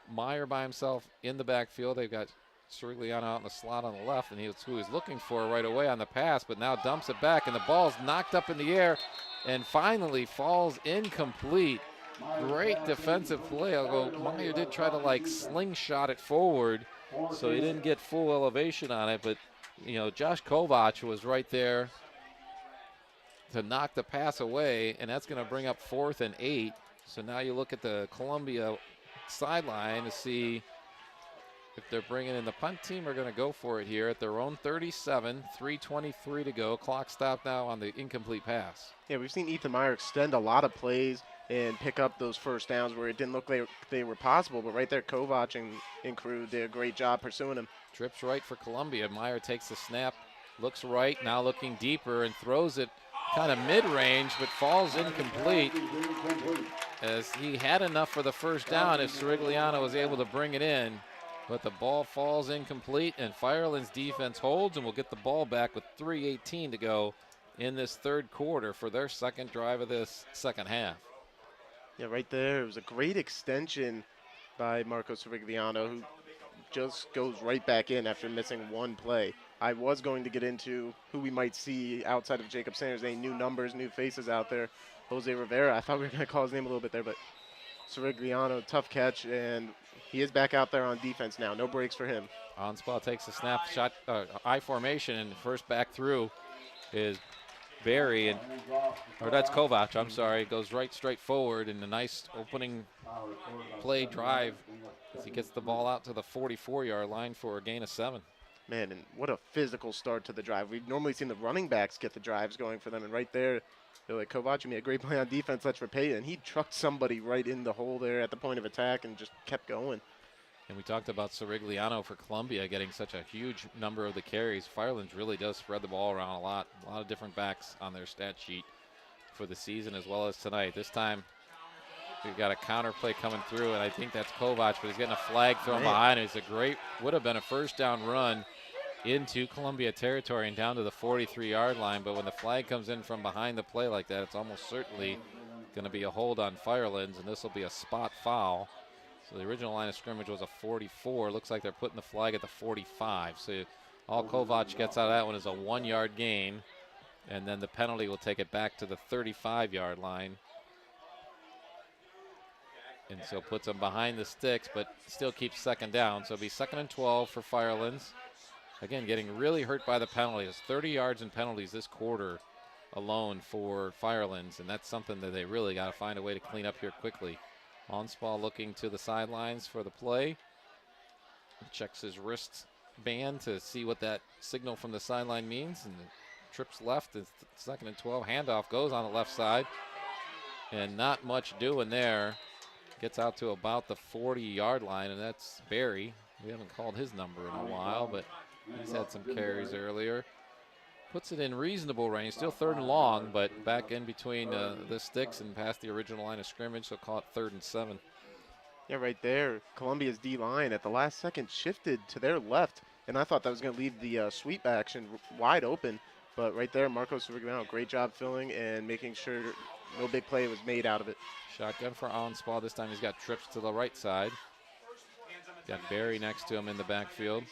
Meyer by himself in the backfield. They've got Sirigliano out in the slot on the left, and that's who he's looking for right away on the pass, but now dumps it back, and the ball's knocked up in the air and finally falls incomplete. Great defensive play, although Meyer did try to like slingshot it forward, so he didn't get full elevation on it, but you know, Josh Kovac was right there to knock the pass away, and that's going to bring up 4th and 8. So now you look at the Columbia sideline to see if they're bringing in the punt team or going to go for it here at their own 37, 3:23 to go. Clock stopped now on the incomplete pass. Yeah, we've seen Ethan Meyer extend a lot of plays and pick up those first downs where it didn't look like they were possible, but right there Kovac and crew did a great job pursuing him. Trips right for Columbia. Meyer takes the snap, looks right, now looking deeper, and throws it kind of mid-range, but falls incomplete as he had enough for the first down if Sirigliano was able to bring it in. But the ball falls incomplete, and Firelands defense holds and will get the ball back with 3:18 to go in this 3rd quarter for their 2nd drive of this 2nd half. Yeah, right there. It was a great extension by Marco Sirigliano, who just goes right back in after missing 1 play. I was going to get into who we might see outside of Jacob Sanders. Any new numbers, new faces out there. Jose Rivera, I thought we were going to call his name a little bit there, but Sirigliano, tough catch, and he is back out there on defense now. No breaks for him. Onspaw takes the snap, shot, I formation, and first back through is Barry, or that's Kovac, I'm sorry. Goes right straight forward in a nice opening play drive as he gets the ball out to the 44-yard line for a gain of 7. Man, and what a physical start to the drive. We've normally seen the running backs get the drives going for them, and right there, they're like, Kovac, you made a great play on defense, let's repay it. And he trucked somebody right in the hole there at the point of attack and just kept going. And we talked about Sirigliano for Columbia getting such a huge number of the carries. Firelands really does spread the ball around a lot of different backs on their stat sheet for the season as well as tonight. This time, we've got a counter play coming through, and I think that's Kovac, but he's getting a flag thrown behind him. It's a great, would have been a 1st down run into Columbia territory and down to the 43-yard line, but when the flag comes in from behind the play like that, it's almost certainly going to be a hold on Firelands, and this will be a spot foul. So the original line of scrimmage was a 44. Looks like they're putting the flag at the 45. So all Kovac gets out of that one is a 1-yard gain, and then the penalty will take it back to the 35-yard line. And so puts them behind the sticks, but still keeps 2nd down. So it'll be 2nd and 12 for Firelands. Again, getting really hurt by the penalties. 30 yards in penalties this quarter alone for Firelands, and that's something that they really got to find a way to clean up here quickly. Onspaw looking to the sidelines for the play. Checks his wrist band to see what that signal from the sideline means, and trips left. It's 2nd and 12. Handoff goes on the left side, and not much doing there. Gets out to about the 40-yard line, and that's Barry. We haven't called his number in a while, but he's had some carries earlier. Puts it in reasonable range. Still 3rd and long, but back in between the sticks and past the original line of scrimmage, so call it 3rd and 7. Yeah, right there. Columbia's D-line at the last second shifted to their left, and I thought that was going to leave the sweep action wide open. But right there, Marco Sirigliano, great job filling and making sure no big play was made out of it. Shotgun for Onspaw. This time he's got trips to the right side. Got Barry next to him in the backfield.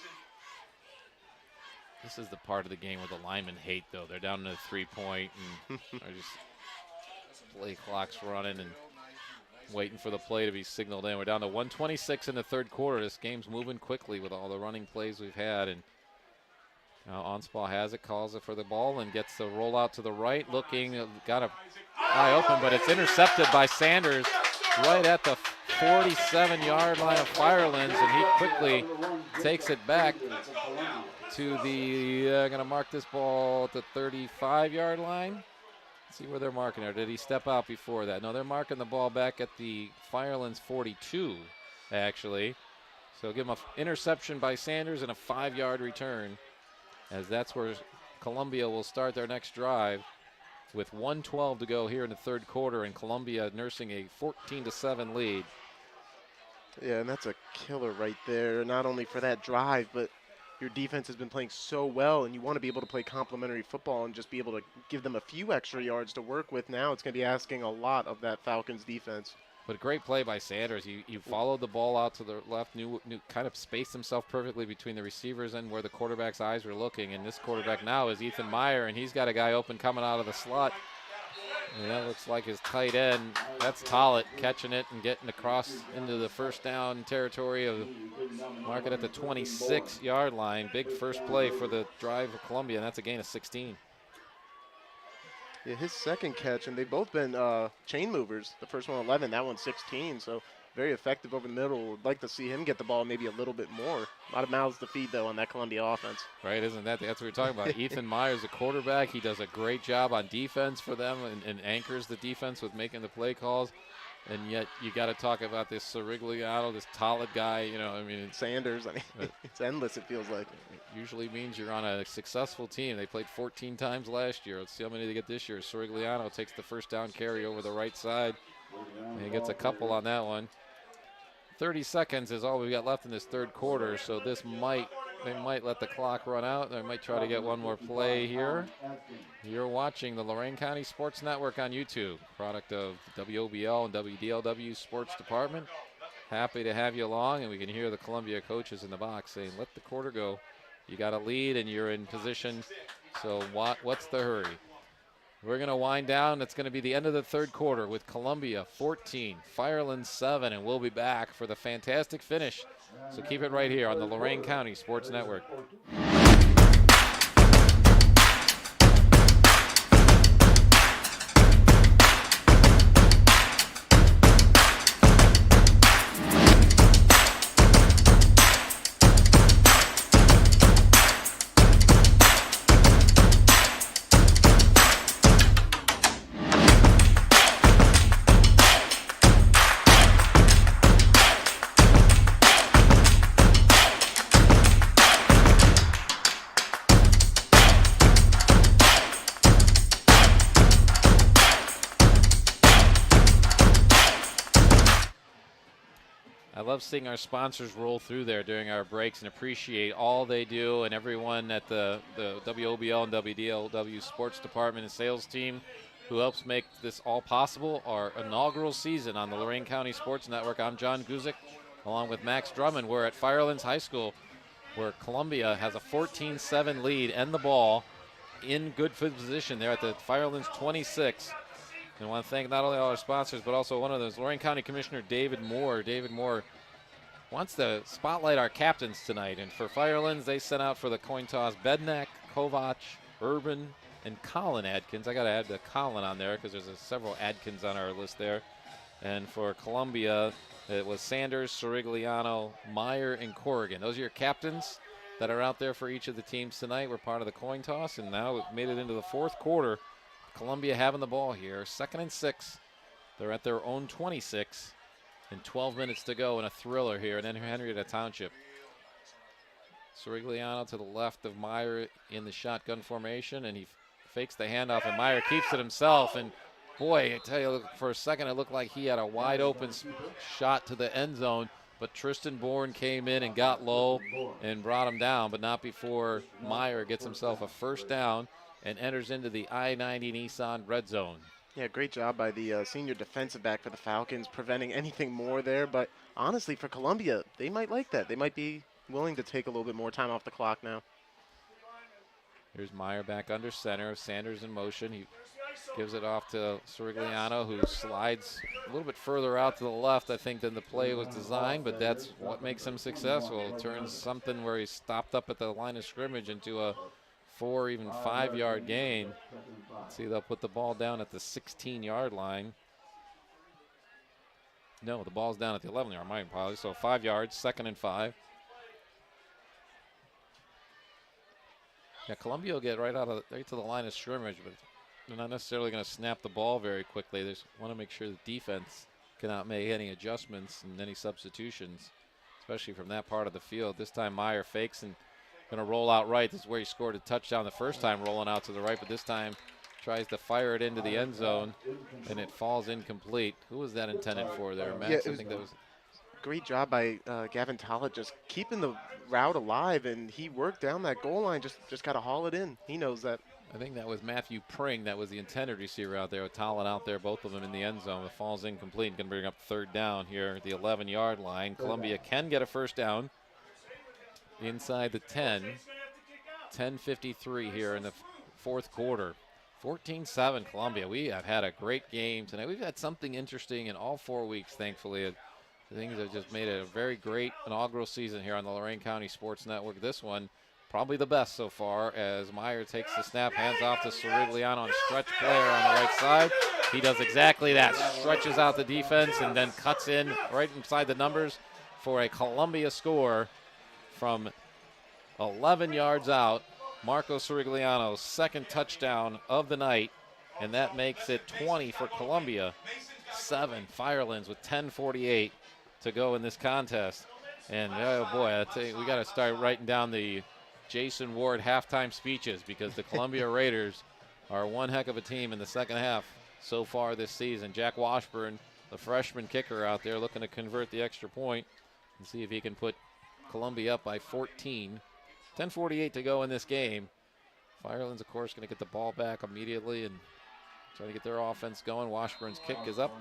This is the part of the game where the linemen hate, though. They're down to the 3-point, and they're just play clock's running and waiting for the play to be signaled in. We're down to 1:26 in the 3rd quarter. This game's moving quickly with all the running plays we've had. And now Onspaw has it, calls it for the ball, and gets the rollout to the right. Looking, got a eye open, but it's intercepted by Sanders right at the 47-yard line of Firelands, and he quickly takes it back to the, going to mark this ball at the 35-yard line. Let's see where they're marking it. Did he step out before that? No, they're marking the ball back at the Firelands 42, actually. So give him an interception by Sanders and a 5-yard return, as that's where Columbia will start their next drive with 1:12 to go here in the third quarter, and Columbia nursing a 14-7 lead. Yeah, and that's a killer right there, not only for that drive, but your defense has been playing so well, and you want to be able to play complementary football and just be able to give them a few extra yards to work with. Now it's going to be asking a lot of that Falcons defense. But a great play by Sanders. He followed the ball out to the left, knew kind of spaced himself perfectly between the receivers and where the quarterback's eyes were looking. And this quarterback now is Ethan Meyer, and he's got a guy open coming out of the slot. And that looks like his tight end. That's Tollett catching it and getting across into the first down territory of market at the 26-yard line. Big first play for the drive of Columbia, and that's a gain of 16. Yeah, his second catch, and they've both been chain movers. The first one 11, that one 16, so very effective over the middle. Would like to see him get the ball maybe a little bit more. A lot of mouths to feed, though, on that Columbia offense. Right, isn't that? That's what we're talking about. Ethan Meyer's the quarterback. He does a great job on defense for them and anchors the defense with making the play calls. And yet you got to talk about this Sirigliano, this Tollett guy. You know, I mean, Sanders. I mean, it's endless. It feels like. It usually means you're on a successful team. They played 14 times last year. Let's see how many they get this year. Sirigliano takes the first down carry over the right side, and he gets a couple on that one. 30 seconds is all we've got left in this third quarter, so they might let the clock run out. They might try to get one more play here. You're watching the Lorraine County Sports Network on YouTube, product of WOBL and WDLW Sports Department. Happy to have you along, and we can hear the Columbia coaches in the box saying, let the quarter go. You got a lead, and you're in position, so what's the hurry? We're going to wind down. It's going to be the end of the third quarter with Columbia 14, Firelands 7, and we'll be back for the fantastic finish. So keep it right here on the Lorraine County Sports Network. I love seeing our sponsors roll through there during our breaks and appreciate all they do, and everyone at the WOBL and WDLW Sports Department and sales team who helps make this all possible. Our inaugural season on the Lorraine County Sports Network. I'm John Guzik, along with Max Drummond. We're at Firelands High School, where Columbia has a 14-7 lead and the ball in good position there at the Firelands 26. And I want to thank not only all our sponsors, but also one of those, Lorraine County Commissioner David Moore. David Moore wants to spotlight our captains tonight. And for Firelands, they sent out for the coin toss Bednack, Kovac, Urban, and Colin Adkins. I got to add the Colin on there because there's several Adkins on our list there. And for Columbia, it was Sanders, Sirigliano, Meyer, and Corrigan. Those are your captains that are out there for each of the teams tonight. We're part of the coin toss, and now we've made it into the fourth quarter. Columbia having the ball here, 2nd and 6. They're at their own 26, and 12 minutes to go in a thriller here in Henrietta Township. Sirigliano to the left of Meyer in the shotgun formation, and he fakes the handoff, and Meyer keeps it himself. And boy, I tell you, for a second it looked like he had a wide open shot to the end zone, but Tristan Bourne came in and got low and brought him down, but not before Meyer gets himself a first down and enters into the I-90 Nissan red zone. Yeah, great job by the senior defensive back for the Falcons, preventing anything more there. But honestly, for Columbia, they might like that. They might be willing to take a little bit more time off the clock now. Here's Meyer back under center. Sanders in motion. He gives it off to Sirigliano, who slides a little bit further out to the left, I think, than the play was designed, but that's what makes him successful. It turns something where he stopped up at the line of scrimmage into a 4, even 5-yard gain. Let's see, they'll put the ball down at the 16-yard line. No, the ball's down at the 11-yard. My apologies. So 5 yards, 2nd and 5. Yeah, Columbia will get right to the line of scrimmage, but they're not necessarily going to snap the ball very quickly. They just want to make sure the defense cannot make any adjustments and any substitutions, especially from that part of the field. This time Meyer fakes and going to roll out right. This is where he scored a touchdown the first time, rolling out to the right, but this time tries to fire it into the end zone, and it falls incomplete. Who was that intended for there, Max? Yeah, I think that was great job by Gavin Tollett just keeping the route alive, and he worked down that goal line, just got to haul it in. He knows that. I think that was Matthew Pring. That was the intended receiver out there with Tollett out there, both of them in the end zone. It falls incomplete. Going to bring up 3rd down here at the 11-yard line. Columbia can get a first down inside the 10. 10:53 here in the 4th quarter. 14-7 Columbia. We have had a great game tonight. We've had something interesting in all 4 weeks, thankfully. Things have just made it a very great inaugural season here on the Lorraine County Sports Network. This one, probably the best so far, as Meyer takes the snap, hands off to Sorigliano on a stretch player on the right side. He does exactly that, stretches out the defense and then cuts in right inside the numbers for a Columbia score from 11 yards out. Marco Sorigliano's 2nd touchdown of the night, and that makes it 20 for Columbia. 7 Firelands with 10:48 to go in this contest. And oh boy, I tell you, we got to start writing down the Jason Ward halftime speeches, because the Columbia Raiders are one heck of a team in the second half so far this season. Jack Washburn, the freshman kicker out there, looking to convert the extra point and see if he can put Columbia up by 14. 10:48 to go in this game. Firelands, of course, going to get the ball back immediately and try to get their offense going. Washburn's kick is up,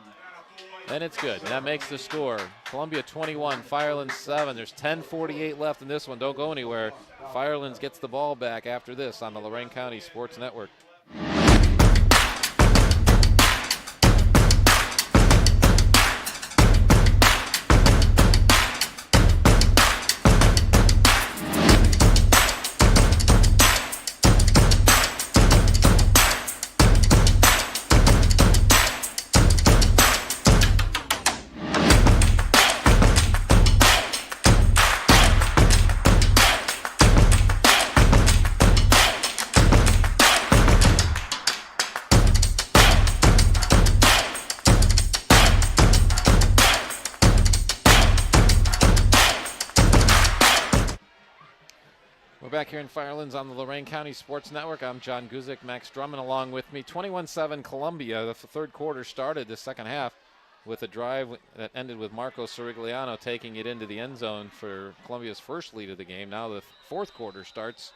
and it's good. That makes the score. Columbia 21, Firelands 7. There's 10:48 left in this one. Don't go anywhere. Firelands gets the ball back after this on the Lorraine County Sports Network. Back here in Firelands on the Lorraine County Sports Network. I'm John Guzik, Max Drummond along with me. 21-7 Columbia. The 3rd quarter started the second half with a drive that ended with Marco Sorigliano taking it into the end zone for Columbia's first lead of the game. Now the 4th quarter starts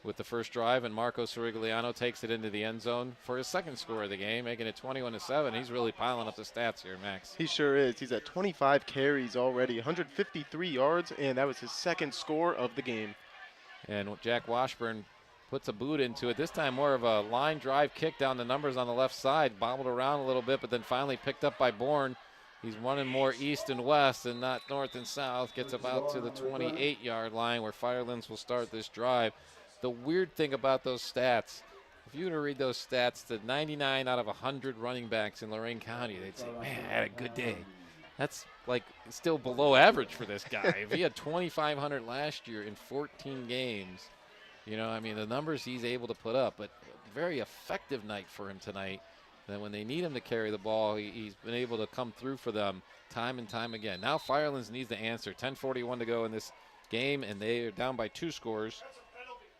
with the first drive, and Marco Sorigliano takes it into the end zone for his 2nd score of the game, making it 21-7. He's really piling up the stats here, Max. He sure is. He's at 25 carries already, 153 yards, and that was his 2nd score of the game. And Jack Washburn puts a boot into it. This time more of a line drive kick down the numbers on the left side. Bobbled around a little bit, but then finally picked up by Bourne. He's running more east and west and not north and south. Gets about to the 28-yard line where Firelands will start this drive. The weird thing about those stats, if you were to read those stats, the 99 out of 100 running backs in Lorraine County, they'd say, man, I had a good day. That's like still below average for this guy. If he had 2,500 last year in 14 games, you know, I mean, the numbers he's able to put up, but very effective night for him tonight. Then when they need him to carry the ball, he's been able to come through for them time and time again. Now Firelands needs to answer. 10:41 to go in this game, and they are down by 2 scores.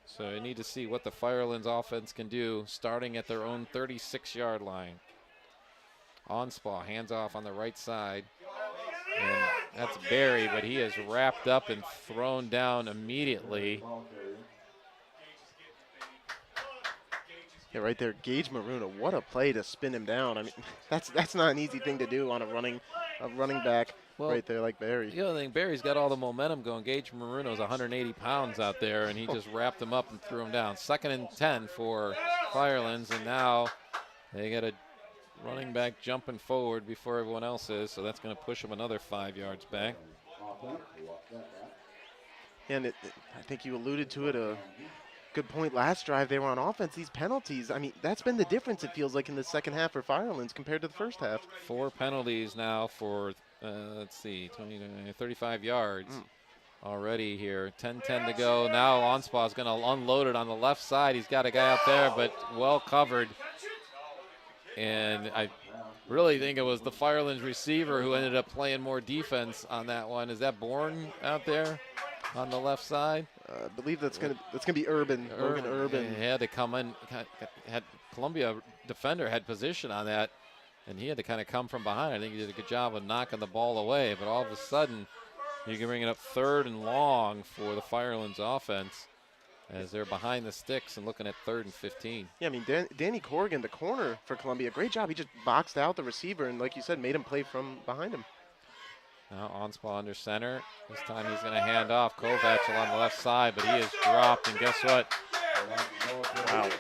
So I need to see what the Firelands offense can do starting at their own 36-yard line. Onspaw, hands off on the right side. And that's Barry, but he is wrapped up and thrown down immediately. Yeah, right there, Gage Maruna. What a play to spin him down. I mean, that's not an easy thing to do on a running back right there like Barry. The other thing, Barry's got all the momentum going. Gage Maruno's 180 pounds out there, and he just wrapped him up and threw him down. 2nd and 10 for Firelands, and now they got a running back jumping forward before everyone else is, so that's going to push him another 5 yards back. And I think you alluded to it, a good point last drive. They were on offense. These penalties, I mean, that's been the difference, it feels like, in the second half for Firelands compared to the first half. 4 penalties now for let's see, 35 yards already here. 10-10 to go. Now Onspaugh's going to unload it on the left side. He's got a guy up there, but well covered. And I really think it was the Firelands receiver who ended up playing more defense on that one. Is that Bourne out there on the left side? I believe that's gonna be Urban. Logan Urban. He had to come in. Had Columbia defender had position on that, and he had to kind of come from behind. I think he did a good job of knocking the ball away. But all of a sudden, you can bring it up 3rd and long for the Firelands offense, as they're behind the sticks and looking at 3rd and 15. Yeah, I mean, Danny Corrigan, the corner for Columbia, great job. He just boxed out the receiver and, like you said, made him play from behind him. Now Onspaught under center. This time he's going to hand off Kovac along the left side, but he is dropped, and guess what? Wow.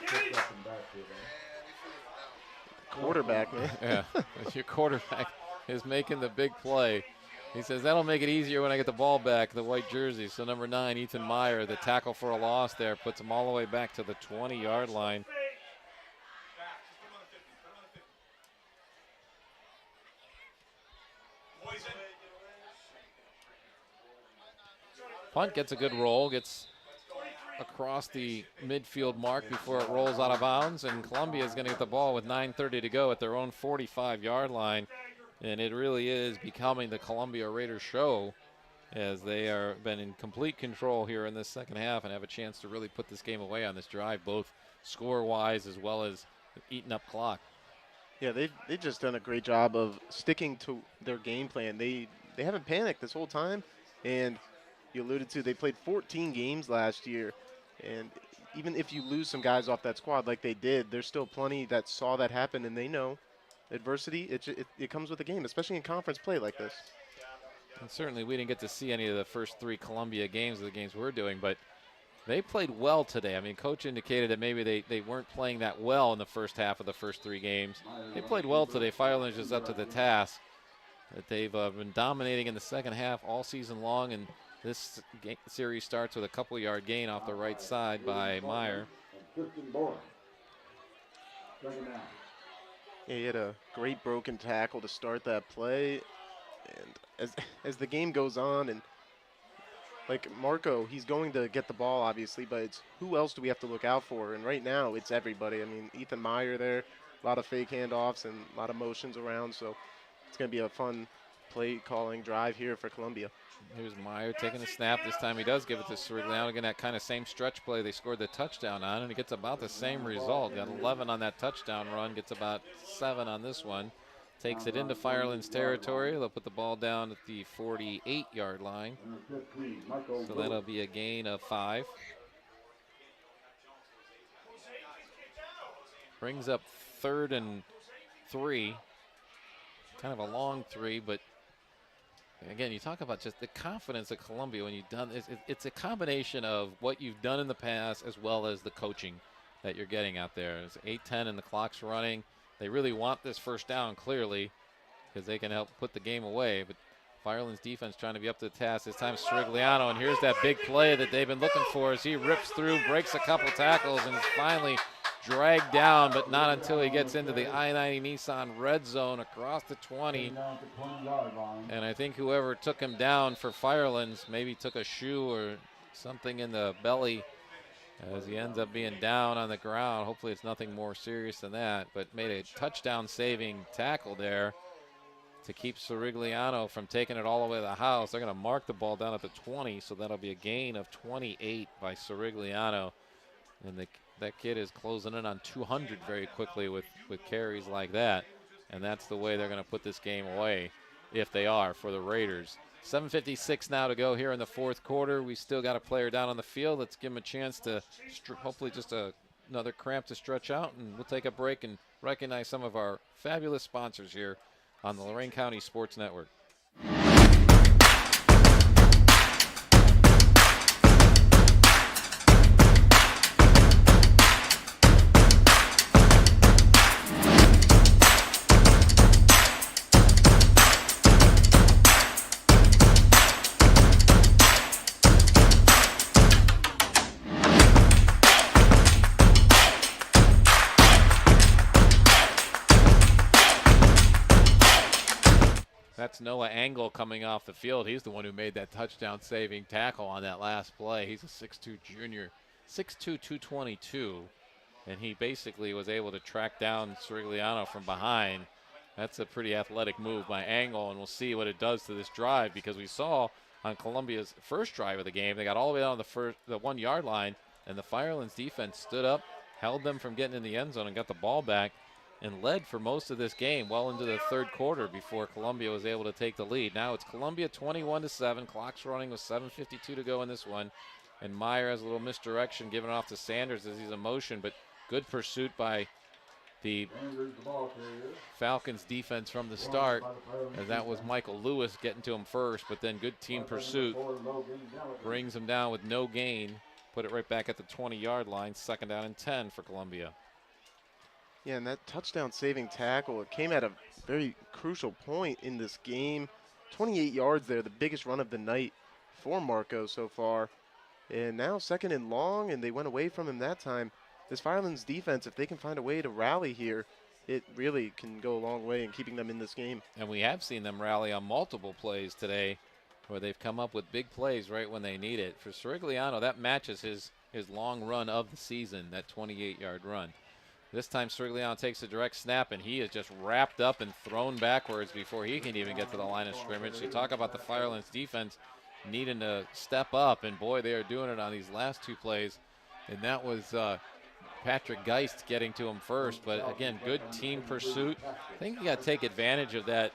Quarterback, man. Yeah, your quarterback is making the big play. He says, that'll make it easier when I get the ball back, the white jersey. So number 9, Ethan Meyer, the tackle for a loss there, puts him all the way back to the 20-yard line. Punt gets a good roll, gets across the midfield mark before it rolls out of bounds, and Columbia is going to get the ball with 9:30 to go at their own 45-yard line. And it really is becoming the Columbia Raiders show, as they are been in complete control here in this second half and have a chance to really put this game away on this drive, both score-wise as well as eating up clock. Yeah, they've just done a great job of sticking to their game plan. They haven't panicked this whole time, and you alluded to they played 14 games last year, and even if you lose some guys off that squad like they did, there's still plenty that saw that happen, and they know adversity, it comes with the game, especially in conference play like this. And certainly we didn't get to see any of the first 3 Columbia games, the games we're doing, but they played well today. I mean, Coach indicated that maybe they weren't playing that well in the first half of the first 3 games. They played well today. Firelands is up to the task. That they've been dominating in the second half all season long, and this series starts with a couple-yard gain off the right side by Meyer. Yeah, he had a great broken tackle to start that play, and as the game goes on, and like Marco, he's going to get the ball obviously, but it's who else do we have to look out for? And right now it's everybody. I mean, Ethan Meyer there, a lot of fake handoffs and a lot of motions around, so it's going to be a fun play calling drive here for Columbia. Here's Meyer taking a snap. This time he does give it to Sirigliano. Again, that kind of same stretch play they scored the touchdown on, and he gets about the same result. Got 11 on that touchdown run, gets about 7 on this one. Takes it into Firelands territory. They'll put the ball down at the 48-yard line. So that'll be a gain of 5. Brings up 3rd and 3. Kind of a long 3, but again, you talk about just the confidence of Columbia when you've done this. It's a combination of what you've done in the past as well as the coaching that you're getting out there. It's 8-10 and the clock's running. They really want this first down, clearly, because they can help put the game away. But Firelands defense trying to be up to the task. This time Sirigliano, and here's that big play that they've been looking for as he rips through, breaks a couple tackles, and is finally dragged down, but not until he gets into the I-90 Nissan red zone across the 20. And I think whoever took him down for Firelands maybe took a shoe or something in the belly as he ends up being down on the ground. Hopefully it's nothing more serious than that, but made a touchdown-saving tackle there to keep Sirigliano from taking it all the way to the house. They're going to mark the ball down at the 20, so that'll be a gain of 28 by Sirigliano. And that kid is closing in on 200 very quickly with carries like that. And that's the way they're going to put this game away, if they are, for the Raiders. 7:56 now to go here in the fourth quarter. We still got a player down on the field. Let's give him a chance to hopefully just another cramp to stretch out. And we'll take a break and recognize some of our fabulous sponsors here on the Lorraine County Sports Network. That's Noah Engel coming off the field. He's the one who made that touchdown-saving tackle on that last play. He's a 6'2 junior, 6'2", 222, and he basically was able to track down Sorigliano from behind. That's a pretty athletic move by Engel, and we'll see what it does to this drive, because we saw on Columbia's first drive of the game, they got all the way down the 1 yard line, and the Firelands defense stood up, held them from getting in the end zone, and got the ball back, and led for most of this game, well into the third quarter, before Columbia was able to take the lead. Now it's Columbia 21-7. Clock's running with 7:52 to go in this one, and Meyer has a little misdirection, giving off to Sanders as he's in motion, but good pursuit by the Falcons defense from the start, as that was Michael Lewis getting to him first, but then good team pursuit brings him down with no gain, put it right back at the 20-yard line. 2nd down and 10 for Columbia. Yeah, and that touchdown-saving tackle, it came at a very crucial point in this game. 28 yards there, the biggest run of the night for Marco so far. And now 2nd and long, and they went away from him that time. This Firelands defense, if they can find a way to rally here, it really can go a long way in keeping them in this game. And we have seen them rally on multiple plays today, where they've come up with big plays right when they need it. For Sorigliano, that matches his long run of the season, that 28-yard run. This time Sorigliano takes a direct snap, and he is just wrapped up and thrown backwards before he can even get to the line of scrimmage. You talk about the Firelands defense needing to step up, and boy, they are doing it on these last 2 plays. And that was Patrick Geist getting to him first, but again, good team pursuit. I think you got to take advantage of that.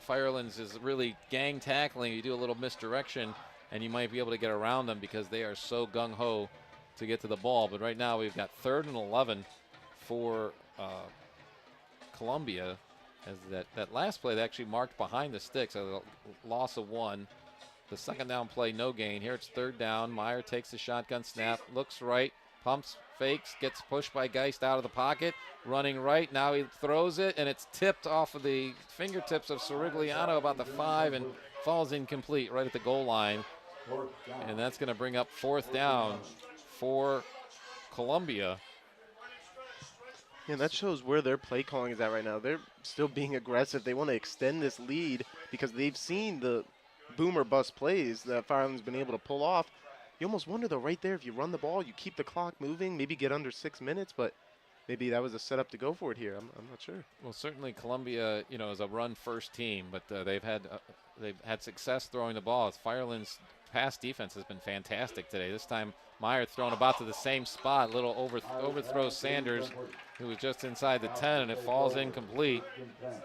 Firelands is really gang tackling. You do a little misdirection, and you might be able to get around them because they are so gung-ho to get to the ball. But right now we've got 3rd and 11 for Columbia, as that last play they actually marked behind the sticks, a loss of 1. The 2nd down play, no gain. Here it's 3rd down. Meyer takes the shotgun snap, looks right, pumps, fakes, gets pushed by Geist out of the pocket, running right. Now he throws it, and it's tipped off of the fingertips of Sorigliano about the 5 and falls incomplete right at the goal line. And that's going to bring up 4th down for Columbia. Yeah, that shows where their play calling is at right now. They're still being aggressive. They want to extend this lead because they've seen the boom or bust plays that Fireland's been able to pull off. You almost wonder, though, right there, if you run the ball, you keep the clock moving, maybe get under 6 minutes, but maybe that was a setup to go for it here. I'm not sure. Well, certainly Columbia, is a run-first team, but they've had success throwing the ball. Fireland's pass defense has been fantastic today. This time, Meyer thrown about to the same spot, little overthrows Sanders, who was just inside the 10, and it falls incomplete.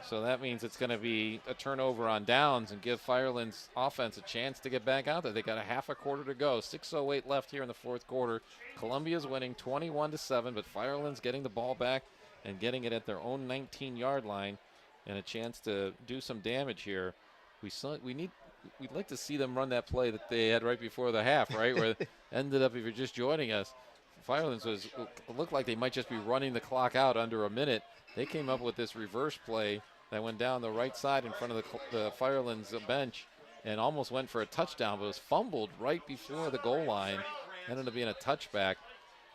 So that means it's going to be a turnover on downs and give Fireland's offense a chance to get back out there. They got a half a quarter to go. 6:08 left here in the 4th quarter. Columbia's winning 21-7, but Fireland's getting the ball back and getting it at their own 19-yard line, and a chance to do some damage here. We'd like to see them run that play that they had right before the half, right? Where it ended up, if you're just joining us, Firelands looked like they might just be running the clock out under a minute. They came up with this reverse play that went down the right side in front of the Firelands bench and almost went for a touchdown, but was fumbled right before the goal line. Ended up being a touchback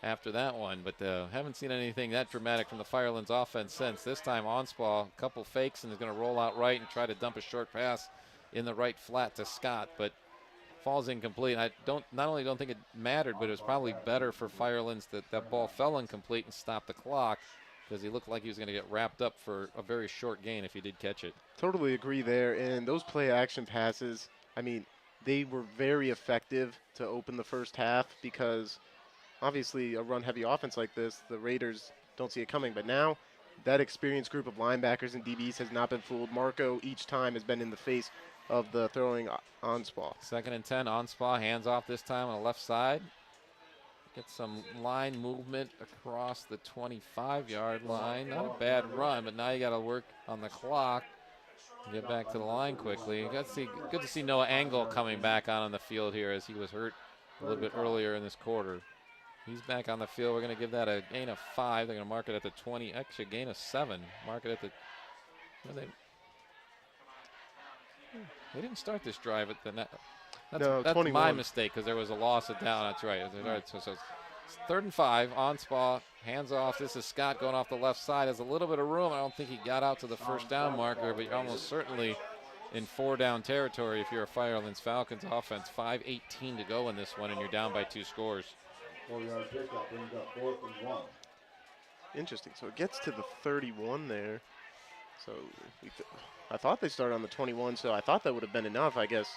after that one, but haven't seen anything that dramatic from the Firelands offense since. This time Onspaw, a couple fakes, and is going to roll out right and try to dump a short pass in the right flat to Scott, but falls incomplete. I not only don't think it mattered, but it was probably better for Firelands that ball fell incomplete and stopped the clock, because he looked like he was going to get wrapped up for a very short gain if he did catch it. Totally agree there. And those play action passes, I mean, they were very effective to open the first half, because obviously a run-heavy offense like this, the Raiders don't see it coming. But now that experienced group of linebackers and DBs has not been fooled. Marco each time has been in the face of the throwing Onspaw. 2nd and 10, Onspaw, hands off this time on the left side. Get some line movement across the 25-yard line. Not a bad run, but now you got to work on the clock to get back to the line quickly. Good to see Noah Engel coming back on the field here, as he was hurt a little bit earlier in this quarter. He's back on the field. We're going to give that a gain of 5. They're going to mark it at the 20. Actually, a gain of 7. Mark it at the... They didn't start this drive at the net. That's my mistake, because there was a loss of down. That's right. So it's 3rd and 5. Onspaw, hands off. This is Scott going off the left side. Has a little bit of room. I don't think he got out to the first down marker, but you're almost certainly in 4-down territory if you're a Firelands Falcons offense. 5:18 to go in this one, and you're down by 2 scores. 4-yard pickup brings up 4th and 1. Interesting. So it gets to the 31 there. So I thought they started on the 21, so I thought that would have been enough, I guess.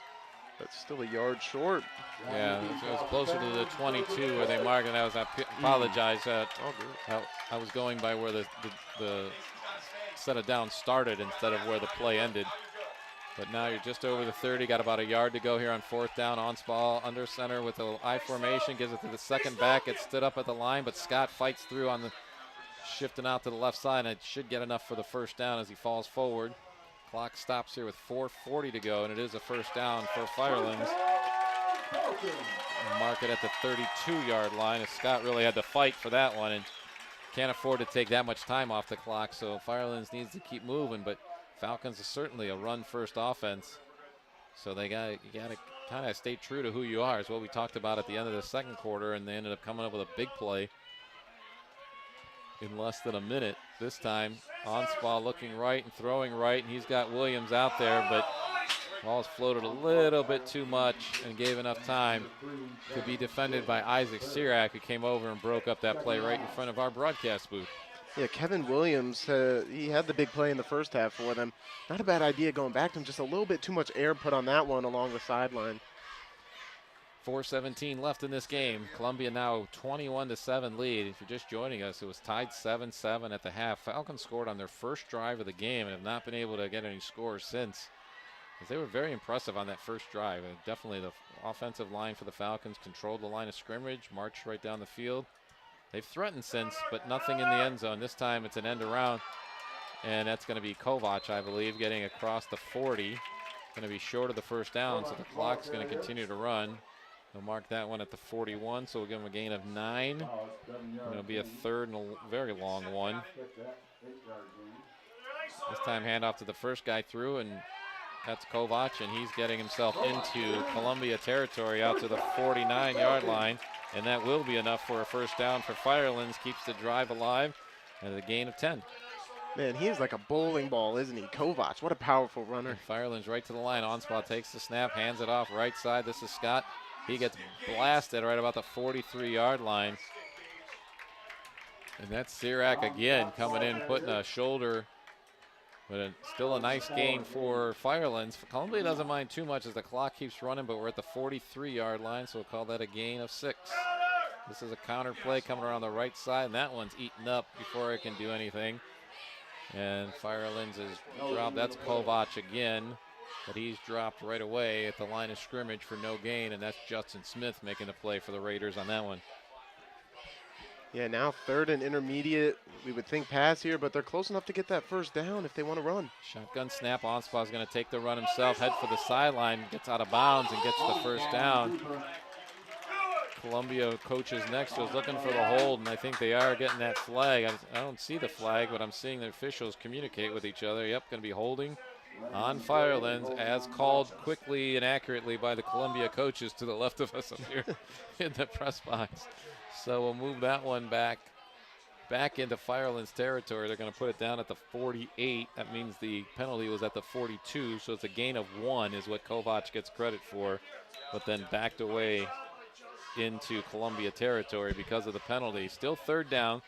But still a yard short. Yeah, it was closer to the 22 where they marked it. I apologize. I was going by where the set of downs started instead of where the play ended. But now you're just over the 30. Got about a yard to go here on 4th down. Onspall under center with the I formation. Gives it to the second back. It stood up at the line, but Scott fights through on the shifting out to the left side. And it should get enough for the first down as he falls forward. Clock stops here with 4:40 to go, and it is a first down for Firelands. Mark it at the 32-yard line, as Scott really had to fight for that one and can't afford to take that much time off the clock, so Firelands needs to keep moving, but Falcons is certainly a run-first offense, so you got to kind of stay true to who you are, is what we talked about at the end of the second quarter, and they ended up coming up with a big play in less than a minute. This time, Onspall looking right and throwing right, and he's got Williams out there, but ball's floated a little bit too much and gave enough time to be defended by Isaac Sirac, who came over and broke up that play right in front of our broadcast booth. Yeah, Kevin Williams, he had the big play in the first half for them. Not a bad idea going back to him, just a little bit too much air put on that one along the sideline. 4:17 left in this game. Columbia now 21-7 lead. If you're just joining us, it was tied 7-7 at the half. Falcons scored on their first drive of the game and have not been able to get any scores since. They were very impressive on that first drive. Definitely the offensive line for the Falcons controlled the line of scrimmage, marched right down the field. They've threatened since, but nothing in the end zone. This time it's an end around, and that's going to be Kovac, I believe, getting across the 40. Going to be short of the first down, so the clock's going to continue to run. They'll mark that one at the 41, so we'll give them a gain of 9. It'll be a third and a very long one. This time handoff to the first guy through, and that's Kovac, and he's getting himself into Columbia territory out to the 49-yard line, and that will be enough for a first down for Firelands. Keeps the drive alive, and a gain of 10. Man, he is like a bowling ball, isn't he? Kovac, what a powerful runner. And Firelands right to the line. Onspall takes the snap, hands it off right side. This is Scott. He gets blasted right about the 43-yard line. And that's Sirac again coming in, putting a shoulder. But still a nice gain for Firelands. Columbia doesn't mind too much as the clock keeps running, but we're at the 43-yard line, so we'll call that a gain of 6. This is a counter play coming around the right side, and that one's eaten up before it can do anything. And Firelands is dropped. That's Kovac again, but he's dropped right away at the line of scrimmage for no gain, and that's Justin Smith making the play for the Raiders on that one. Yeah, now 3rd and intermediate. We would think pass here, but they're close enough to get that first down if they want to run. Shotgun snap. Onspall's going to take the run himself, head for the sideline, gets out of bounds and gets the first down. Columbia coaches next to us looking for the hold, and I think they are getting that flag. I don't see the flag, but I'm seeing the officials communicate with each other. Yep, going to be holding on Firelands, as called quickly and accurately by the Columbia coaches to the left of us up here in the press box. So we'll move that one back into Firelands territory. They're going to put it down at the 48. That means the penalty was at the 42, so it's a gain of 1 is what Kovac gets credit for, but then backed away into Columbia territory because of the penalty. Still 3rd down,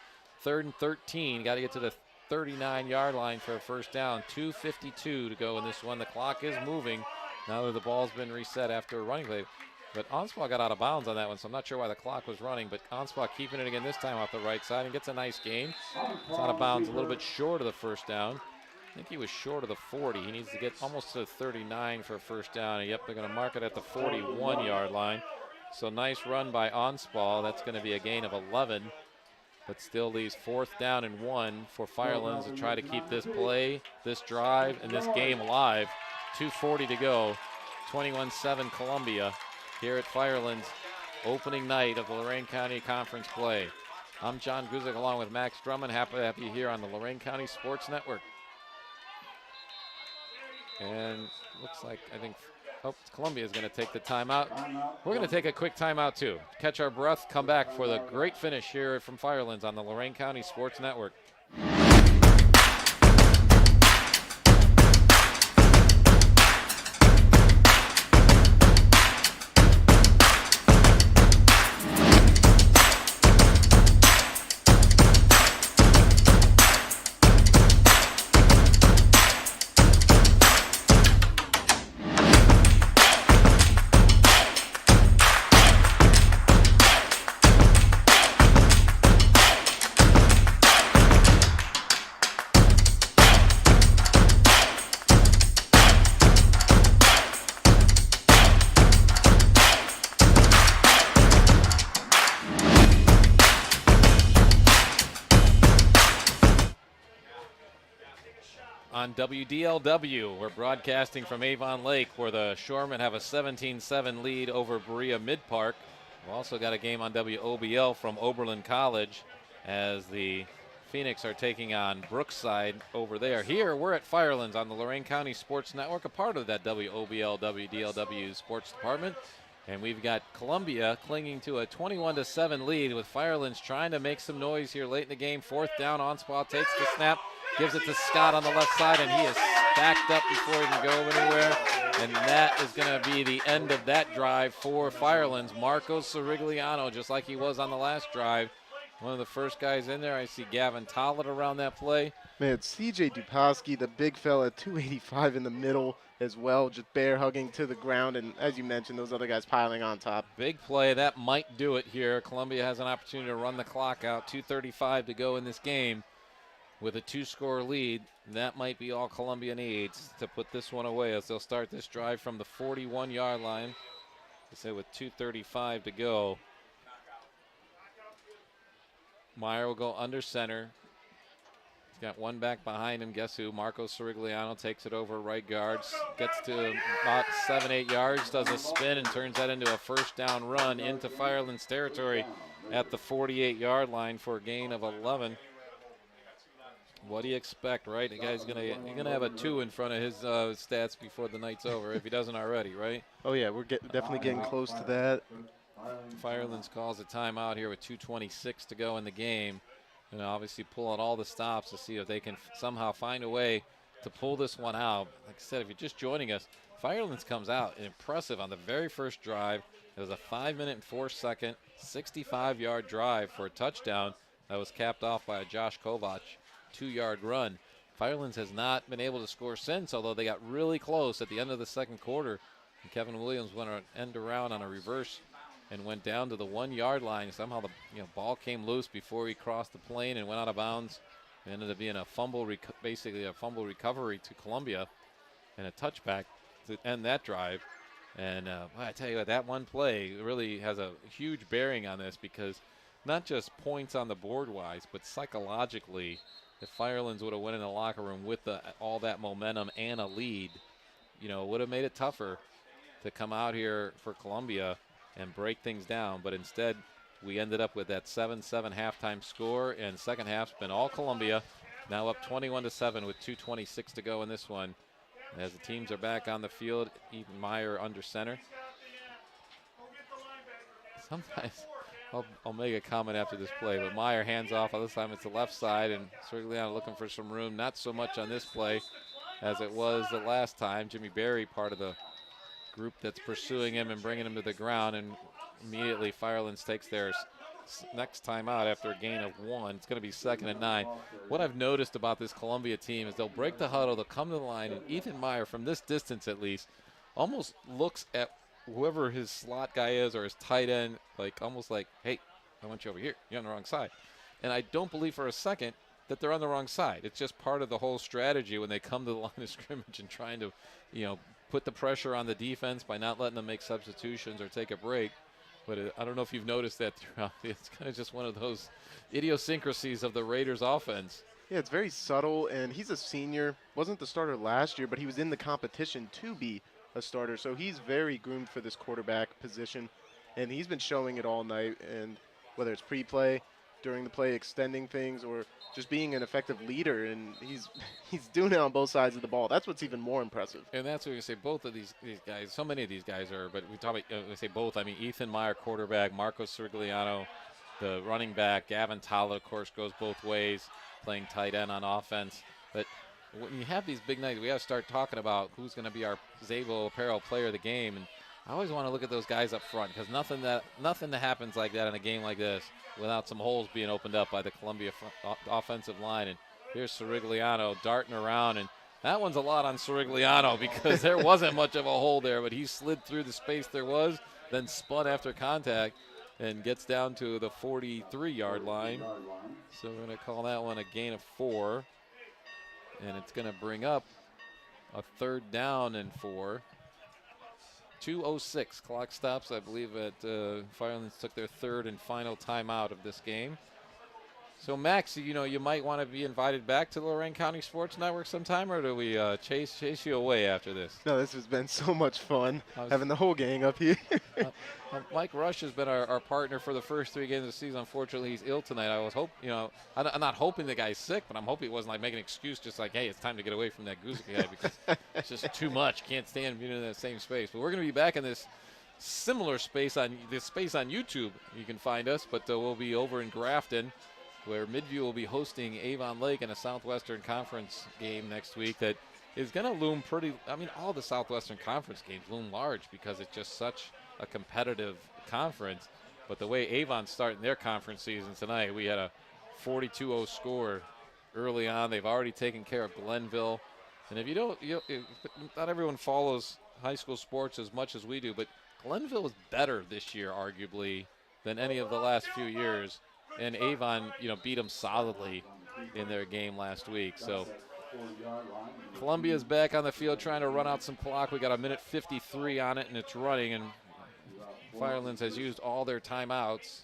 3rd and 13. Got to get to the 39-yard line for a first down. 2:52 to go in this one. The clock is moving now that the ball's been reset after a running play. But Onspall got out of bounds on that one, so I'm not sure why the clock was running. But Onspall keeping it again this time off the right side and gets a nice gain. It's out of bounds a little bit short of the first down. I think he was short of the 40. He needs to get almost to the 39 for a first down. And yep, they're going to mark it at the 41-yard line. So nice run by Onspall. That's going to be a gain of 11. But still leaves 4th down and 1 for Firelands to try to keep this play, this drive, and this game alive. 2:40 to go. 21-7 Columbia here at Firelands, opening night of the Lorraine County Conference play. I'm John Guzik along with Max Drummond. Happy to have you here on the Lorraine County Sports Network. And looks like, Columbia is going to take the timeout. We're going to take a quick timeout too. Catch our breath, come back for the great finish here from Firelands on the Lorraine County Sports Network. on WDLW. We're broadcasting from Avon Lake, where the Shoremen have a 17-7 lead over Berea Mid-Park. We've also got a game on WOBL from Oberlin College as the Phoenix are taking on Brookside over there. Here, we're at Firelands on the Lorraine County Sports Network, a part of that WOBL WDLW Sports Department. And we've got Columbia clinging to a 21-7 lead, with Firelands trying to make some noise here late in the game. 4th down, Onspaw takes the snap, gives it to Scott on the left side, and he is backed up before he can go anywhere. And that is going to be the end of that drive for Firelands. Marco Sirigliano, just like he was on the last drive, one of the first guys in there. I see Gavin Tollett around that play. Man, C.J. Duposki, the big fella, 285 in the middle as well, just bear hugging to the ground. And as you mentioned, those other guys piling on top. Big play. That might do it here. Columbia has an opportunity to run the clock out. 2:35 to go in this game with a 2-score lead. That might be all Columbia needs to put this one away, as they'll start this drive from the 41-yard line. I say with 2:35 to go. Meyer will go under center. He's got one back behind him. Guess who? Marco Sirigliano takes it over right guard. Gets to about 7-8 yards, does a spin, and turns that into a first down run into Firelands territory at the 48-yard line for a gain of 11. What do you expect, right? The guy's gonna have a 2 in front of his stats before the night's over, if he doesn't already, right? Oh yeah, we're definitely getting close to that. Firelands calls a timeout here with 2:26 to go in the game. And obviously pull out all the stops to see if they can somehow find a way to pull this one out. Like I said, if you're just joining us, Firelands comes out impressive on the very first drive. It was a 5-minute and 4-second, 65-yard drive for a touchdown that was capped off by a Josh Kovac 2-yard run. Firelands has not been able to score since, although they got really close at the end of the second quarter. And Kevin Williams went an end around on a reverse and went down to the 1-yard line. Somehow the ball came loose before he crossed the plane and went out of bounds. It ended up being a fumble, basically a fumble recovery to Columbia, and a touchback to end that drive. And I tell you what, that one play really has a huge bearing on this, because not just points on the board wise, but psychologically, if Firelands would have went in the locker room with all that momentum and a lead, it would have made it tougher to come out here for Columbia and break things down. But instead, we ended up with that 7-7 halftime score, and second half's been all Columbia. Now up 21-7 with 2:26 to go in this one. As the teams are back on the field, Ethan Meyer under center. Sometimes I'll make a comment after this play, but Meyer hands off. This time it's the left side, and Sirigliano looking for some room. Not so much on this play as it was the last time. Jimmy Berry, part of the group that's pursuing him and bringing him to the ground, and immediately Firelands takes their next time out after a gain of 1. It's going to be 2nd and 9. What I've noticed about this Columbia team is they'll break the huddle, they'll come to the line, and Ethan Meyer, from this distance at least, almost looks at whoever his slot guy is or his tight end, almost like, hey, I want you over here. You're on the wrong side. And I don't believe for a second that they're on the wrong side. It's just part of the whole strategy when they come to the line of scrimmage and trying to, put the pressure on the defense by not letting them make substitutions or take a break. But I don't know if you've noticed that throughout. It's kind of just one of those idiosyncrasies of the Raiders offense. Yeah, it's very subtle, and he's a senior. Wasn't the starter last year, but he was in the competition to be a starter. So he's very groomed for this quarterback position, and he's been showing it all night. And whether it's pre-play, during the play, extending things, or just being an effective leader, and he's doing it on both sides of the ball. That's what's even more impressive. And that's what we say both of these guys, so many of these guys are, but we talk about, we say both. I mean, Ethan Meyer, quarterback, Marco Sirigliano, the running back, Gavin Tollett, of course, goes both ways, playing tight end on offense. But when you have these big nights, we got to start talking about who's going to be our Zabo Apparel player of the game. And I always want to look at those guys up front, because nothing that happens like that in a game like this without some holes being opened up by the Columbia offensive line. And here's Sirigliano darting around, and that one's a lot on Sirigliano, because there wasn't much of a hole there, but he slid through the space there was, then spun after contact and gets down to the 43-yard line. So we're going to call that one a gain of 4, and it's going to bring up a 3rd down and 4. 2:06 clock stops. I believe that Firelands took their 3rd and final timeout of this game. So, Max, you might want to be invited back to the Lorraine County Sports Network sometime, or do we chase you away after this? No, this has been so much fun, having the whole gang up here. Mike Rush has been our partner for the first 3 games of the season. Unfortunately, he's ill tonight. I was I'm not hoping the guy's sick, but I'm hoping he wasn't like making an excuse just like, hey, it's time to get away from that Guzik guy because it's just too much. Can't stand being in that same space. But we're going to be back in this similar space on YouTube. You can find us, but we'll be over in Grafton, where Midview will be hosting Avon Lake in a Southwestern Conference game next week that is going to loom all the Southwestern Conference games loom large because it's just such a competitive conference. But the way Avon's starting their conference season tonight, we had a 42-0 score early on. They've already taken care of Glenville. And if not everyone follows high school sports as much as we do, but Glenville is better this year, arguably, than any of the last few years. And Avon, beat them solidly in their game last week. So Columbia's back on the field trying to run out some clock. We got a minute 53 on it, and it's running. And Firelands has used all their timeouts.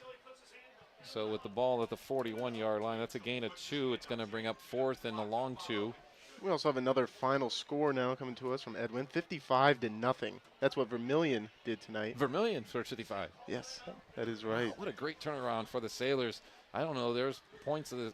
So with the ball at the 41-yard line, that's a gain of 2. It's going to bring up 4th and a long 2. We also have another final score now coming to us from Edwin, 55-0. That's what Vermilion did tonight. Vermilion for 55. Yes, that is right. What a great turnaround for the Sailors. I don't know, there's points of the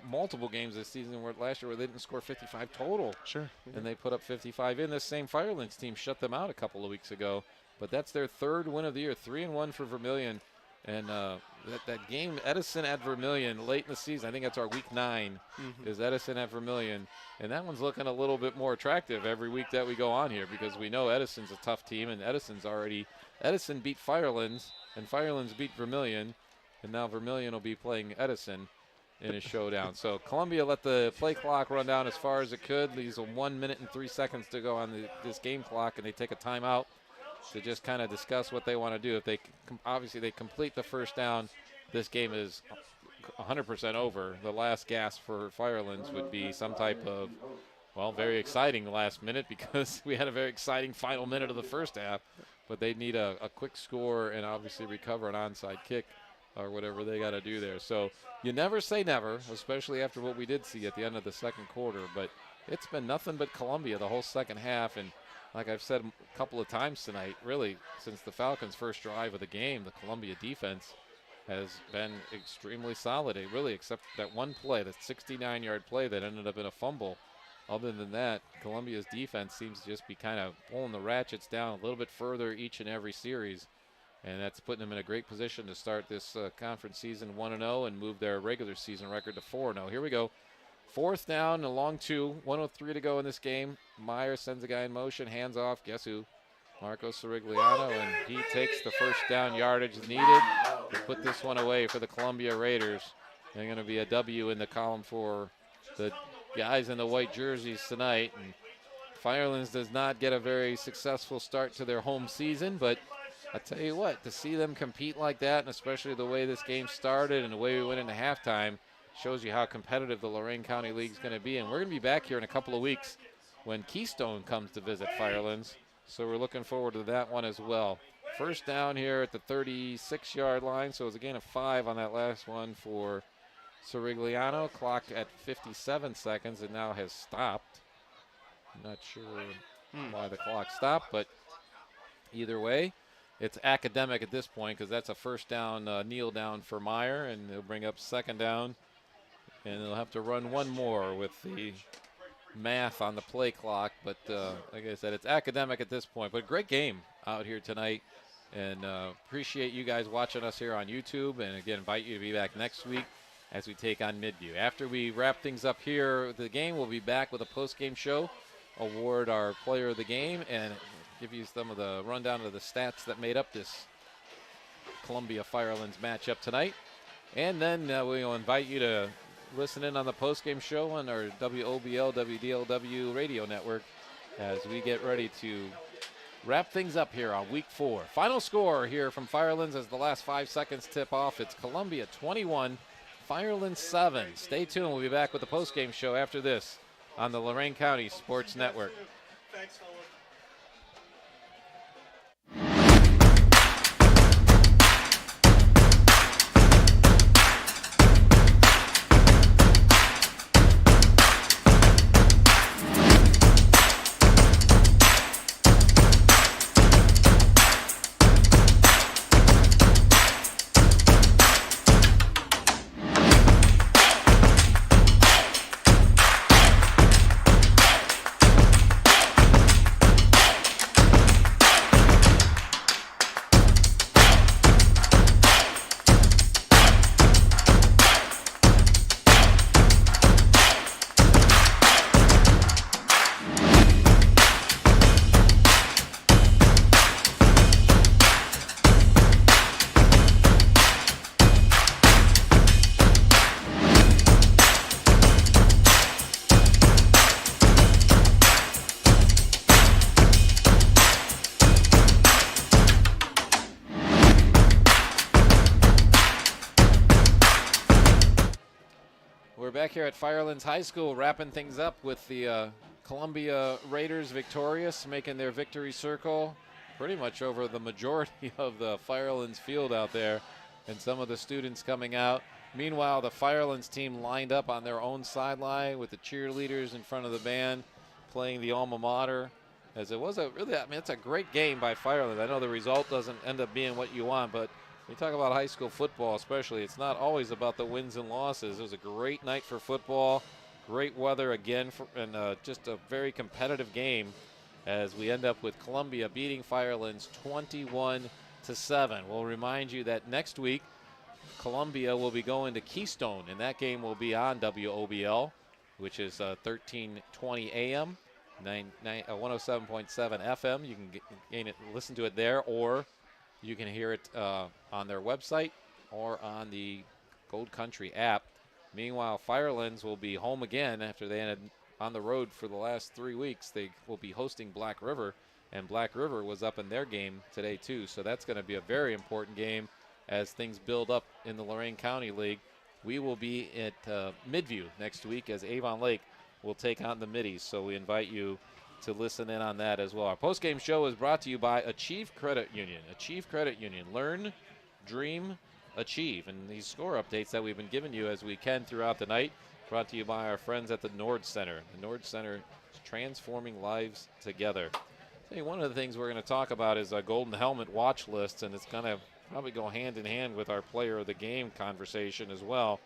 multiple games this season last year where they didn't score 55 total. Sure. Yeah. And they put up 55 in. This same Firelands team shut them out a couple of weeks ago. But that's their 3rd win of the year, 3-1 for Vermilion. And that game, Edison at Vermilion, late in the season, I think that's our week 9, is Edison at Vermilion. And that one's looking a little bit more attractive every week that we go on here because we know Edison's a tough team, and Edison beat Firelands, and Firelands beat Vermilion, and now Vermilion will be playing Edison in a showdown. So Columbia let the play clock run down as far as it could. Leaves 1 minute and 3 seconds to go on this game clock, and they take a timeout to just kind of discuss what they want to do. If they obviously complete the first down, this game is 100% over. The last gasp for Firelands would be some type of, very exciting last minute because we had a very exciting final minute of the first half, but they need a quick score and obviously recover an onside kick or whatever they got to do there. So you never say never, especially after what we did see at the end of the second quarter, but it's been nothing but Columbia the whole second half. And like I've said a couple of times tonight, really, since the Falcons' first drive of the game, the Columbia defense has been extremely solid. Except that one play, that 69-yard play that ended up in a fumble. Other than that, Columbia's defense seems to just be kind of pulling the ratchets down a little bit further each and every series. And that's putting them in a great position to start this conference season 1-0 and move their regular season record to 4-0. Here we go. 4th down, a long 2, 1:03 to go in this game. Meyer sends a guy in motion, hands off. Guess who? Marco Sirigliano, and he takes the first down yardage needed to put this one away for the Columbia Raiders. They're going to be a W in the column for the guys in the white jerseys tonight. And Firelands does not get a very successful start to their home season, but I tell you what, to see them compete like that, and especially the way this game started and the way we went into halftime, shows you how competitive the Lorraine County League is going to be. And we're going to be back here in a couple of weeks when Keystone comes to visit Firelands. So we're looking forward to that one as well. First down here at the 36-yard line. So it was a gain of 5 on that last one for Sirigliano. Clock at 57 seconds. It now has stopped. I'm not sure why the clock stopped, but either way, it's academic at this point because that's a first down, kneel down for Meyer, and they'll bring up second down. And they'll have to run one more with the math on the play clock. But like I said, it's academic at this point. But great game out here tonight. And appreciate you guys watching us here on YouTube. And, again, invite you to be back next week as we take on Midview. After we wrap things up here with the game, we'll be back with a post-game show, award our player of the game, and give you some of the rundown of the stats that made up this Columbia Firelands matchup tonight. And then we'll invite you to listen in on the post-game show on our WOBL, WDLW radio network as we get ready to wrap things up here on week 4. Final score here from Firelands as the last 5 seconds tip off. It's Columbia 21, Firelands 7. Stay tuned. We'll be back with the post-game show after this on the Lorraine County Sports Network. Thanks, fellas. we're back here at Firelands High School wrapping things up with the Columbia Raiders victorious, making their victory circle pretty much over the majority of the Firelands field out there, and some of the students coming out. Meanwhile, the Firelands team lined up on their own sideline with the cheerleaders in front of the band playing the alma mater. As it was it's a great game by Firelands. I know the result doesn't end up being what you want, but when you talk about high school football especially, it's not always about the wins and losses. It was a great night for football, great weather again, and just a very competitive game as we end up with Columbia beating Firelands 21-7. We'll remind you that next week, Columbia will be going to Keystone, and that game will be on WOBL, which is 1320 AM, 107.7 FM. You can listen to it there, or you can hear it on their website or on the Gold Country app. Meanwhile, Firelands will be home again after they ended on the road for the last 3 weeks. They will be hosting Black River, and Black River was up in their game today too, so that's going to be a very important game as things build up in the Lorraine County League. We will be at Midview next week as Avon Lake will take on the Middies, so we invite you to listen in on that as well. Our postgame show is brought to you by Achieve Credit Union. Achieve Credit Union. Learn, dream, achieve. And these score updates that we've been giving you as we can throughout the night, brought to you by our friends at the Nord Center. The Nord Center is transforming lives together. Hey, one of the things we're going to talk about is a Golden Helmet watch list, and it's going to probably go hand in hand with our player of the game conversation as well.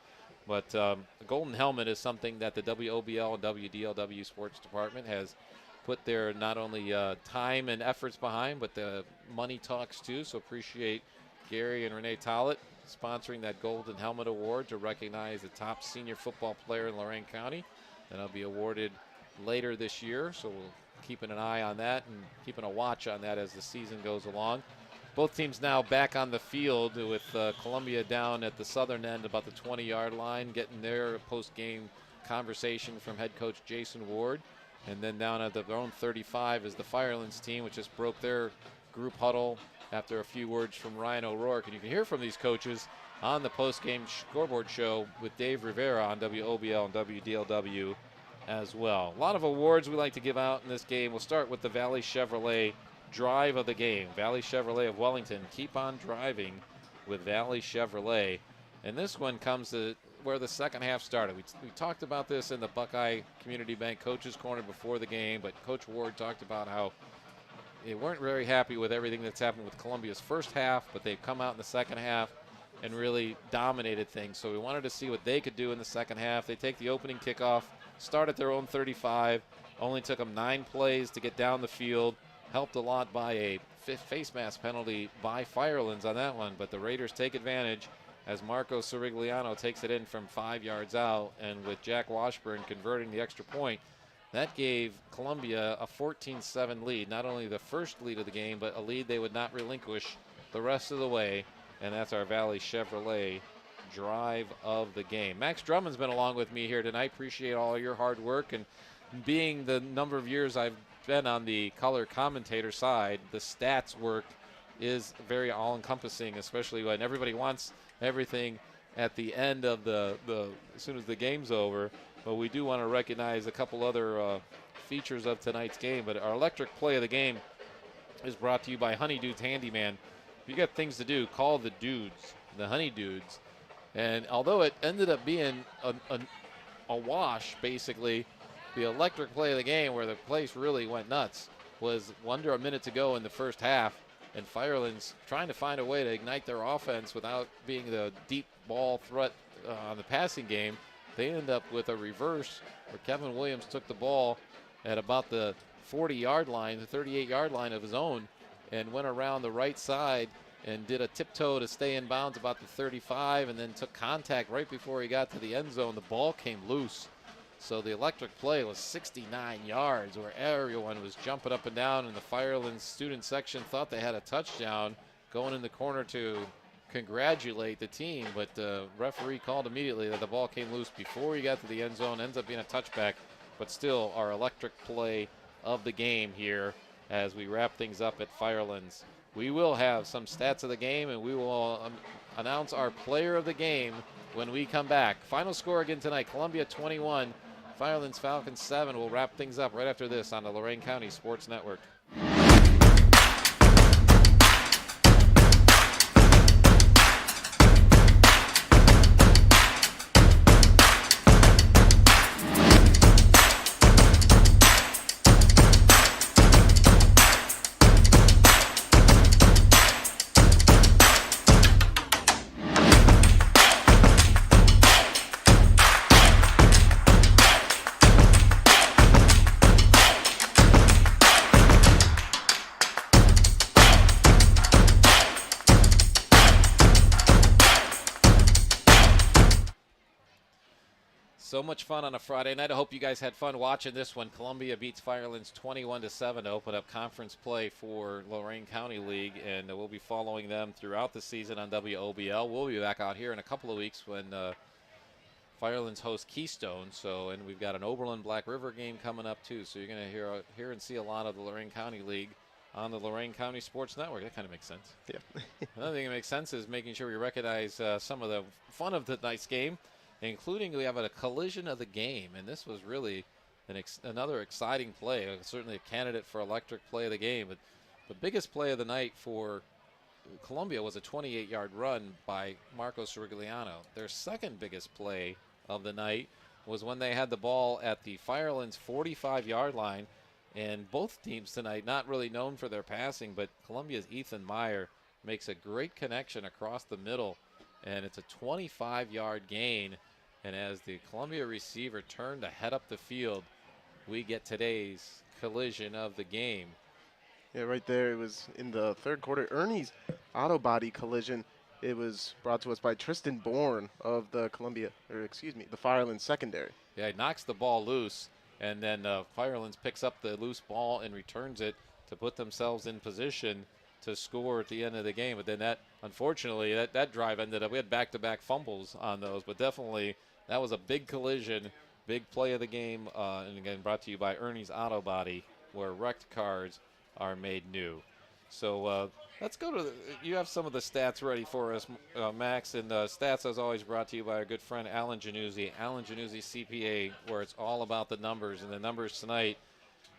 But the Golden Helmet is something that the WOBL and WDLW Sports Department has put their not only time and efforts behind, but the money talks too. So appreciate Gary and Renee Tollett sponsoring that Golden Helmet Award to recognize the top senior football player in Lorraine County. That'll be awarded later this year, so we'll keeping an eye on that and keeping a watch on that as the season goes along. Both teams now back on the field with Columbia down at the southern end about the 20-yard line, getting their post-game conversation from head coach Jason Ward. And then down at their own 35 is the Firelands team, which just broke their group huddle after a few words from Ryan O'Rourke. And you can hear from these coaches on the post-game scoreboard show with Dave Rivera on WOBL and WDLW as well. A lot of awards we like to give out in this game. We'll start with the Valley Chevrolet drive of the game. Valley Chevrolet of Wellington, keep on driving with Valley Chevrolet. And this one comes to where the second half started. We talked about this in the Buckeye Community Bank Coaches Corner before the game, but Coach Ward talked about how they weren't very happy with everything that's happened with Columbia's first half, but they've come out in the second half and really dominated things. So we wanted to see what they could do in the second half. They take the opening kickoff, start at their own 35, only took them 9 plays to get down the field, helped a lot by a face mask penalty by Firelands on that one, but the Raiders take advantage as Marco Sirigliano takes it in from 5 yards out, and with Jack Washburn converting the extra point, that gave Columbia a 14-7 lead, not only the first lead of the game, but a lead they would not relinquish the rest of the way, and that's our Valley Chevrolet drive of the game. Max Drummond's been along with me here tonight. Appreciate all your hard work, and being the number of years I've been on the color commentator side, the stats work is very all-encompassing, especially when everybody wants everything at the end of the as soon as the game's over. But we do want to recognize a couple other features of tonight's game. But our electric play of the game is brought to you by Honey Dudes Handyman. If you got things to do, call the dudes, the Honey Dudes. And although it ended up being a wash, basically, the electric play of the game where the place really went nuts was under a minute to go in the first half, and Firelands trying to find a way to ignite their offense without being the deep ball threat on the passing game. They end up with a reverse where Kevin Williams took the ball at about the 40-yard line, the 38-yard line of his own, and went around the right side and did a tiptoe to stay in bounds about the 35, and then took contact right before he got to the end zone. The ball came loose. So the electric play was 69 yards where everyone was jumping up and down, and the Firelands student section thought they had a touchdown, going in the corner to congratulate the team, but the referee called immediately that the ball came loose before he got to the end zone. Ends up being a touchback, but still our electric play of the game here as we wrap things up at Firelands. We will have some stats of the game, and we will announce our player of the game when we come back. Final score again tonight, Columbia 21, Firelands Falcons 7. We'll wrap things up right after this on the Lorraine County Sports Network. So much fun on a Friday night. I hope you guys had fun watching this one. Columbia beats Firelands 21-7 to open up conference play for Lorraine County League, and we'll be following them throughout the season on WOBL. We'll be back out here in a couple of weeks when Firelands host Keystone. And we've got an Oberlin Black River game coming up too. So you're going to hear and see a lot of the Lorraine County League on the Lorraine County Sports Network. That kind of makes sense. Yeah. Another thing that makes sense is making sure we recognize some of the fun of tonight's game, including we have a collision of the game, and this was really another exciting play. Certainly a candidate for electric play of the game, but the biggest play of the night for Columbia was a 28-yard run by Marco Sirigliano. Their second biggest play of the night was when they had the ball at the Firelands 45-yard line, and both teams tonight not really known for their passing, but Columbia's Ethan Meyer makes a great connection across the middle, and it's a 25-yard gain. And as the Columbia receiver turned to head up the field, we get today's collision of the game. Yeah, right there. It was in the third quarter. Ernie's auto body collision. It was brought to us by Tristan Bourne of the the Firelands secondary. Yeah, he knocks the ball loose, and then Firelands picks up the loose ball and returns it to put themselves in position to score at the end of the game. But then unfortunately, that drive ended up, we had back-to-back fumbles on those, but definitely that was a big collision, big play of the game, and again, brought to you by Ernie's Auto Body, where wrecked cars are made new. So let's go to you have some of the stats ready for us, Max, and stats, as always, brought to you by our good friend Alan Januzzi, CPA, where it's all about the numbers, and the numbers tonight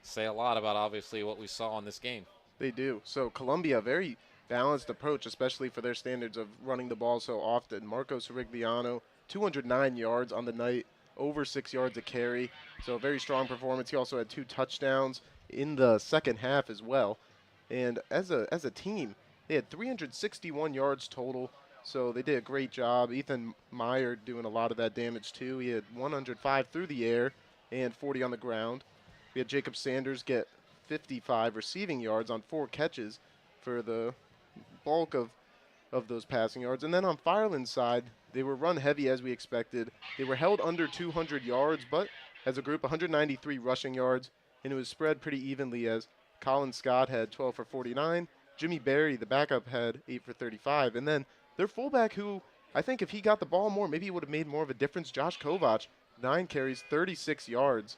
say a lot about, obviously, what we saw in this game. They do. So Columbia, very balanced approach, especially for their standards of running the ball so often. Marco Sirigliano, 209 yards on the night, over 6 yards a carry. So a very strong performance. He also had 2 touchdowns in the second half as well. And as a team, they had 361 yards total. So they did a great job. Ethan Meyer doing a lot of that damage too. He had 105 through the air and 40 on the ground. We had Jacob Sanders get 55 receiving yards on 4 catches for the bulk of those passing yards. And then on Fireland's side, they were run heavy as we expected. They were held under 200 yards, but as a group, 193 rushing yards, and it was spread pretty evenly as Colin Scott had 12 for 49. Jimmy Berry, the backup, had 8 for 35. And then their fullback, who I think if he got the ball more, maybe he would have made more of a difference, Josh Kovach, 9 carries, 36 yards.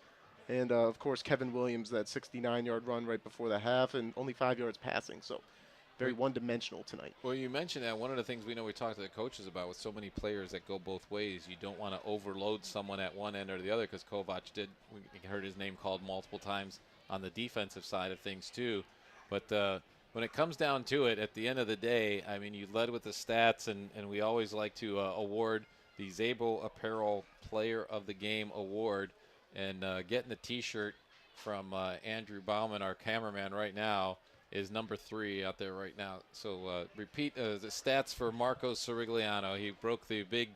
And, of course, Kevin Williams, that 69-yard run right before the half, and only 5 yards passing. So very one-dimensional tonight. Well, you mentioned that. One of the things we know we talked to the coaches about with so many players that go both ways, you don't want to overload someone at one end or the other, because Kovach we heard his name called multiple times on the defensive side of things too. But when it comes down to it, at the end of the day, I mean, you led with the stats, and we always like to award the Zabel Apparel Player of the Game award. And getting the T-shirt from Andrew Bauman, our cameraman right now, is number 3 out there right now. So repeat the stats for Marco Sirigliano. He broke the big.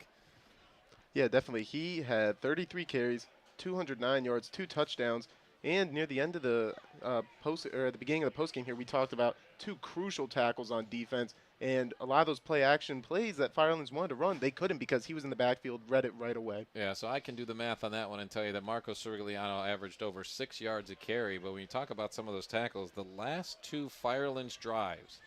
Yeah, definitely. He had 33 carries, 209 yards, 2 touchdowns, and near the end of the at the beginning of the postgame here, we talked about 2 crucial tackles on defense. And a lot of those play-action plays that Firelands wanted to run, they couldn't because he was in the backfield, read it right away. Yeah, so I can do the math on that one and tell you that Marco Sirigliano averaged over 6 yards a carry. But when you talk about some of those tackles, the last 2 Firelands drives,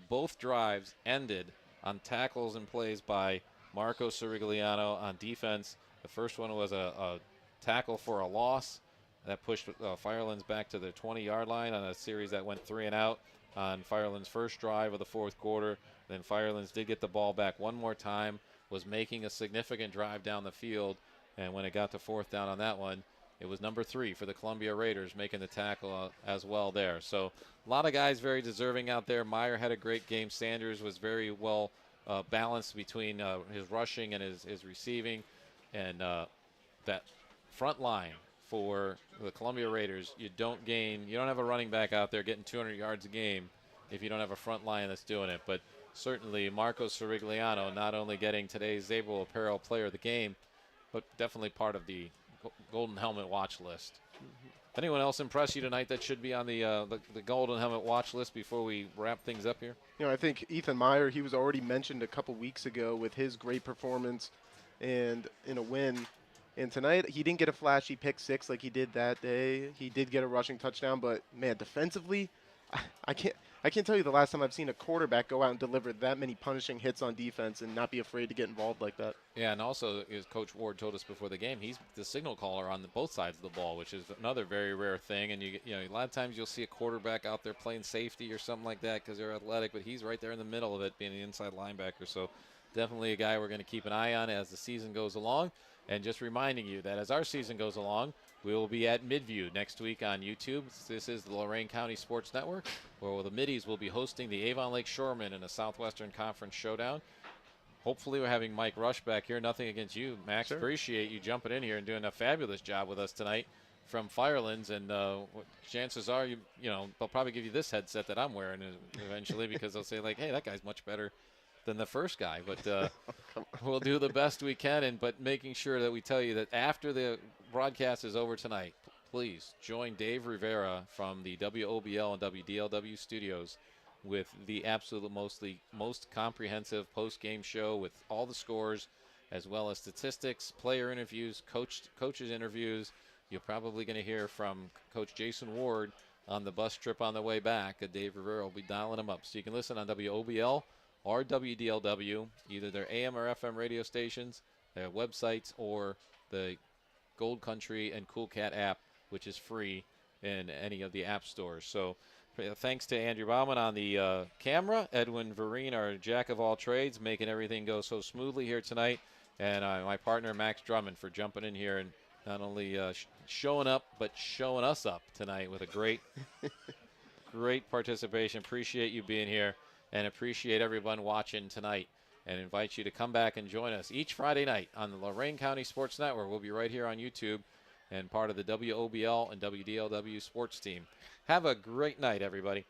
both drives ended on tackles and plays by Marco Sirigliano on defense. The first one was a tackle for a loss that pushed Firelands back to the 20-yard line on a series that went 3 and out on Fireland's first drive of the fourth quarter. Then Firelands did get the ball back one more time, was making a significant drive down the field, and when it got to 4th down on that one, it was number 3 for the Columbia Raiders making the tackle as well there. So a lot of guys very deserving out there. Meyer had a great game. Sanders was very well balanced between his rushing and his receiving. And that front line for the Columbia Raiders, you don't have a running back out there getting 200 yards a game if you don't have a front line that's doing it. But certainly Marco Sirigliano not only getting today's Zabel Apparel Player of the Game, but definitely part of the Golden Helmet watch list. Anyone else impress you tonight that should be on the Golden Helmet watch list before we wrap things up here? I think Ethan Meyer, he was already mentioned a couple weeks ago with his great performance and in a win. And tonight, he didn't get a flashy pick 6 like he did that day. He did get a rushing touchdown, but man, defensively, I can't tell you the last time I've seen a quarterback go out and deliver that many punishing hits on defense and not be afraid to get involved like that. Yeah, and also, as Coach Ward told us before the game, he's the signal caller on both sides of the ball, which is another very rare thing. And a lot of times you'll see a quarterback out there playing safety or something like that because they're athletic, but he's right there in the middle of it, being an inside linebacker. So definitely a guy we're going to keep an eye on as the season goes along. And just reminding you that as our season goes along, we will be at Midview next week on YouTube. This is the Lorraine County Sports Network, where the Middies will be hosting the Avon Lake Shoremen in a Southwestern Conference showdown. Hopefully we're having Mike Rush back here. Nothing against you, Max. Sure. Appreciate you jumping in here and doing a fabulous job with us tonight from Firelands. And chances are, they'll probably give you this headset that I'm wearing eventually because they'll say, like, hey, that guy's much better than the first guy. But we'll do the best we can. But making sure that we tell you that after the broadcast is over tonight, please join Dave Rivera from the WOBL and WDLW studios with the absolute most comprehensive post-game show with all the scores, as well as statistics, player interviews, coaches interviews. You're probably going to hear from Coach Jason Ward on the bus trip on the way back. Dave Rivera will be dialing them up. So you can listen on WOBL or WDLW, either their AM or FM radio stations, their websites, or the Gold Country and Cool Cat app, which is free in any of the app stores. So thanks to Andrew Bauman on the camera, Edwin Vereen, our jack of all trades, making everything go so smoothly here tonight, and my partner Max Drummond for jumping in here and not only showing up, but showing us up tonight with a great participation. Appreciate you being here, and appreciate everyone watching tonight, and invite you to come back and join us each Friday night on the Lorraine County Sports Network. We'll be right here on YouTube and part of the WOBL and WDLW sports team. Have a great night, everybody.